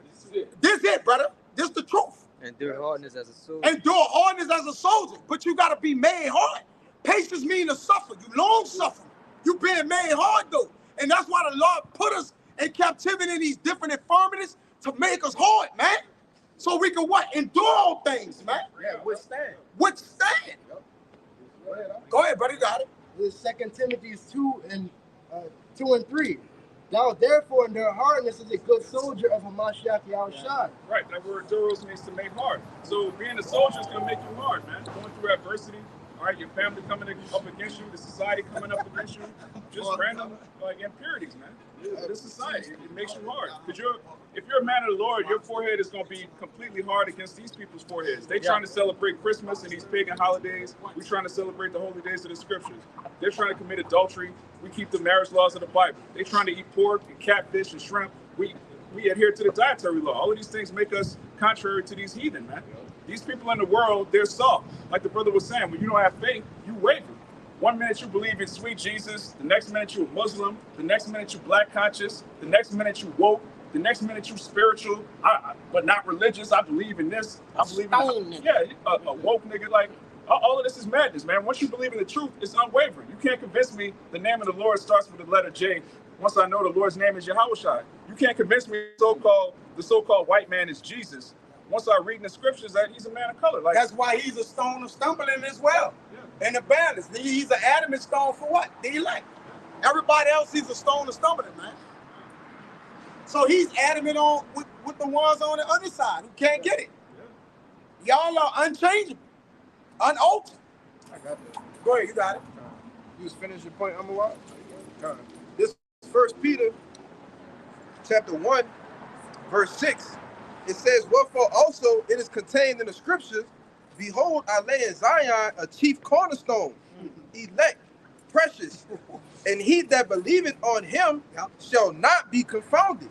This is it, brother. This is the truth. Endure hardness as a soldier. Endure hardness as a soldier, but you gotta be made hard. Patience means to suffer. You long suffering. You being made hard though. And that's why the Lord put us in captivity in these different infirmities to make us hard, man. So we can what? Endure all things, man. Yeah, withstand. Withstand. Go ahead, buddy. Got it. This is 2 Timothy 2 and 3. Thou therefore endure hardness as a good soldier of Hamashiach Yahushua. Right, that word enduros means to make hard. So being a soldier is going to make you hard, man. Going through adversity, all right, your family coming up against you, the society coming up against you, just random impurities, man. This society, it makes you hard. Because if you're a man of the Lord, your forehead is going to be completely hard against these people's foreheads. They're trying to celebrate Christmas and these pagan holidays. We're trying to celebrate the holy days of the scriptures. They're trying to commit adultery. We keep the marriage laws of the Bible. They're trying to eat pork and catfish and shrimp. We adhere to the dietary law. All of these things make us contrary to these heathen, man. These people in the world, they're soft. Like the brother was saying, when you don't have faith, you waver. One minute you believe in sweet Jesus, the next minute you're a Muslim, the next minute you black conscious, the next minute you woke, the next minute you spiritual, but not religious. I believe in this. I believe in a woke nigga. Like all of this is madness, man. Once you believe in the truth, it's unwavering. You can't convince me the name of the Lord starts with the letter J. Once I know the Lord's name is Yahushua, you can't convince me the so-called white man is Jesus. Once I read in the scriptures that he's a man of color. Like that's why he's a stone of stumbling as well. Yeah. And the balance. He's an adamant stone for what? The elect. Everybody else, he's a stone of stumbling, man. So he's adamant on with the ones on the other side who can't get it. Y'all are unchangeable. unaltered. I got that. Go ahead, you got it. You was finished your point, Amawat? This First Peter chapter 1, verse 6. It says, wherefore also it is contained in the scriptures, behold, I lay in Zion a chief cornerstone, elect, precious, and he that believeth on him shall not be confounded.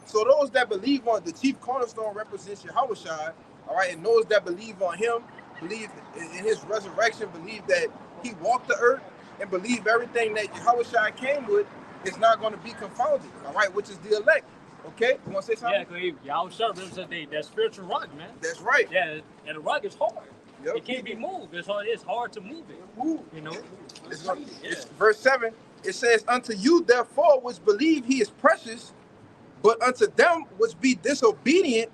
So those that believe on the chief cornerstone represents Yahushua, all right, and those that believe on him, believe in his resurrection, believe that he walked the earth, and believe everything that Yahushua came with is not going to be confounded, all right, which is the elect. Okay, you want to say something? Yeah, because y'all represents that spiritual rock, man. That's right. Yeah, and the rock is hard. Yep. It can't be moved. It's hard to move it. You know? It's verse 7. It says, unto you therefore which believe he is precious, but unto them which be disobedient,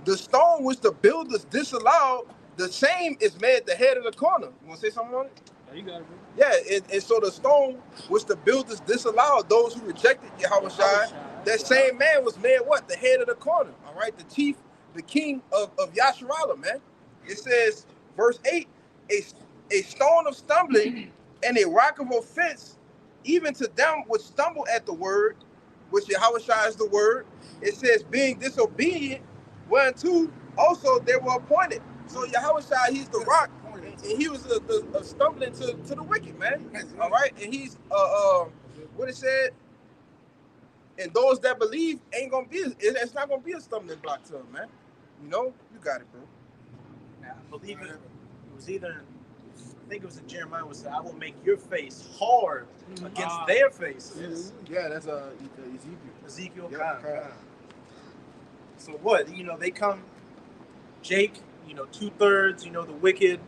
the stone which the builders disallowed, the same is made the head of the corner. You want to say something on it? Yeah, you got it, bro. Yeah, and so the stone which the builders disallowed, those who rejected Yahushua, that same man was made what? The head of the corner. All right, the chief, the king of Yasharallah, man. It says, verse 8, a stone of stumbling and a rock of offense, even to them which stumble at the word, which Yahushua is the word. It says, being disobedient, whereunto also they were appointed. So Yahushua, he's the rock, and he was a stumbling to the wicked, man. All right, and he's what it said. And those that believe ain't gonna be. It's not gonna be a stumbling block to them, man. You know, you got it, bro. Now, I believe it was either. I think it was in Jeremiah. Was I will make your face hard against their faces. Yeah, that's Ezekiel. Ezekiel. Yeah, So what? You know, they come. Jake. You know, 2/3. You know, the wicked.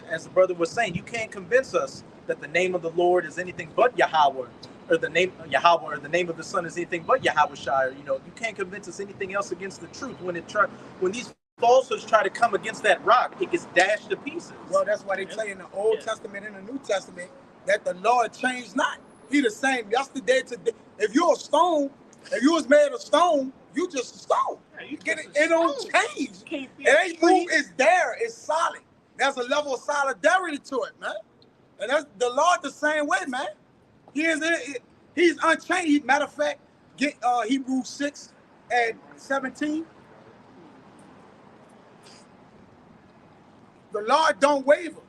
As the brother was saying, you can't convince us that the name of the Lord is anything but Yahweh, or the name Yahweh, or the name of the Son is anything but Yahushua. You know, you can't convince us anything else against the truth. When these falsehoods try to come against that rock, it gets dashed to pieces. Well, that's why they say in the Old Testament and the New Testament that the Lord changed not. He the same yesterday, today. If you're a stone, if you was made of stone, you just a stone. You get it. It don't change. It ain't move. It's there. It's solid. There's a level of solidarity to it, man. And that's the Lord the same way, man. He's unchanged. Matter of fact, get Hebrews 6 and 17. The Lord don't waver.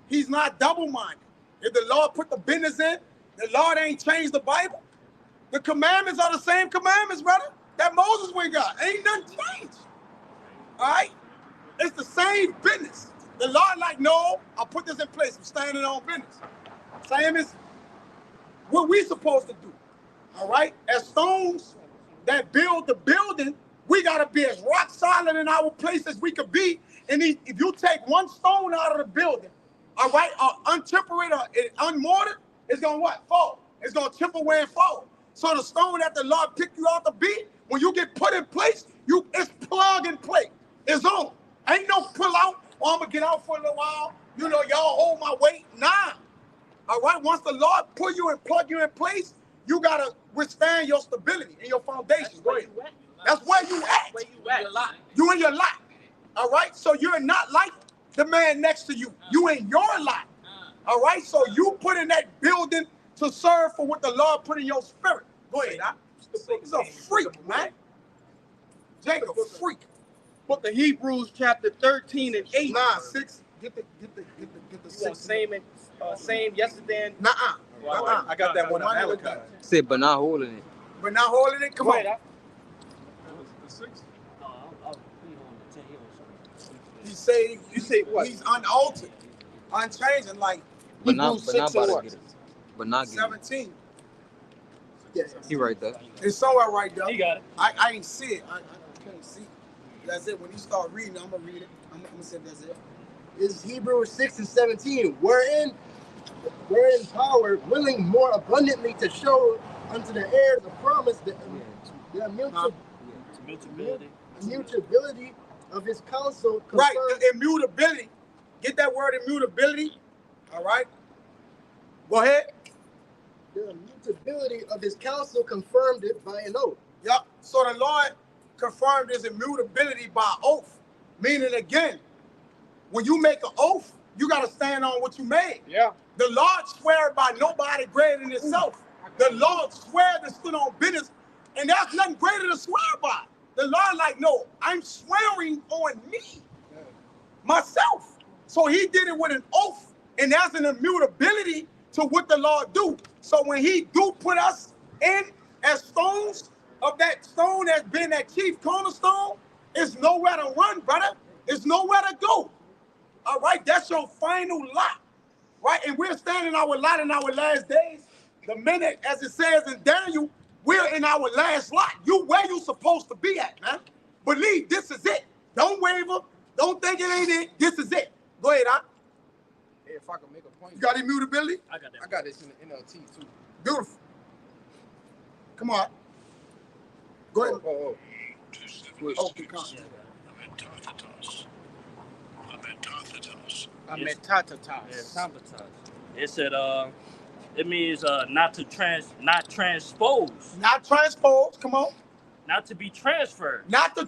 He's not double-minded. If the Lord put the business in, the Lord ain't changed the Bible. The commandments are the same commandments, brother, that Moses went got. Ain't nothing changed. All right? It's the same business. The Lord like, no, I'll put this in place. I'm standing on business. Same as what we supposed to do. All right? As stones that build the building, we got to be as rock solid in our place as we could be. And if you take one stone out of the building, all right, untempered or unmortared, it's going to what? Fall. It's going to chip away and fall. So the stone that the Lord picked you out to be, when you get put in place, it's plug and play. It's on. Ain't no pull out. I'm going to get out for a little while. You know, y'all hold my weight. Nah. All right? Once the Lord put you and plug you in place, you got to withstand your stability and your foundation. Go ahead. That's where you at. You in your lot. All right? So you're not like the man next to you. You in your lot. All right? So you put in that building to serve for what the Lord put in your spirit. Go ahead. He's a freak, man. Jacob, a freak. Put the Hebrews chapter 13 and 8. Nah, 6. Get the 6. Same yesterday. And I got that one on Malachi. Said, but not holding it. But not holding it? Come on. You say what? He's unaltered, unchanging, like But not, Hebrews but not 6 about and to what? get it. But not get it. 17. Yeah. He right there. It's somewhere right there. He got it. I ain't see it. I can't see it. That's it. When you start reading, I'm going to read it. I'm going to say that's it. Is Hebrews 6 and 17, wherein power, willing more abundantly to show unto the heirs of promise the immutability of his counsel. Right, the immutability. Get that word immutability. All right. Go ahead. The immutability of his counsel confirmed it by an oath. Yep. So the Lord confirmed his immutability by oath. Meaning again, when you make an oath, you got to stand on what you made. Yeah. The Lord swear by nobody greater than himself. The Lord swear that stood on business, and there's nothing greater to swear by. The Lord like, no, I'm swearing on me, myself. So he did it with an oath, and there's an immutability to what the Lord do. So when he do put us in as stones of that stone that's been that chief cornerstone, it's nowhere to run, brother. It's nowhere to go. All right, that's your final lot, right? And we're standing our lot in our last days. The minute, as it says in Daniel, we're in our last lot. You where you supposed to be at, man. Believe this is it. Don't waver. Don't think it ain't it. This is it. Go ahead, huh? Hey, if I can make a point. You got immutability? I got that. I got this in the NLT too. Beautiful. Come on. Go ahead. Oh. Oh, come on. It said it means not transpose. Not transpose. Come on. Not to be transferred. Not the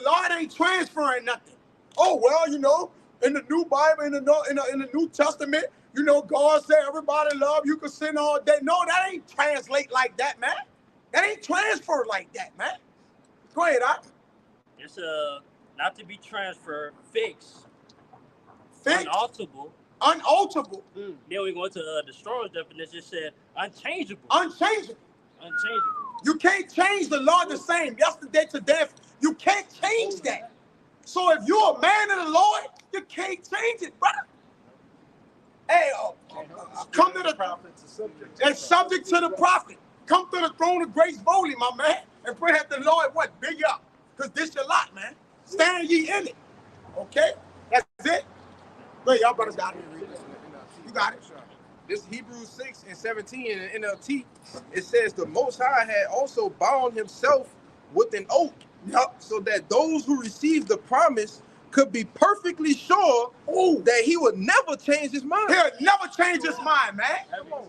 Lord ain't transferring nothing. Oh well, you know, in the new Bible, in the New Testament, you know, God said everybody love you can sin all day. No, that ain't translate like that, man. That ain't transferred like that, man. Go ahead, huh? It's not to be transferred, fixed, Fixed. unalterable. Unalterable. Then we go to the Strong's definition. It said unchangeable. Unchangeable. Unchangeable. You can't change the Lord the same yesterday, today. You can't change that. So if you're a man of the Lord, you can't change it, brother. Hey, come to the prophet. It's subject to the prophet. Come to the throne of grace boldly, my man, and pray that the Lord what big you up, because this your lot, man. Stand ye in it. Okay, that's it. Wait, y'all brothers got it. You got it. This Hebrews 6:17 in the NLT, it says the Most High had also bound himself with an oath, so that those who received the promise could be perfectly sure that he would never change his mind. He'll never change his mind, man.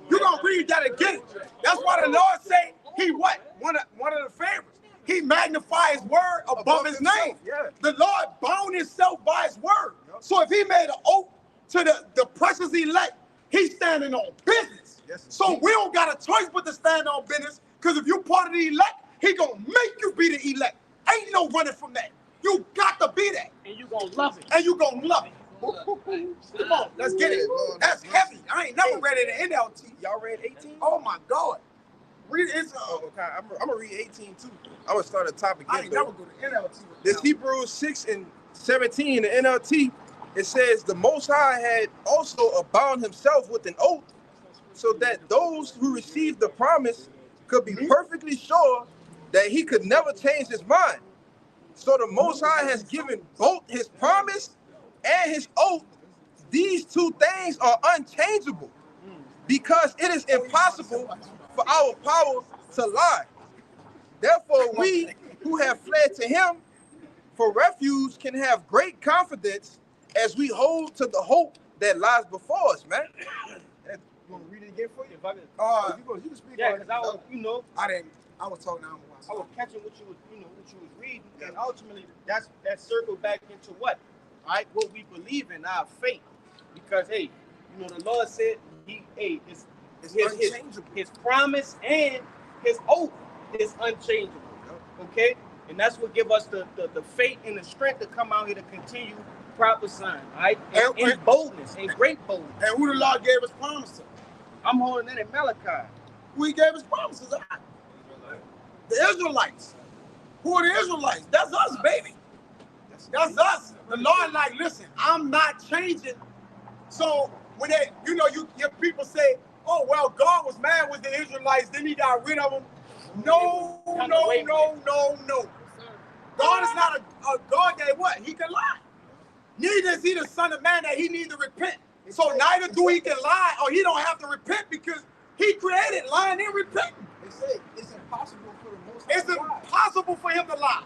You're going to read that again. That's why the Lord say he what? One of the favorites. He magnified his word above his name. Yeah. The Lord bound himself by his word. So if he made an oath to the precious elect, he's standing on business. Yes, so we don't got a choice but to stand on business, because if you're part of the elect, he going to make you be the elect. Ain't no running from that. You got to be that. And you gonna love it. And you gonna love it. Come on, let's get it. That's heavy. I ain't never read it in NLT. Y'all read 18? Oh my God. Read it. Okay, I'm gonna read 18 too. I'm gonna start at the top again. I ain't never go to NLT. This Hebrews 6:17, the NLT, it says the Most High had also bound himself with an oath, so that those who received the promise could be perfectly sure that he could never change his mind. So the Most High has given both his promise and his oath. These two things are unchangeable, because it is impossible for our power to lie. Therefore, we who have fled to him for refuge can have great confidence as we hold to the hope that lies before us, man. You want to read it again for you? If I could, you can speak. yeah, because I was, I was talking now. I was catching what you was, what you was reading, and ultimately that circled back into what, all right, what we believe in, our faith, because hey, the Lord said his promise and his oath is unchangeable, okay, and that's what give us the faith and the strength to come out here to continue prophesying, all right, in boldness, in great boldness. And who the Lord gave us promises? I'm holding that in Malachi. Who he gave us promises of? The Israelites. Who are the Israelites? That's us, baby. That's us. The Lord like, listen, I'm not changing. So when they, your people say, oh, well, God was mad with the Israelites, then he got rid of them. No. God is not a God that what? He can lie. Neither is he the son of man that he needs to repent. So neither do he can lie, or he don't have to repent, because he created lying and repenting. They say it's impossible for the Most High. It's impossible for him to lie.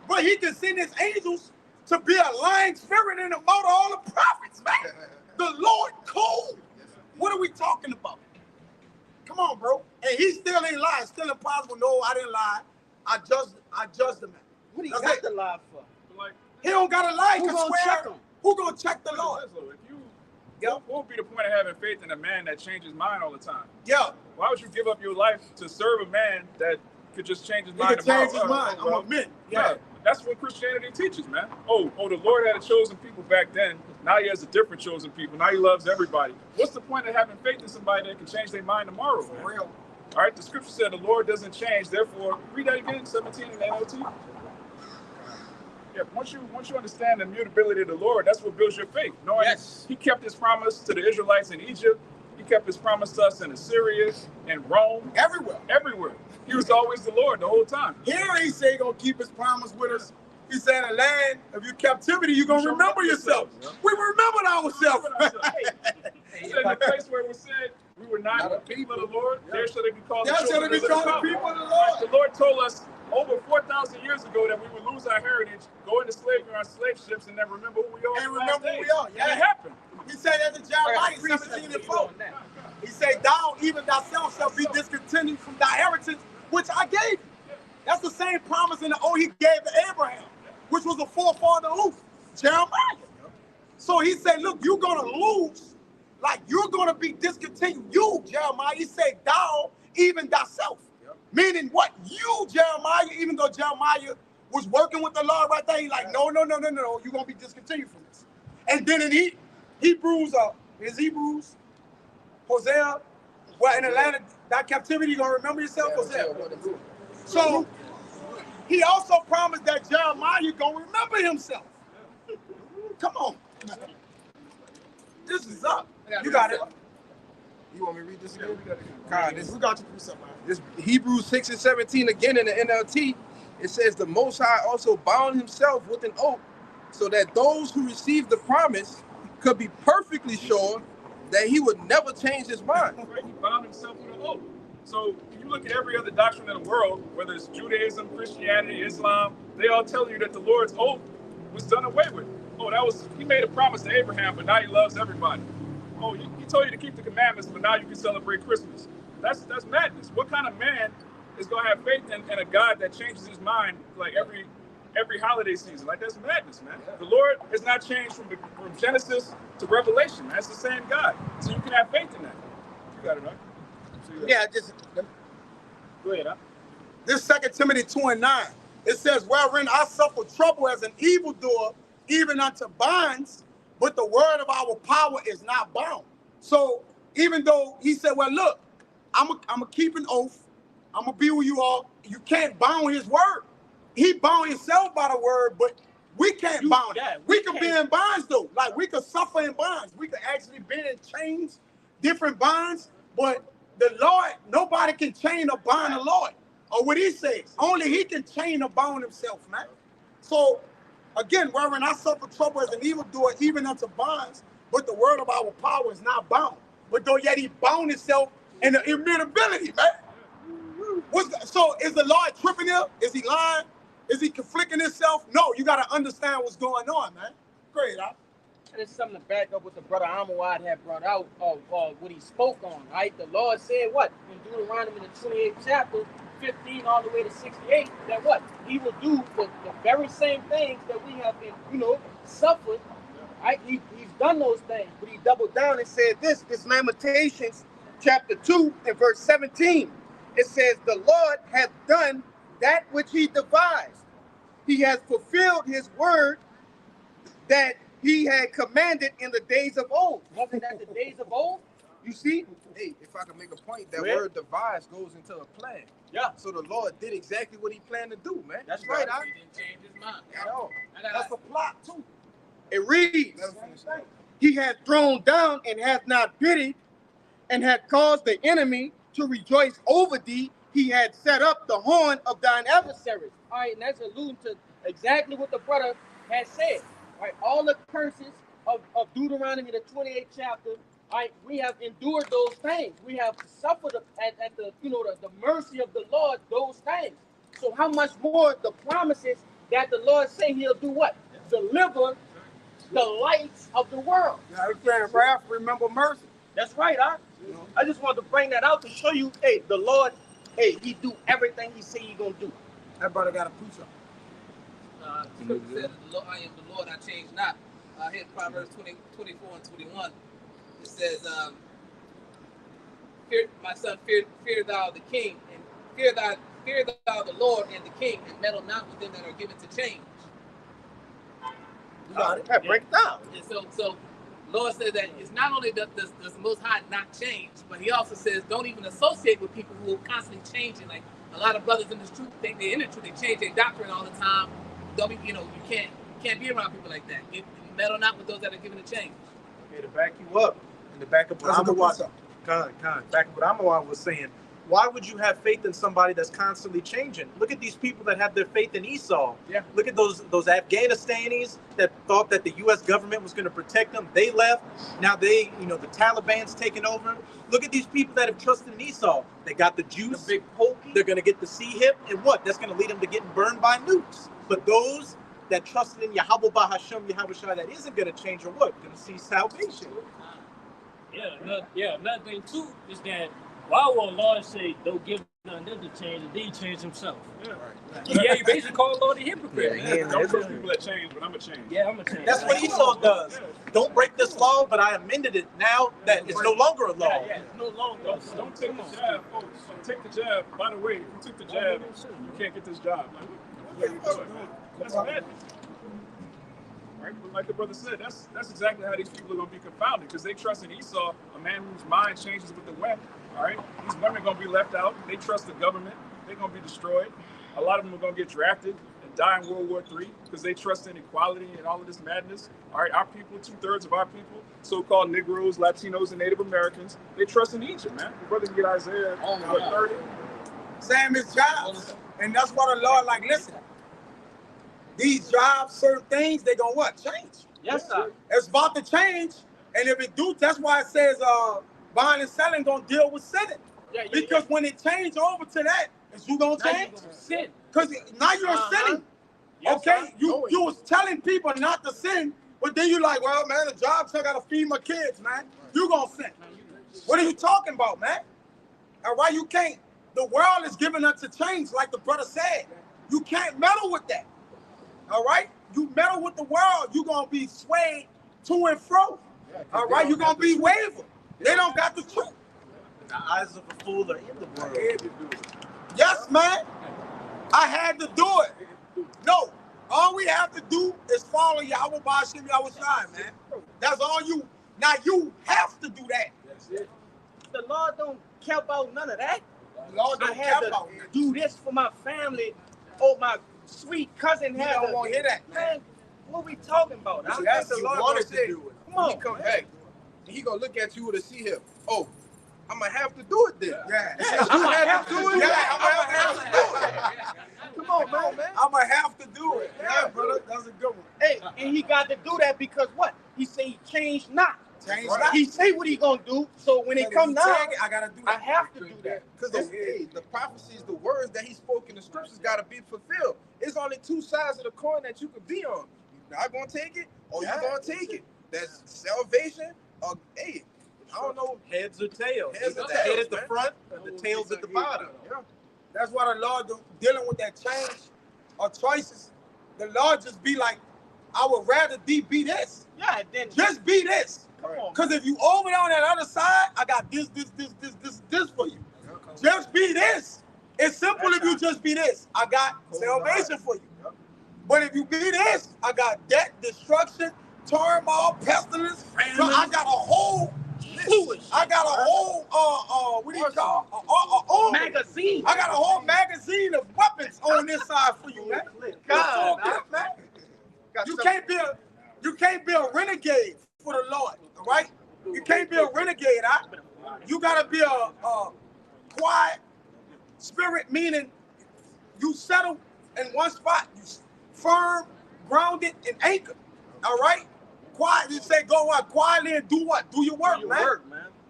But he can send his angels to be a lying spirit in the mouth of all the prophets, man. The Lord cold. What are we talking about? Come on, bro. And he still ain't lying. Still impossible. No, I didn't lie. I judged the man. What he got to lie for? He don't got to lie. Who gonna check him? Who gonna check the Lord? If you Yeah. What would be the point of having faith in a man that changes mind all the time? Yeah. Why would you give up your life to serve a man that could just change his He mind could tomorrow? change his mind. I'm a man. Yeah. That's what Christianity teaches, man. Oh, the Lord had a chosen people back then. Now he has a different chosen people. Now he loves everybody. What's the point of having faith in somebody that can change their mind tomorrow, man? For real. All right, the scripture said the Lord doesn't change. Therefore, read that again, 17 in the NLT. Yeah, once you understand the immutability of the Lord, that's what builds your faith. Knowing he kept his promise to the Israelites in Egypt. He kept his promise to us in Assyria, in Rome. Everywhere. He was always the Lord the whole time. Here he say he gonna keep his promise with us. He said, in the land of your captivity, you're gonna remember yourself. Yeah. We remembered ourselves. He said in the place where it was said, we were not the people of the Lord, there shall they be called the children of the people of the Lord. The Lord told us over 4,000 years ago that we would lose our heritage, go into slavery on slave ships, and then remember who we are. And remember who we are. Yeah. And it happened. He said that to Jeremiah 17:4. He said, thou, even thyself, shall be discontinued from thy heritage, which I gave you. That's the same promise in the oath he gave to Abraham, which was a forefather oath, Jeremiah. So he said, look, you're going to lose. Like, you're going to be discontinued. You, Jeremiah, he said, thou, even thyself. Meaning what? You, Jeremiah, even though Jeremiah was working with the Lord right there, he's like, no, you're going to be discontinued from this. And then in Hebrews, Hosea, well, in the land of that captivity, you're going to remember yourself, Hosea. So he also promised that Jeremiah going to remember himself. Come on. This is up. You got it. You want me to read this again? God, we got you through something. This Hebrews 6 and 17 again in the NLT. It says the Most High also bound himself with an oath, so that those who received the promise could be perfectly sure that he would never change his mind. Right? He bound himself with an oath. So if you look at every other doctrine in the world, whether it's Judaism, Christianity, Islam, they all tell you that the Lord's oath was done away with. Oh, he made a promise to Abraham, but now he loves everybody. Oh, he told you to keep the commandments, but now you can celebrate Christmas. That's madness. What kind of man is going to have faith in a God that changes his mind like every holiday season? Like, that's madness, man. The Lord has not changed from Genesis to Revelation. That's the same God. So you can have faith in that. You got it, right? Yeah, just go ahead. This 2 Timothy 2:9. It says, wherein I suffer trouble as an evildoer, even unto bonds, but the word of our power is not bound. So even though he said, well, look, I'm a keep an oath. I'm going to be who you are. You can't bound his word. He bound himself by the word, but we can't bound it. We can be in bonds, though. Like, we could suffer in bonds. We could actually be in chains, different bonds, but the Lord, nobody can chain or bind the Lord. Or what he says, only he can chain or bound himself, man. So, again, wherein I suffer trouble as an evildoer, even unto bonds, but the word of our power is not bound. But though yet he bound himself in the immutability, man. So is the Lord tripping him? Is he lying? Is he conflicting himself? No, you got to understand what's going on, man. Great, huh? And it's something to back up what the brother Amawad had brought out of what he spoke on, right? The Lord said what? In Deuteronomy, the 28th chapter, 15 all the way to 68, that what? He will do the very same things that we have been, suffered, right? He's done those things, but he doubled down and said this Lamentations chapter 2 and verse 17. It says, the Lord hath done that which he devised. He has fulfilled his word that he had commanded in the days of old. Wasn't that the days of old? You see? Hey, if I can make a point, that word devised goes into a plan. Yeah. So the Lord did exactly what he planned to do, man. That's right. He didn't change his mind. At all. That's a plot, too. It reads, he had thrown down and hath not pitied, and had caused the enemy to rejoice over thee. He had set up the horn of thine adversaries. All right, and that's alluding to exactly what the brother had said. Right, all the curses of Deuteronomy, the 28th chapter. Right, we have endured those things. We have suffered at the the mercy of the Lord those things. So how much more the promises that the Lord say He'll do what? Deliver the lights of the world. You understand, Ralph? Remember mercy. That's right, huh? I just wanted to bring that out to show you, hey, the Lord, hey, He do everything He say He gonna do. That brother got a preach up. Scripture says, I am the Lord, I change not. Here's Proverbs 24 and 21. It says, my son, fear thou the king, and fear thou the Lord and the king, and meddle not with them that are given to change. Break it down. And so Lord says that it's not only does the Most High not change, but He also says don't even associate with people who are constantly changing. Like a lot of brothers in this truth, they in the truth, they change their doctrine all the time. Don't be, you can't be around people like that. You meddle not with those that are given to change. Okay, to back you up, and to back up what Amawad was saying, why would you have faith in somebody that's constantly changing? Look at these people that have their faith in Esau. Yeah. Look at those Afghanistanis that thought that the U.S. government was going to protect them. They left. Now the Taliban's taking over. Look at these people that have trusted in Esau. They got the juice. The big pokey. They're going to get the C-hip. And what? That's going to lead them to getting burned by nukes. But those that trusted in Yahweh Bahashem, Yahweh Shai, that isn't going to change or what? Going to see salvation. Another thing too is that why will Lord say don't give none of them to change and then he change himself? Yeah, you basically call Lord a hypocrite. Don't trust people that change, but I'm gonna change. Yeah, I'm gonna change. That's what Esau does. Don't break this law, but I amended it now that it's no longer a law. Yeah, it's no longer. Don't take the jab, folks. Don't take the jab. By the way, if you took the jab, you can't get this job. Like, what are you doing? That's bad. Right? But like the brother said, that's exactly how these people are going to be confounded because they trust in Esau, a man whose mind changes with the wind. All right, these women are going to be left out. They trust the government. They're going to be destroyed. A lot of them are going to get drafted and die in World War III because they trust in equality and all of this madness. All right, our people, 2/3 of our people, so-called Negroes, Latinos, and Native Americans, they trust in Egypt, man. Your brother can get Isaiah 30. Same as jobs. And that's what the Lord like, listen. These jobs, certain things, they gonna what? Change. Yes, sir. It's about to change. And if it do, that's why it says buying and selling gonna deal with sinning. Because when it change over to that, is you gonna change? Sin. Because now you're sinning. Yes, okay? sir. You was telling people not to sin, but then you like, well, man, the job, so I gotta feed my kids, man. You gonna sin. What are you talking about, man? All right, you can't. The world is giving us a change, like the brother said. You can't meddle with that. All right? You meddle with the world, you're going to be swayed to and fro. All right? You're going to be wavered. They don't got the truth. The eyes of a fool are in the world. Yes, man. I had to do it. No. All we have to do is follow Yahweh Bashim Yahweh Shai, man. That's all you. Now, you have to do that. That's it. The Lord don't care about none of that. The Lord don't care about that. Do this for my family. Oh, my sweet cousin had don't want to hear that, man. What we talking about? So that's the Lord wanted gonna say, to do it. Come on. He come back, and he gonna look at you with a C-hip. Oh, I'm gonna have to do it then. Yeah. You have to do it. Yeah, I'm gonna have to do it. Come on, man. I'm going to have to do it. Yeah, brother. That's a good one. Hey, and he got to do that because what? He say he changed not. Change Right. that. He say what he gonna do. So when it come now, I got to do I that. have to do that. Because the prophecies, the words that he spoke in the scriptures got to be fulfilled. It's only two sides of the coin that you could be on. You're not going to take it, or you're going to take it. That's salvation, or, hey, I don't know. Heads or tails. Heads or the tails, head at the man. front and the tails at the bottom. Yeah. That's why the Lord dealing with that change or choices. The Lord just be like, I would rather be this. Yeah, then Just be this. come on. Because if you over there on that other side, I got this for you. Just be this. It's simple if you just be this. I got salvation for you. But if you be this, I got death, destruction, turmoil, pestilence. So I got a whole list. I got a whole what do you call Magazine. I got a whole magazine of weapons on this side for you, man. God, man. You can't be a renegade for the Lord, all right? You can't be a renegade, You gotta be a quiet spirit, meaning you settle in one spot, you firm, grounded, and anchored. All right? Quiet. You say go what? Quietly and do what? Do your work, man.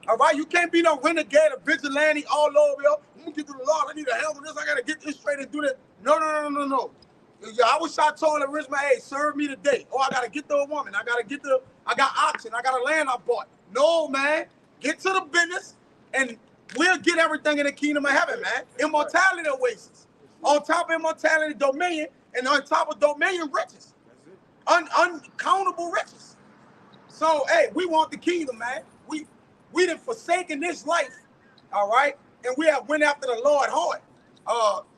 All right? You can't be no renegade or vigilante all over. Yo, I'm gonna get to the Lord. I need to handle this. I gotta get this straight and do that. No. I wish I told the rich man, hey, serve me today. Oh, I gotta get to a woman. I got oxen. I got a land I bought. No, man. Get to the business and we'll get everything in the kingdom of heaven, man. Immortality oasis. On top of immortality, dominion, and on top of dominion, riches. Uncountable riches. So, hey, we want the kingdom, man. We we done forsaken this life, all right, and we have went after the Lord hard.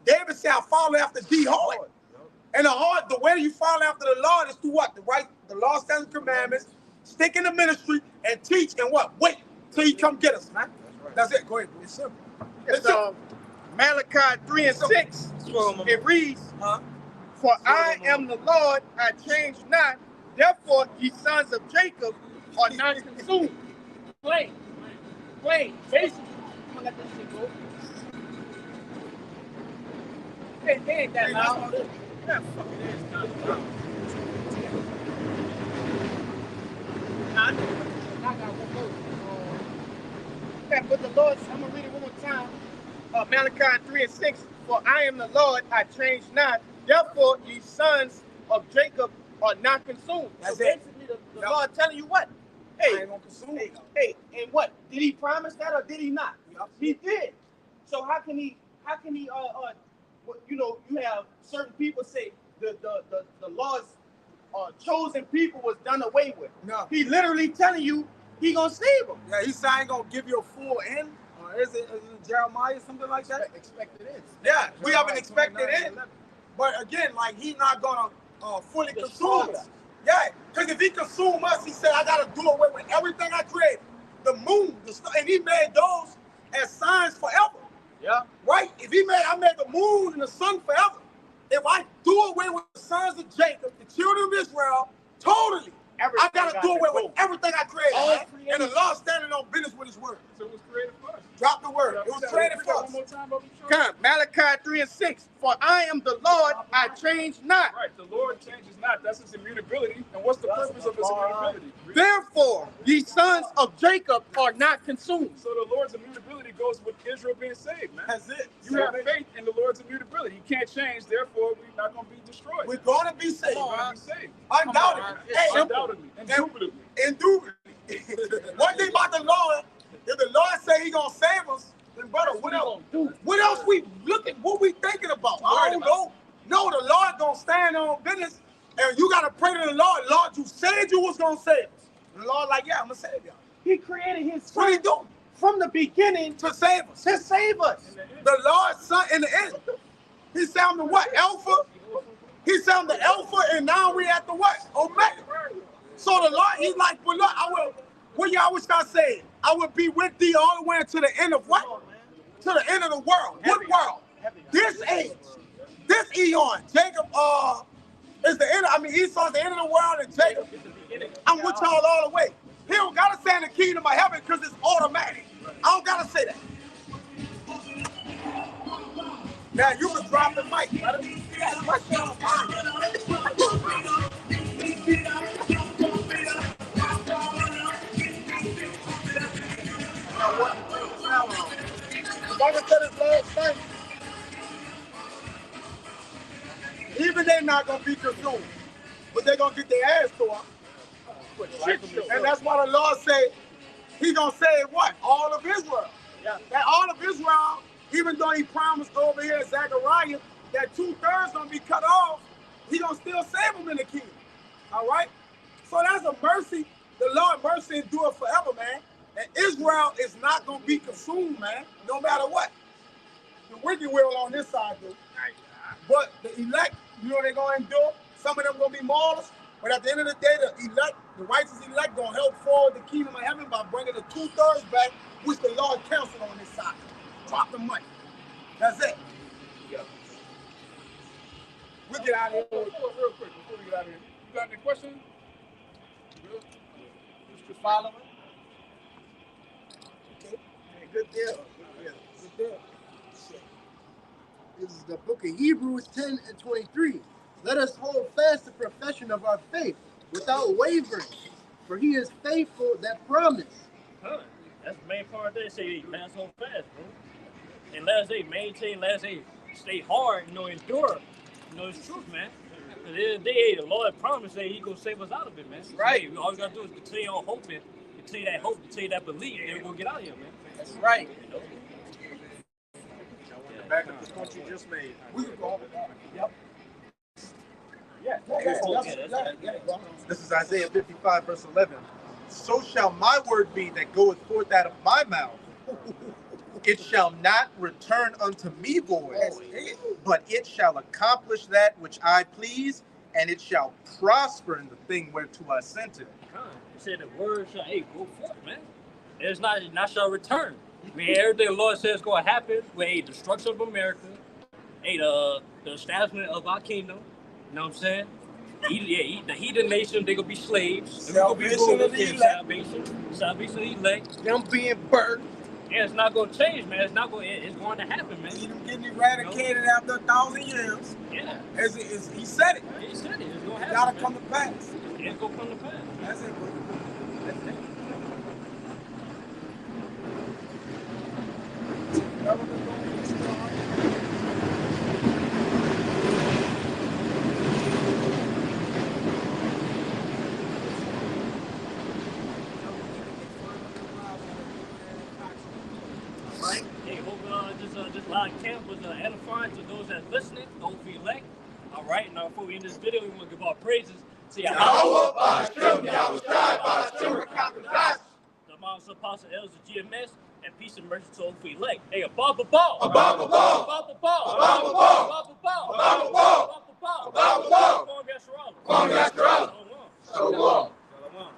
David said, I follow after thee hard. And the way you follow after the Lord is through what? The law, statutes, commandments, stick in the ministry, and teach, and what? Wait till he come get us, man. That's it. Go ahead. It's simple. It's Malachi 3 and 6. It reads, For I am the Lord, I change not. Therefore, ye sons of Jacob are not consumed. Plain. Basically. I'm gonna let this shit go. It ain't that loud. Yeah, fuck it is. But the Lord, I'm going to read it one more time. Malachi 3 and 6. For I am the Lord, I change not. Therefore, ye sons of Jacob are not consumed. That's so basically, the Lord telling you what? Hey, I ain't gonna consume. Hey, and what? Did he promise that or did he not? He did. So how can he, you know, you have certain people say the Lord's chosen people was done away with. No. He literally telling you he gonna save them. Yeah, he said I ain't gonna give you a full end. Or is it Jeremiah, something like that? Expected end. Yeah, we have an expected end. But again, like he's not gonna fully consume us. Yeah, because if he consume us, he said I gotta do away with everything I created. The moon, the star, and he made those as signs forever. Yeah. Right? If I made the moon and the sun forever. If I do away with the sons of Jacob, the children of Israel, totally, I gotta do away with everything I created. Right? And the Lord standing on business with his word. So it was created for us. Drop the word. It was created for us. One more time, Brother Sean. Come, Malachi 3 and 6. For I am the Lord, I change not. Right, the Lord changes not. That's his immutability. And what's the purpose of his immutability? Therefore, ye sons of Jacob are not consumed. So the Lord's immutability goes with Israel being saved, man. That's it. You have faith in the Lord's immutability. He can't change, therefore we're not going to be destroyed. We're going to be saved. We're going to be saved. Undoubtedly. Undoubtedly. Indubitably. Indubitably. One thing about the Lord, if the Lord say he going to save us, then brother, what else? What else we look at? What we thinking about? I don't know. No, the Lord going to stand on business, and you got to pray to the Lord. Lord, you said you was going to save us. And the Lord like, yeah, I'm going to save y'all. He created his son. What he do? From the beginning to save us. To save us. The Lord's son in the end. He said I'm the what? Alpha? He said I'm the Alpha, and now we at the what? Omega. So the Lord, he's like, well, look, I will, what y'all was gonna say? I will be with thee all the way to the end of what? To the end of the world. What world? This age. This eon. Jacob is the end. I mean, Esau's the end of the world, and Jacob, I'm with y'all all the way. He don't gotta say in the kingdom of heaven because it's automatic. I don't gotta say that. Now you can drop the mic, brother. Like I said, this last thing. Even they're not gonna be consumed, but they're gonna get their ass tore. And that's why the Lord said, he gonna save what? All of Israel. Yeah. That all of Israel, even though he promised over here in Zechariah that 2/3 gonna be cut off, he gonna still save them in the kingdom. All right? So that's a mercy. The Lord mercy endure forever, man. And Israel is not gonna be consumed, man, no matter what. The wicked will on this side do. But the elect, you know they're gonna endure. Some of them gonna be martyrs. But at the end of the day, the elect, the righteous elect, gonna help forward the kingdom of heaven by bringing the 2/3 back, which the Lord counseled on this side. Drop the money. That's it. Yeah. We'll get out of here. Real quick, before we get out of here. You got any questions? Mr. Follower? Okay. Good deal. Yeah. Good deal. This is the book of Hebrews 10 and 23. Let us hold fast the profession of our faith without wavering, for he is faithful that promised. That's the main part they say, man, hold fast, bro. And let us say maintain, let us say stay hard, endure. It's truth, man. At the end of the day, the Lord promised that he gonna save us out of it, man. Right. Hey, all we gotta do is continue on hoping, continue that hope, continue that belief, and we're gonna get out of here, man. That's right. You know? Back up the point you just made. We can go. Yep. Yeah. This is Isaiah 55, verse 11. so shall my word be that goeth forth out of my mouth. It shall not return unto me void, but it shall accomplish that which I please, and it shall prosper in the thing whereto I sent it. It said the word shall, hey, go forth, man. It's not shall return. I mean, everything the Lord says is going to happen with a destruction of America, the establishment of our kingdom. You know what I'm saying? The heathen nation, they're going to be slaves. Salvation of the elect. Salvation of the elect. Them being burnt. Yeah, it's not going to change, man. It's going to happen, man. Them getting eradicated after 1,000 years. Yeah. He said it. He said it. It's going to happen. It gotta man. come to pass. It's going to come to pass. That's it, bro. That's it. Right? Hey, hope this live camp was edifying to those that's listening, those who elect. All right, now before we end this video, we want to give our praises to Yahweh, the Mount Apostle Elders of GMS, and peace and mercy to all who elect. Hey, above the ball. Above the ball. Above the ball. Above the ball. Above the ball. Above the ball. Above the ball. Above the ball. Kwame Yasharala. Kwame Yasharala. So long. So long.